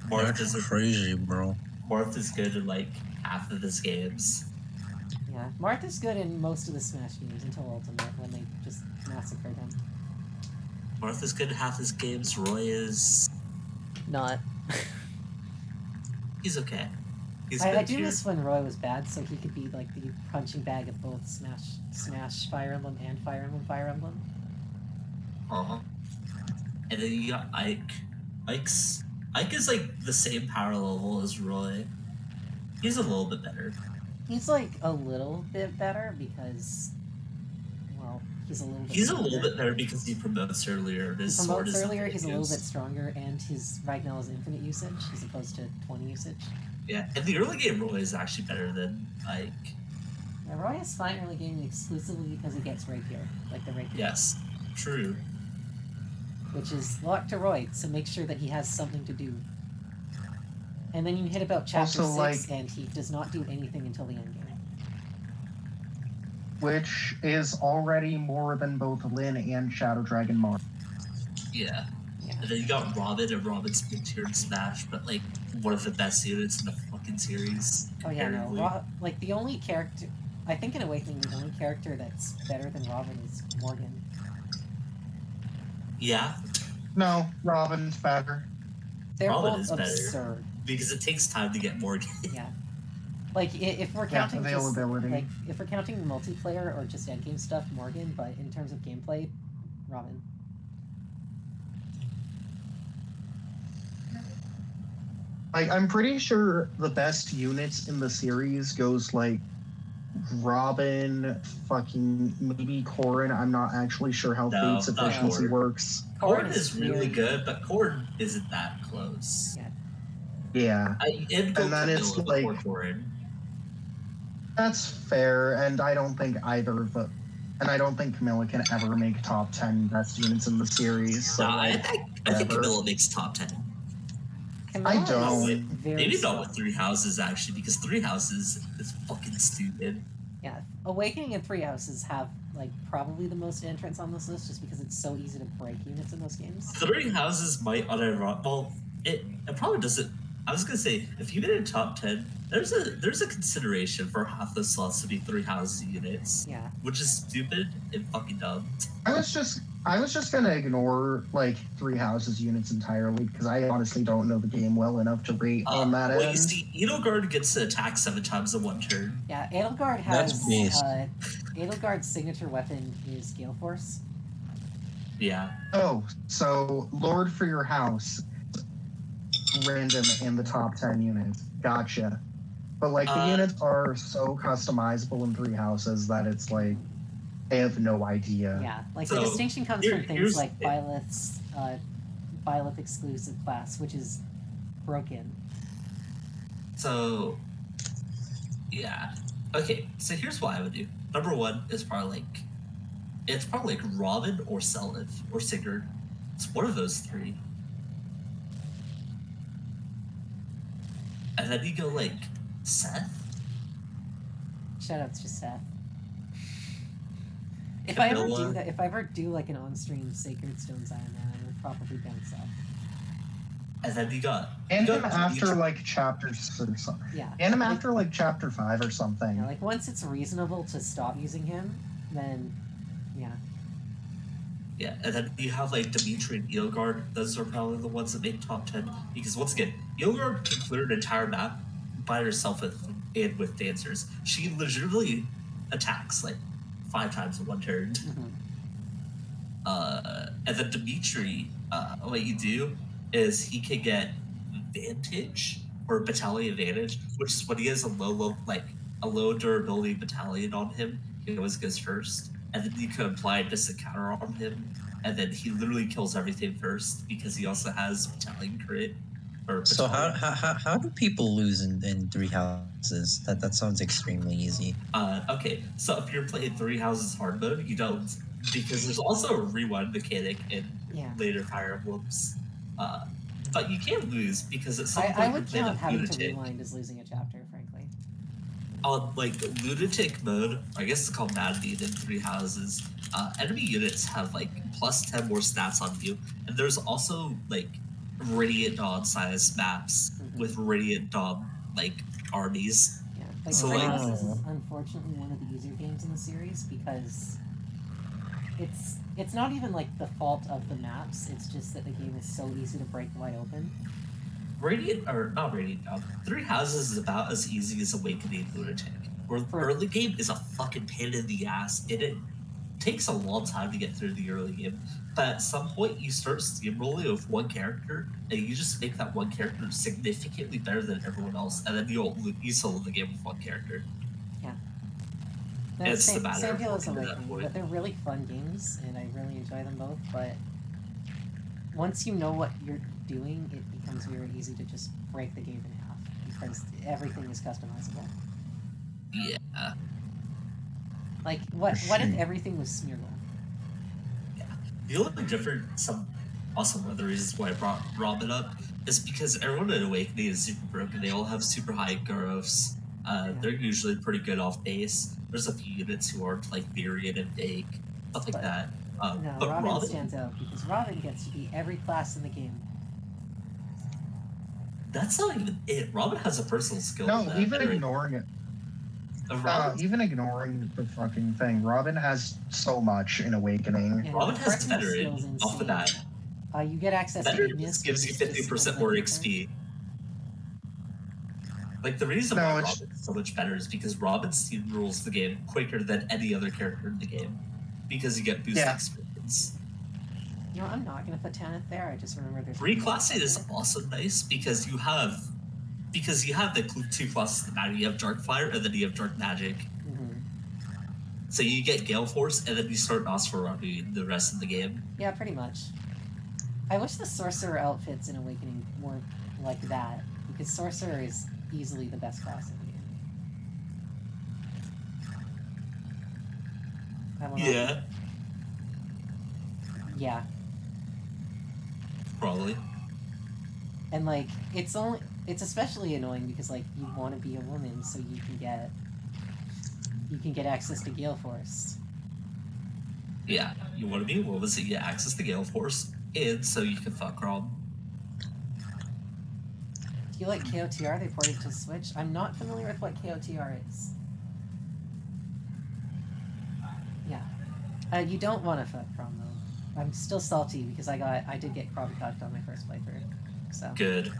Marth is Crazy, bro. Marth is good in like half of his games. Yeah, Martha's good in most of the Smash games until Ultimate when they just massacred him. Marth is good in half his games. Roy is. Not. He's okay. He's I good do tier. miss when Roy was bad, so he could be like the punching bag of both Smash Fire Emblem and Fire Emblem. Uh-huh. And then you got Ike. Ike is like the same power level as Roy. He's a little bit better. He's like a little bit better because, well, he's a little bit. He's a stronger. little bit better because he promotes earlier. He His sword promotes is earlier. He's a little bit used. stronger, and his Ragnell is infinite usage as opposed to 20 usage. Yeah, in the early game, Roy is actually better than Ike. Yeah, Roy is fine early game exclusively because he gets rapier, like the rapier. Yes, true. Which is locked to Roy, so make sure that he has something to do. And then you hit about chapter Also, 6, and he does not do anything until the end game. Which is already more than both Lyn and Shadow Dragon Marth. Yeah. Yeah. And then you got Robin, and Robin's mid tier in Smash, but like one of the best units in the fucking series. Oh yeah, no. comparatively. Like the only character, I think in Awakening, the only character that's better than Robin is Morgan. Yeah, No, Robin's better. They're Robin both is better. absurd. because it takes time to get Morgan. Yeah. Like if we're Yeah, counting just, availability. like if we're counting multiplayer or just endgame stuff, Morgan. But in terms of gameplay, Robin. Like, I'm pretty sure the best units in the series goes like Robin, fucking maybe Corrin. I'm not actually sure how No, Fate's not efficiency Corrin. works. Corrin is really weird. good, but Corrin isn't that close. Yeah. Yeah. I am And then it's before like- Corrin. That's fair, and I don't think either of the. And I don't think Camilla can ever make top 10 best units in the series. So, No, like, I think whatever. Camilla makes top 10. Camilla I don't. is very Maybe strong. not with Three Houses, actually, because Three Houses is fucking stupid. Yeah, Awakening and Three Houses have like probably the most entrants on this list, just because it's so easy to break units in those games. Three Houses might unironically. Well, it probably doesn't. I was gonna say, if you get in top 10, there's a consideration for half the slots to be Three Houses units. Yeah. Which is stupid and fucking dumb. I was just gonna ignore like Three Houses units entirely because I honestly don't know the game well enough to rate on that well, end. you see, Edelgard gets to attack 7 times in one turn. Yeah, Edelgard That's has beast. Edelgard's signature weapon is Gale Force. Yeah. Oh, so Lord for your house, random in the top 10 units. Gotcha. But like the units are so customizable in Three Houses that it's like I have no idea. Yeah, like So, the distinction comes from things here's- like Byleth's Byleth exclusive class, which is broken. So, yeah. Okay, so here's what I would do. Number 1 is probably like Robin or Seliph or Sigurd. It's one of those 3. And then you go like Seth. Shoutouts to Seth. If I Camilla. ever do like an on-stream Sacred Stones Iron Man, I would probably bounce Seth. And then you got And you him got after Dimitri. like chapters or something. Yeah. And him Like- after like chapter 5 or something. Yeah, like once it's reasonable to stop using him, then yeah. Yeah, and then you have like Dimitri and Edelgard. Those are probably the ones that make top 10 because once again, Edelgard can clear an entire map by herself with dancers. She legitimately attacks like 5 times in one turn. And then Dimitri, what you do is he can get Vantage or Battalion Advantage, which is when he has a low durability battalion on him. He always goes first, and then you can apply a distant counter on him, and then he literally kills everything first because he also has battalion crit. So how do people lose in Three Houses? That sounds extremely easy. Okay, so if you're playing Three Houses hard mode, you don't, because there's also a rewind mechanic in Yeah. later Fire Emblems. But you can't lose because at some point I you would play count with having to Lunatic. rewind as losing a chapter, frankly. On like Lunatic mode, I guess it's called Mad Beat in Three Houses, enemy units have like plus 10 more stats on you, and there's also like Radiant Dawn size maps with Radiant Dawn like armies. Yeah. Like So, Three like- Houses is unfortunately one of the easier games in the series because it's not even like the fault of the maps, it's just that the game is so easy to break wide open. Not Radiant Dawn. Three Houses is about as easy as Awakening Lunatic. Where For- early game is a fucking pain in the ass, and it takes a long time to get through the early game. But at some point, you start steamrolling with one character, and you just make that one character significantly better than everyone else, and then you solo the game with one character. No, It's the same, matter same of deal as working to that Awakening, point. but they're really fun games, and I really enjoy them both, but once you know what you're doing, it becomes very easy to just break the game in half, because everything is customizable. Yeah. Like, what if everything was Smeargle? The only difference, also one of the reasons why I brought Robin up, is because everyone in Awakening is super broken. They all have super high Guros. They're usually pretty good off base. There's a few units who aren't like Myriad and Fake, stuff like But- that. No, But Robin stands out, because Robin gets to be every class in the game. that's not even it. Robin has a personal skill. No, in that. even ignoring it. Robin, Even ignoring the fucking thing, Robin has so much in Awakening. And Robin the has personal veteran skills off of insane. that. You get access to Veteran Ignis, just gives you which is just 50% one more of my XP. Like the reason No, why it's- Robin is so much better is because Robin steamrolls the game quicker than any other character in the game, because you get boosted Yeah. experience. You know, I'm not gonna put Tanith there. I just remember there's Reclassing is also nice because you have the two classes that matter. You have Dark Fire and then you have Dark Magic. Mhm. So you get Gale Force and then you start Nosferatu the rest of the game. Yeah, pretty much. I wish the Sorcerer outfits in Awakening weren't like that, because Sorcerer is easily the best class in the game. I don't know. Yeah, Yeah. probably. And like it's especially annoying because like you want to be a woman so you can get access to Gale Force. Yeah, you want to be a woman so you get access to Gale Force, and so you can fuck Rom. Do you like KOTR? They ported to Switch. I'm not familiar with what KOTR is. Yeah. You don't want to fuck Crom though. I'm still salty because I did get Crom cucked on my first playthrough. So Good.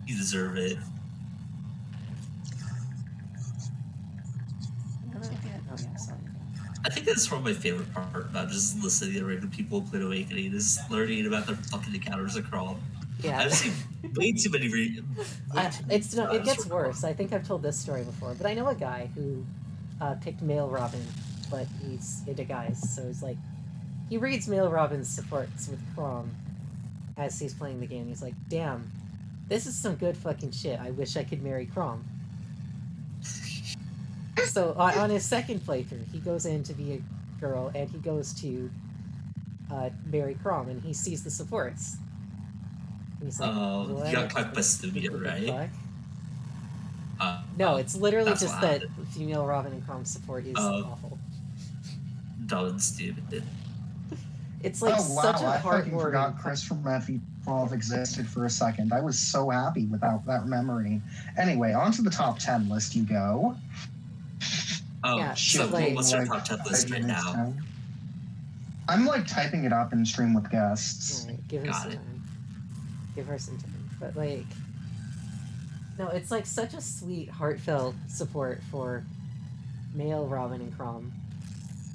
You deserve it. Oh yeah, sorry. I think that's probably my favorite part about just listening to random people play Awakening is learning about their fucking encounters of Crom. Yeah. I've seen way too many it gets worse. I think I've told this story before, but I know a guy who picked male Robin, but he's into guys, so he's like, he reads male Robin's supports with Crom as he's playing the game. He's like, damn, this is some good fucking shit. I wish I could marry Crom. So on his second playthrough, he goes in to be a girl, and he goes to marry Crom, and he sees the supports. And he's like, you got cucked by Stubia, right? No, it's literally just that happened. female Robin and Crom support is awful. Dumb and stupid. It's like such a I fucking heartwarming. forgot Chris from FE12 existed for a second. I was so happy without that memory. Anyway, on to the top 10 list you go. Oh, Yeah, so like- what's your top 10 list right now? I'm like typing it up in stream with guests. Alright, give him Got some it. time. Give her some time. But like, no, it's like such a sweet, heartfelt support for male Robin and Crom.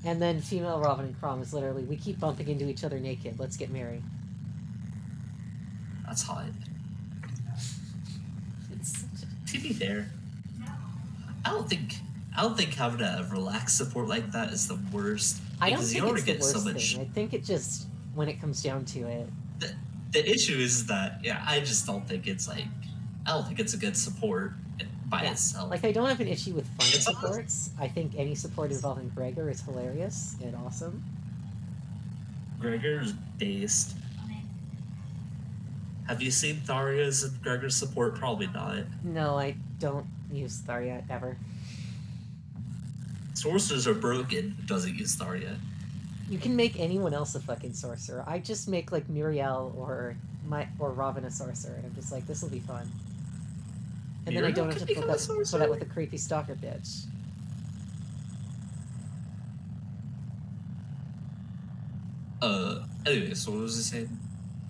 And then female Robin and Crom is literally, we keep bumping into each other naked, let's get married. That's hot. It's such a... To be fair, I don't think having a relaxed support like that is the worst. I don't because think you it's already the get so worst much. thing. I think it just, when it comes down to it, The issue is that I just don't think it's like I don't think it's a good support by Yeah, itself. like I don't have an issue with fun It's almost- supports. I think any support involving Gregor is hilarious and awesome. Gregor's based. Have you seen Tharia's and Gregor's support? Probably not. No, I don't use Tharia ever. Sorcerers are broken. It doesn't use Tharia. You can make anyone else a fucking sorcerer. I just make like Muriel or Robin a sorcerer, and I'm just like, this will be fun. And then I Muriel don't have could to become a put sorcerer? up with a creepy stalker bitch. Anyway, so what was I saying?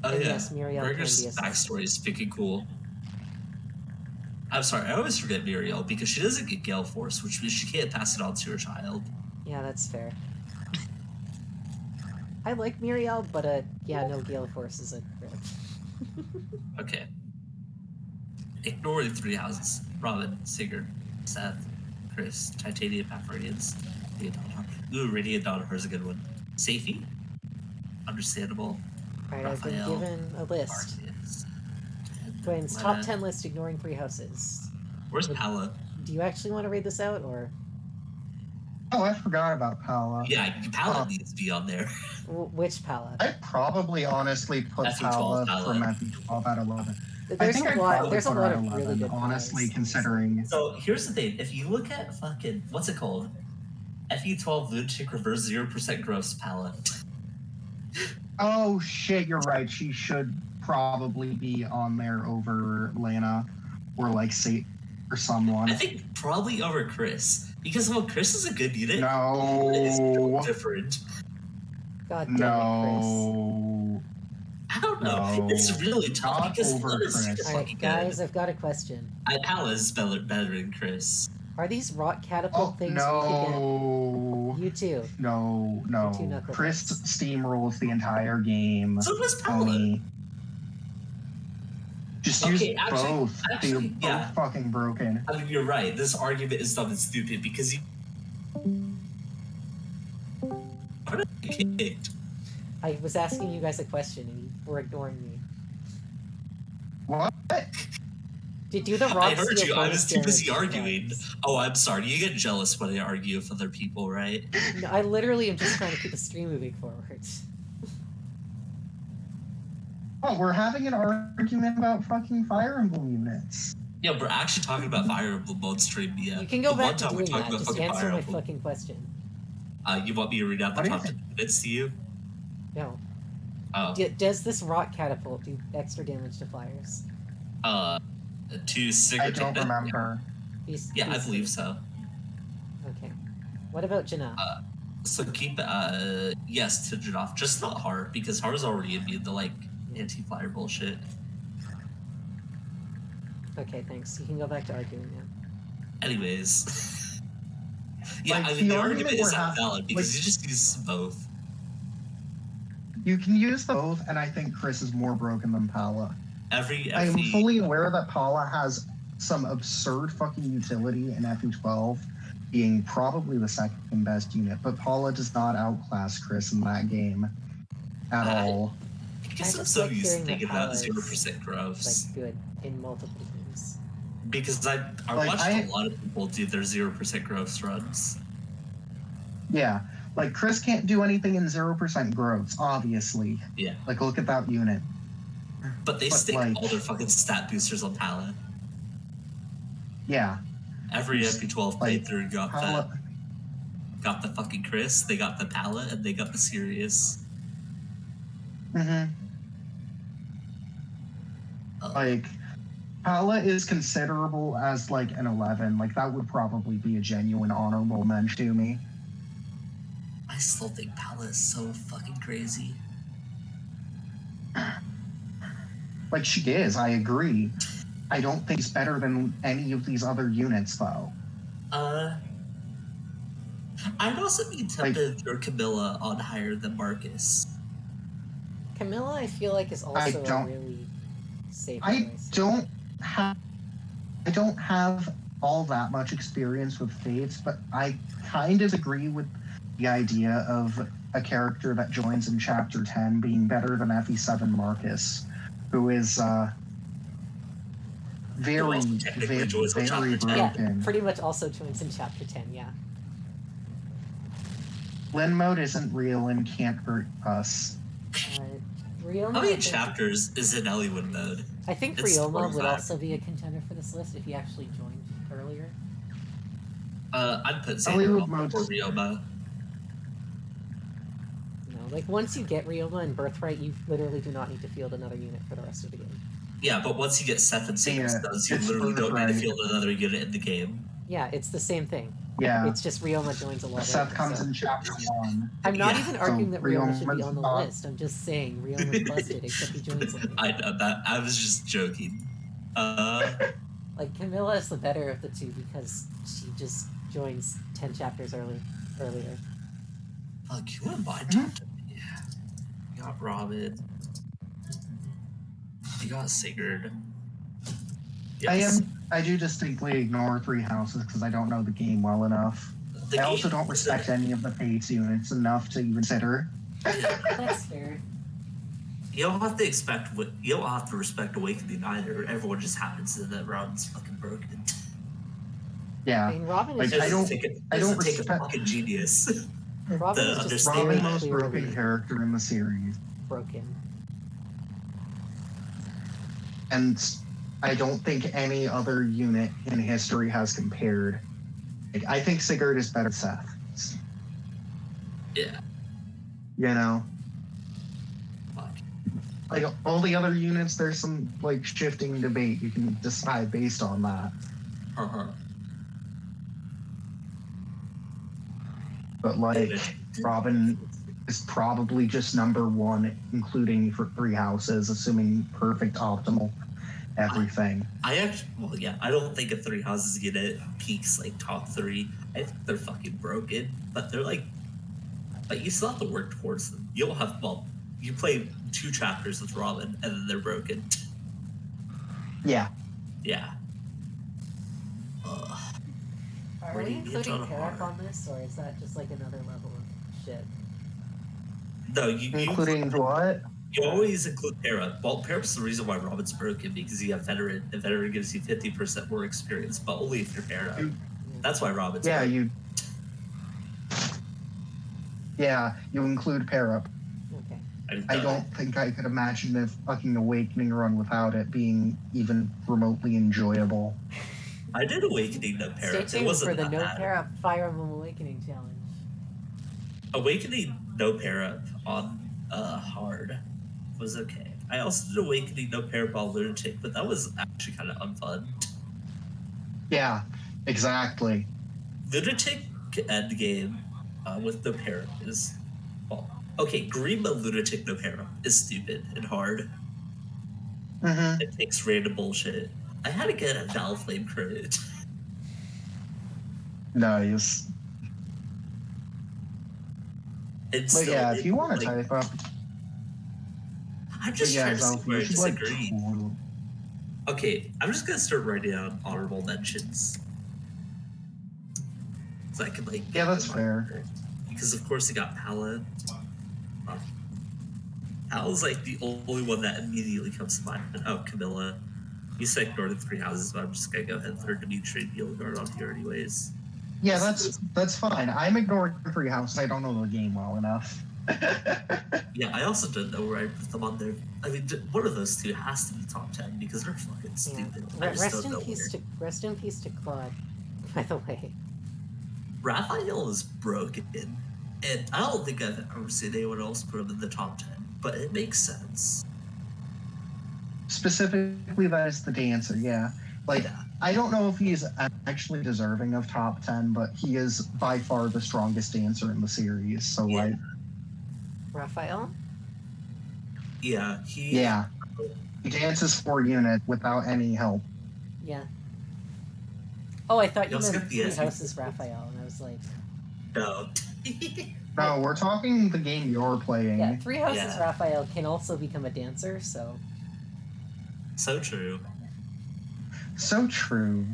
Oh And yeah, yes, Muriel can Gregor's be a backstory is freaking cool. I'm sorry, I always forget Muriel because she doesn't get Gale Force, which means she can't pass it on to her child. Yeah, that's fair. I like Muriel, but yeah, no, Gale Force is a rip. Okay. Ignore the three houses. Robin, Sigurd, Seth, Chris, Titanium Pathfights, Radiant Dawn, her's a good one. Safety? Understandable. Alright, I've been Raphael, given a list. Arceus, Dwayne's Lena. top 10 list ignoring three houses. Where's Pala? Do you actually want to read this out, or Oh, I forgot about Pala. Yeah, Pala needs to be on there. which palette? I'd probably honestly put FE12 Pala Pala. from FE12 at 11. There's I think a I'd lot. probably There's a put her lot at of 11, really good. honestly, palas. considering. So here's the thing: if you look at fucking what's it called, FE12 Lunatic Reverse 0% Gross Palette. Oh shit, you're right. She should probably be on there over Lena or like Sate or someone. I think probably over Chris because well, Chris is a good unit. No. It's different. God damn it, Chris. No. I don't know. No. It's really tough Not because over Lena's Chris. super Alright, fucking guys, good. I've got a question. Pala's better than Chris. Are these rock catapult Oh, things no. we could get? You too. No, You two no. knuckleheads. Chris steamrolls the entire game. So does Pala. Only. Just use Okay, both. They're both yeah. fucking broken. I mean, you're right. This argument is dumb and stupid because you. What a kicked. I was asking you guys a question and you were ignoring me. What? Do the I rock heard steal you. I was bonus too busy damage arguing. flags? Oh, I'm sorry. You get jealous when I argue with other people, right? No, I literally am just trying to keep the stream moving forward. Oh, we're having an argument about fucking Fire Emblem units. Yeah, we're actually talking about Fire Emblem on stream. Yeah. You can go The back one to time we're doing talking that. about Just fucking answer Fire my Emblem. fucking question. You want me to read out the What do you top 10 think? minutes to you? No. Oh. Does this rock catapult do extra damage to flyers? To Sigurd. I don't remember. Yeah, I believe so. Okay. What about Janna? So keep yes to Janov, just not Har, because Har's already immune to like anti-flyer bullshit. Okay, thanks. You can go back to arguing now. Anyways. Yeah, Like, I mean the the argument argument is we're not having- valid because like- you just use both. You can use both, and I think Chris is more broken than Paula. Every I am FE fully aware that Paula has some absurd fucking utility in FE12, being probably the second best unit, but Paula does not outclass Chris in that game at all. I I guess I'm just so like used to hearing that thinking about Paula is, 0% growths. like, good in multiple things. Because I Like, watched a lot of people do their 0% growths runs. Yeah, like Chris can't do anything in 0% growths, obviously. Yeah. Like, look at that unit. But they But, stick like- all their fucking stat boosters on Paladin. Yeah, Every Just, FP12 like, playthrough got the fucking Chris, they got the Palette, and they got the Sirius. Mm-hmm. Like, Paula is considerable as like an 11. Like, that would probably be a genuine honorable mention to me. I still think Palette is so fucking crazy. Like, she is, I agree. I don't think it's better than any of these other units, though. I'd also be tempted if you're Camilla on higher than Marcus. Camilla, I feel like, is also a don't- really safe I choice. don't have all that much experience with Fates, but I kind of agree with the idea of a character that joins in Chapter 10 being better than FE7 Marcus, who is very, also technically very, joins in very Chapter 10. Yeah, broken. pretty much also joins in Chapter 10, yeah. Lin mode isn't real and can't hurt us. Ryoma, How I many think- chapters is in Eliwood mode? I think It's Ryoma would 45. also be a contender for this list if he actually joined earlier. I'd put Eliwood Xander on mode's- before Ryoma. No, like once you get Ryoma and Birthright, you literally do not need to field another unit for the rest of the game. Yeah, but once you get Seth and Sacred Yeah, Stones, you it's literally don't need to Birthright. field another unit in the game. Yeah, it's the same thing. Yeah, It's just Ryoma joins a lot Seth later, comes so- in Chapter 1. I'm not Yeah. even arguing that Ryoma should be Ryoma's on the not- list. I'm just saying Ryoma's busted, except he joins later. I know that. I was just joking. Like Camilla is the better of the two because she just joins 10 chapters earlier. Fuck, you wouldn't mind talking to me. You got Robin. You got Sigurd. Yes. I do distinctly ignore Three Houses because I don't know the game well enough. The I also game- don't respect any of the Fates units enough to even consider. That's fair. You don't have to expect. You don't have to respect Awakening either. Everyone just happens to that round's fucking broken. I Yeah, mean, Robin Like, is It just, doesn't take a, I don't doesn't take a respect- fucking genius. Robin to is just understand very Robin most broken clearly character in the series, broken. and I don't think any other unit in history has compared. Like, I think Sigurd is better than Seth. Yeah. You know, Fuck. like all the other units, there's some like shifting debate. You can decide based on that. But like, Robin is probably just number one, including for Three Houses, assuming perfect optimal everything. I actually, well, yeah, I don't think a Three Houses unit peaks like top 3. I think they're fucking broken, but they're like, but you still have to work towards them. You'll have, well, you play 2 chapters with Robin, and then they're broken. Yeah. Yeah. Are Where do we you get including John Tarak Hart? on this, or is that just like another level of shit? No, you Including what? You always include para. Well, para's the reason why Robin's broken, because you have veteran, and veteran gives you 50% more experience, but only if you're para. That's why Robin's broken. You include pair up. Okay. I don't think I could imagine a fucking Awakening run without it being even remotely enjoyable. I did Awakening no para. Stay It tuned wasn't for the that no bad. pair up Fire Emblem Awakening challenge. Awakening no para on hard was okay. I also did Awakening no para on Lunatic, but that was actually kind of unfun. Yeah, exactly. Lunatic endgame with no para is, well, okay, Grima Lunatic no para is stupid and hard. Mm-hmm. It takes random bullshit. I had to get a Valflame crit. Nice. And But still, yeah, if you want to like, type up, I'm just trying to see where I you should like disagree. Okay, I'm just gonna start writing down honorable mentions. So I can like. Yeah, that's fair. Because of course you got Pala. Pala's like the only one that immediately comes to mind. Oh, Camilla. You said Northern Three Houses, but I'm just gonna go ahead and throw Dimitri and Yilgard on here anyways. Yeah, that's fine. I'm ignoring Three Houses. I don't know the game well enough. Yeah, I also don't know where I put them on there. I mean, one of those two has to be top 10 because they're fucking stupid. Yeah. Rest in peace to Claude, by the way. Raphael is broken, and I don't think I've ever seen anyone else put him in the top 10, but it makes sense. Specifically, that is the dancer, yeah. Like, Yeah. I don't know if he's actually deserving of top 10, but he is by far the strongest dancer in the series, so Yeah. like... Raphael? Yeah, he dances 4 unit without any help. Yeah. Oh, I thought you also meant got the Three SVP. Houses Raphael, and I was like... No. No, we're talking the game you're playing. Yeah, Three Houses Yeah. Raphael can also become a dancer, so... So true. So true.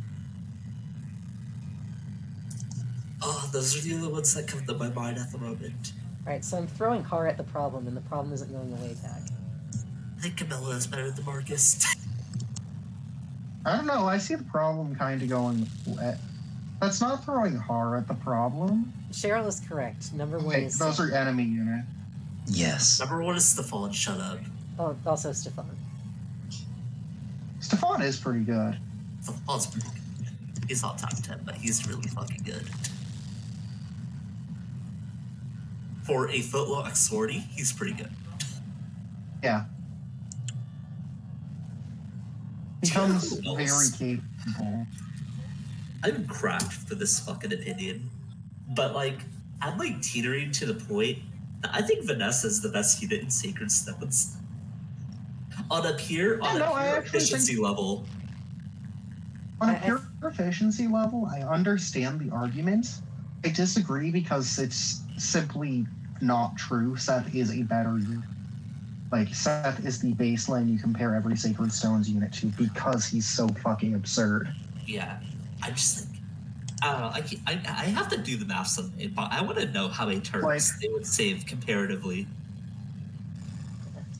Oh, those are the only ones that come to my mind at the moment. Alright, so I'm throwing Har at the problem, and the problem isn't going away, Tack. I think Camilla is better than Marcus. I don't know, I see the problem kind of going... That's not throwing Har at the problem. Cheryl is correct. Number one Wait, is... those are enemy unit. Yes. Number one is Stefan, shut up. Oh, also Stefan. Stefan is pretty good. Stefan's pretty good. He's not top 10, but he's really fucking good. For a footlock swordy, he's pretty good. Yeah. Becomes Do you know who very else? capable. I'm cracked for this fucking opinion, but like, I'm like teetering to the point that I think Vanessa's the best unit in Sacred Stones. On a pure efficiency level. On a pure efficiency level, I understand the argument. I disagree because it's simply not true. Seth is a better unit. Like, Seth is the baseline you compare every Sacred Stones unit to because he's so fucking absurd. Yeah, I just think, I don't know, I have to do the math someday, but I want to know how many turns they would save comparatively.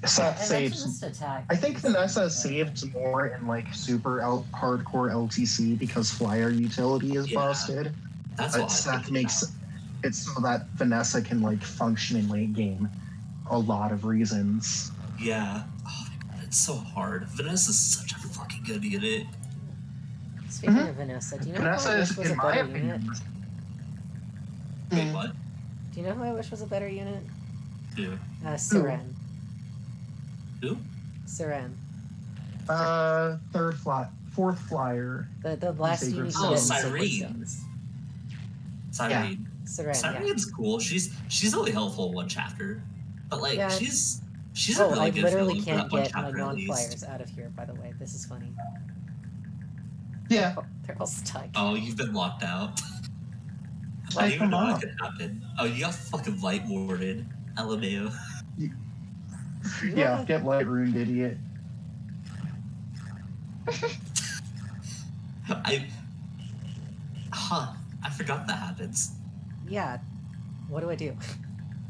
Seth I saves. mentioned this to Tack. I think Vanessa saves more in like super hardcore LTC because flyer utility is busted. That's But what Seth makes it so that Vanessa can like function in late game. A lot of reasons. Yeah. Oh my god, it's so hard. Vanessa's such a fucking good unit. Speaking of Vanessa, do you know Vanessa who I is, wish was a in my better opinion. unit? Wait, what? Do you know who I wish was a better unit? Who? Siren. Who? Siren. Fourth flyer. The last Sacred unit Stones. in Cyrene. Sacred Stones. Cyrene. Siren, Cyrene's cool. She's only helpful in one chapter, but like Yeah. she's a Oh, really I good literally villain for can't that one get my chapter at least. non-flyers out of here, by the way. This is funny. Yeah. Oh, they're all stuck. Oh, you've been locked out. I Like, didn't even know come that on. could happen. Oh, you got fucking light warded. LMAO. Yeah, get light ruined, idiot. I forgot that happens. Yeah. What do I do?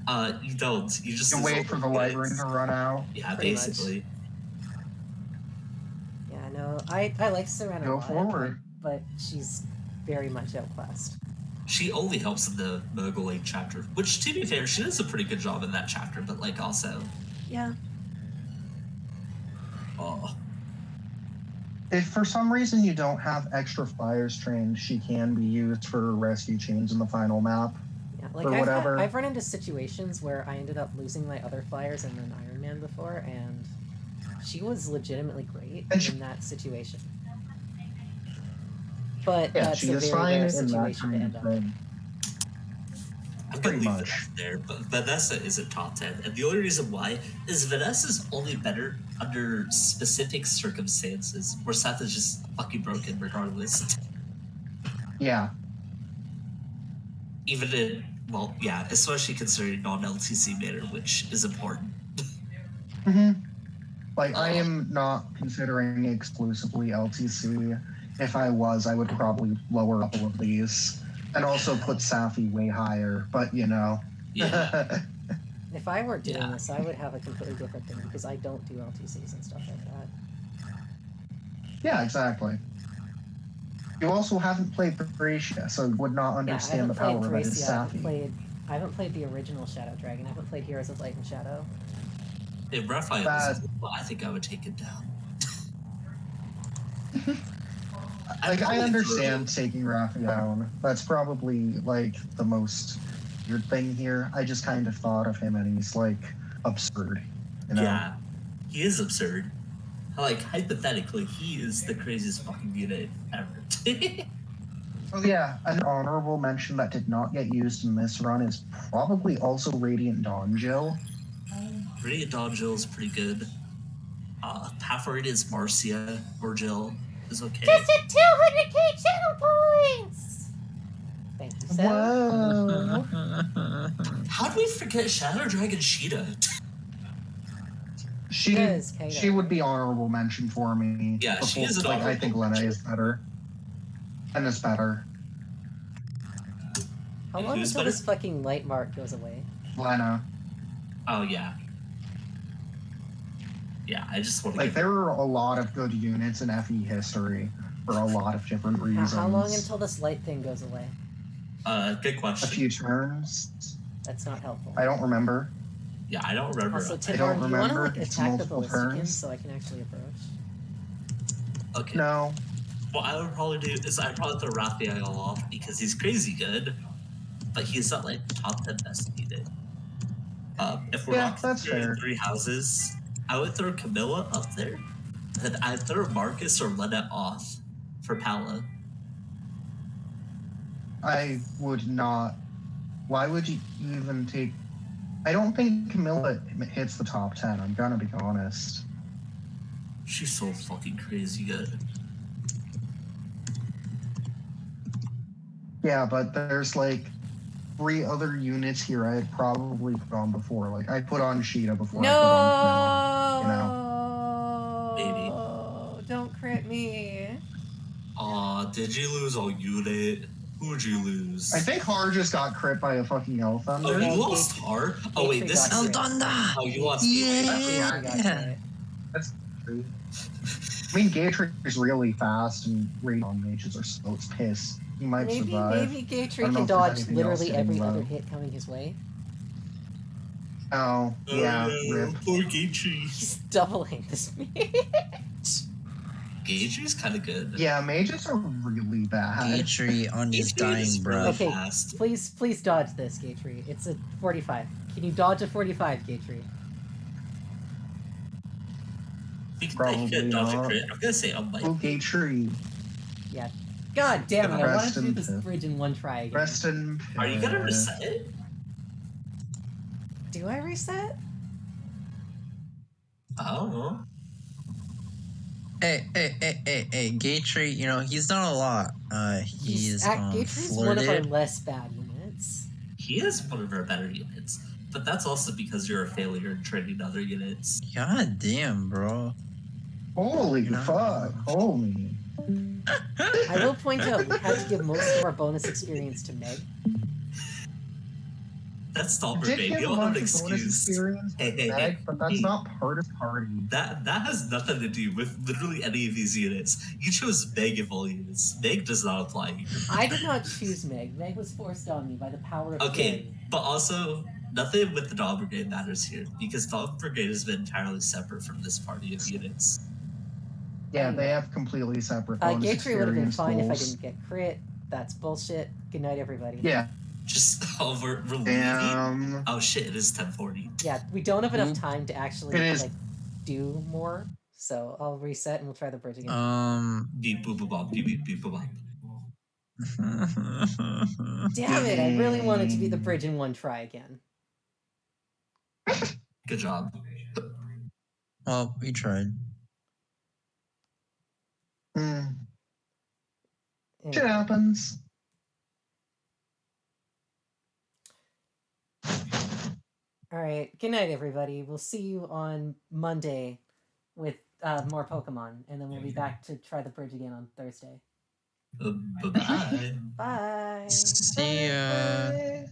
You don't. You just You wait for the light ring to run out. Yeah, Pretty much. basically. Yeah, no, I like Serena Go a lot, forward. but she's very much outclassed. She only helps in the Murgle Lake chapter, which, to be fair, she does a pretty good job in that chapter, but, like, also... Yeah. Oh. If for some reason you don't have extra flyers trained, she can be used for rescue chains in the final map. Yeah, like Or whatever. I've run into situations where I ended up losing my other flyers in an Iron Man before, and she was legitimately great in that situation. But Yeah, that's she a is very fine rare in that situation to kind end of up. thing. I'm Pretty gonna leave much. Vanessa there, but Vanessa isn't top 10. And the only reason why is Vanessa's only better under specific circumstances where Seth is just fucking broken regardless. Yeah. Even in, well, yeah, especially considering non-LTC manner, which is important. Like, I am not considering exclusively LTC. If I was, I would probably lower a couple of these. And also put Safi way higher, but you know. Yeah. If I were doing this, I would have a completely different thing because I don't do LTCs and stuff like that. Yeah, exactly. You also haven't played Thracia, so would not understand the power that is Safi. I haven't played the original Shadow Dragon. I haven't played Heroes of Light and Shadow. If Raphael was cool, I think I would take it down. Like, I understand taking Raphael down. That's probably, like, the most weird thing here. I just kind of thought of him, and he's, like, absurd. You know? Yeah, he is absurd. Like, hypothetically, he is the craziest fucking unit ever. Oh, yeah, an honorable mention that did not get used in this run is probably also Radiant Dawn Jill. Radiant Dawn Jill is pretty good. Half Radiant's Marcia or Jill is okay. Just at 200k channel points! Thank you, Seth. Whoa! How do we forget Shadow Dragon Sheeta? She would be honorable mention for me. Yeah, she is an like, honorable I think Lena is better. And is better. How long Who's until better? this fucking light mark goes away? Lena. Oh, yeah. Yeah, I just want to Like, there are a lot of good units in FE history for a lot of different reasons. How long until this light thing goes away? Good A question. few turns. That's not helpful. I don't remember. Yeah, I don't remember. Also, I don't Tidorn, do you want to remember. like It's attack the multiple Ballisticans turns. so I can actually approach? Okay. No. What I would probably do is I'd probably throw Raphael off because he's crazy good, but he's not like top 10 best unit. If we're not that's considering fair. 3 houses, I would throw Camilla up there, then I'd throw Marcus or Lena off for Pala. I would not. Why would you even take... I don't think Camilla hits the top 10, I'm gonna be honest. She's so fucking crazy good. Yeah, but there's like 3 other units here I had probably put on before. Like, I put on Sheeta before I put on Camilla, you know? Maybe. Don't crit me. Aw, did you lose a unit? Who'd you lose? I think Har just got crit by a fucking Elf Thunder. Oh, you No, lost Har? Oh, wait, this got is... crit. Thunder! Oh, you lost... Yeah! We got crit. That's true. I mean, Gatry is really fast, and Radon mages are slow. It's piss. He might survive. Maybe I Gatry don't know can if there's dodge anything else literally getting every low. other hit coming his way. Oh, yeah, rip. Poor Gatry. He's doubling this mage. Gatry's kind of good. Yeah, mages are really bad. Gatry on his Gatry dying is really breath. Okay, fast. please dodge this, Gatry. It's a 45. Can you dodge a 45, Gatry? You can Probably get dodge a not. crit. I'm gonna say unlikely. Oh, Gatry. Yeah. God damn it, I wanted to do Preston this Pip. bridge in one try again. Preston. Are you gonna reset it? Do I reset? I don't know. Hey, Gatry, you know, he's done a lot. He's Gatry's one of our flirted. less bad units. He is one of our better units, but that's also because you're a failure in training other units. God damn, bro. Holy You know? fuck. Holy. I will point out we had to give most of our bonus experience to Meg. That's Stomper Did Babe. give You a don't have an bunch of bonus excuse. experience Hey, with hey, Meg, hey, but that's hey. not part of party. That has nothing to do with literally any of these units. You chose Meg of all units. Meg does not apply here. I did not choose Meg. Meg was forced on me by the power of Okay, Jerry. but also nothing with the Dog Brigade matters here because Dog Brigade has been entirely separate from this party of units. Yeah, they have completely separate bonus Gatry would have been experience fine if I goals. didn't get crit. That's bullshit. Good night, everybody. Yeah. Just we're leaving. Damn. Oh shit! It is 10:40. Yeah, we don't have enough Oop. time to actually It is. like do more. So I'll reset and we'll try the bridge again. Beep boop boop bop beep beep beep boop bop. Damn it! I really wanted to be the bridge in one try again. Good job. Well, we tried. Shit happens. All right. Good night, everybody. We'll see you on Monday with more Pokemon, and then we'll be back to try the bridge again on Thursday. Bye-bye. Bye. See ya. Bye.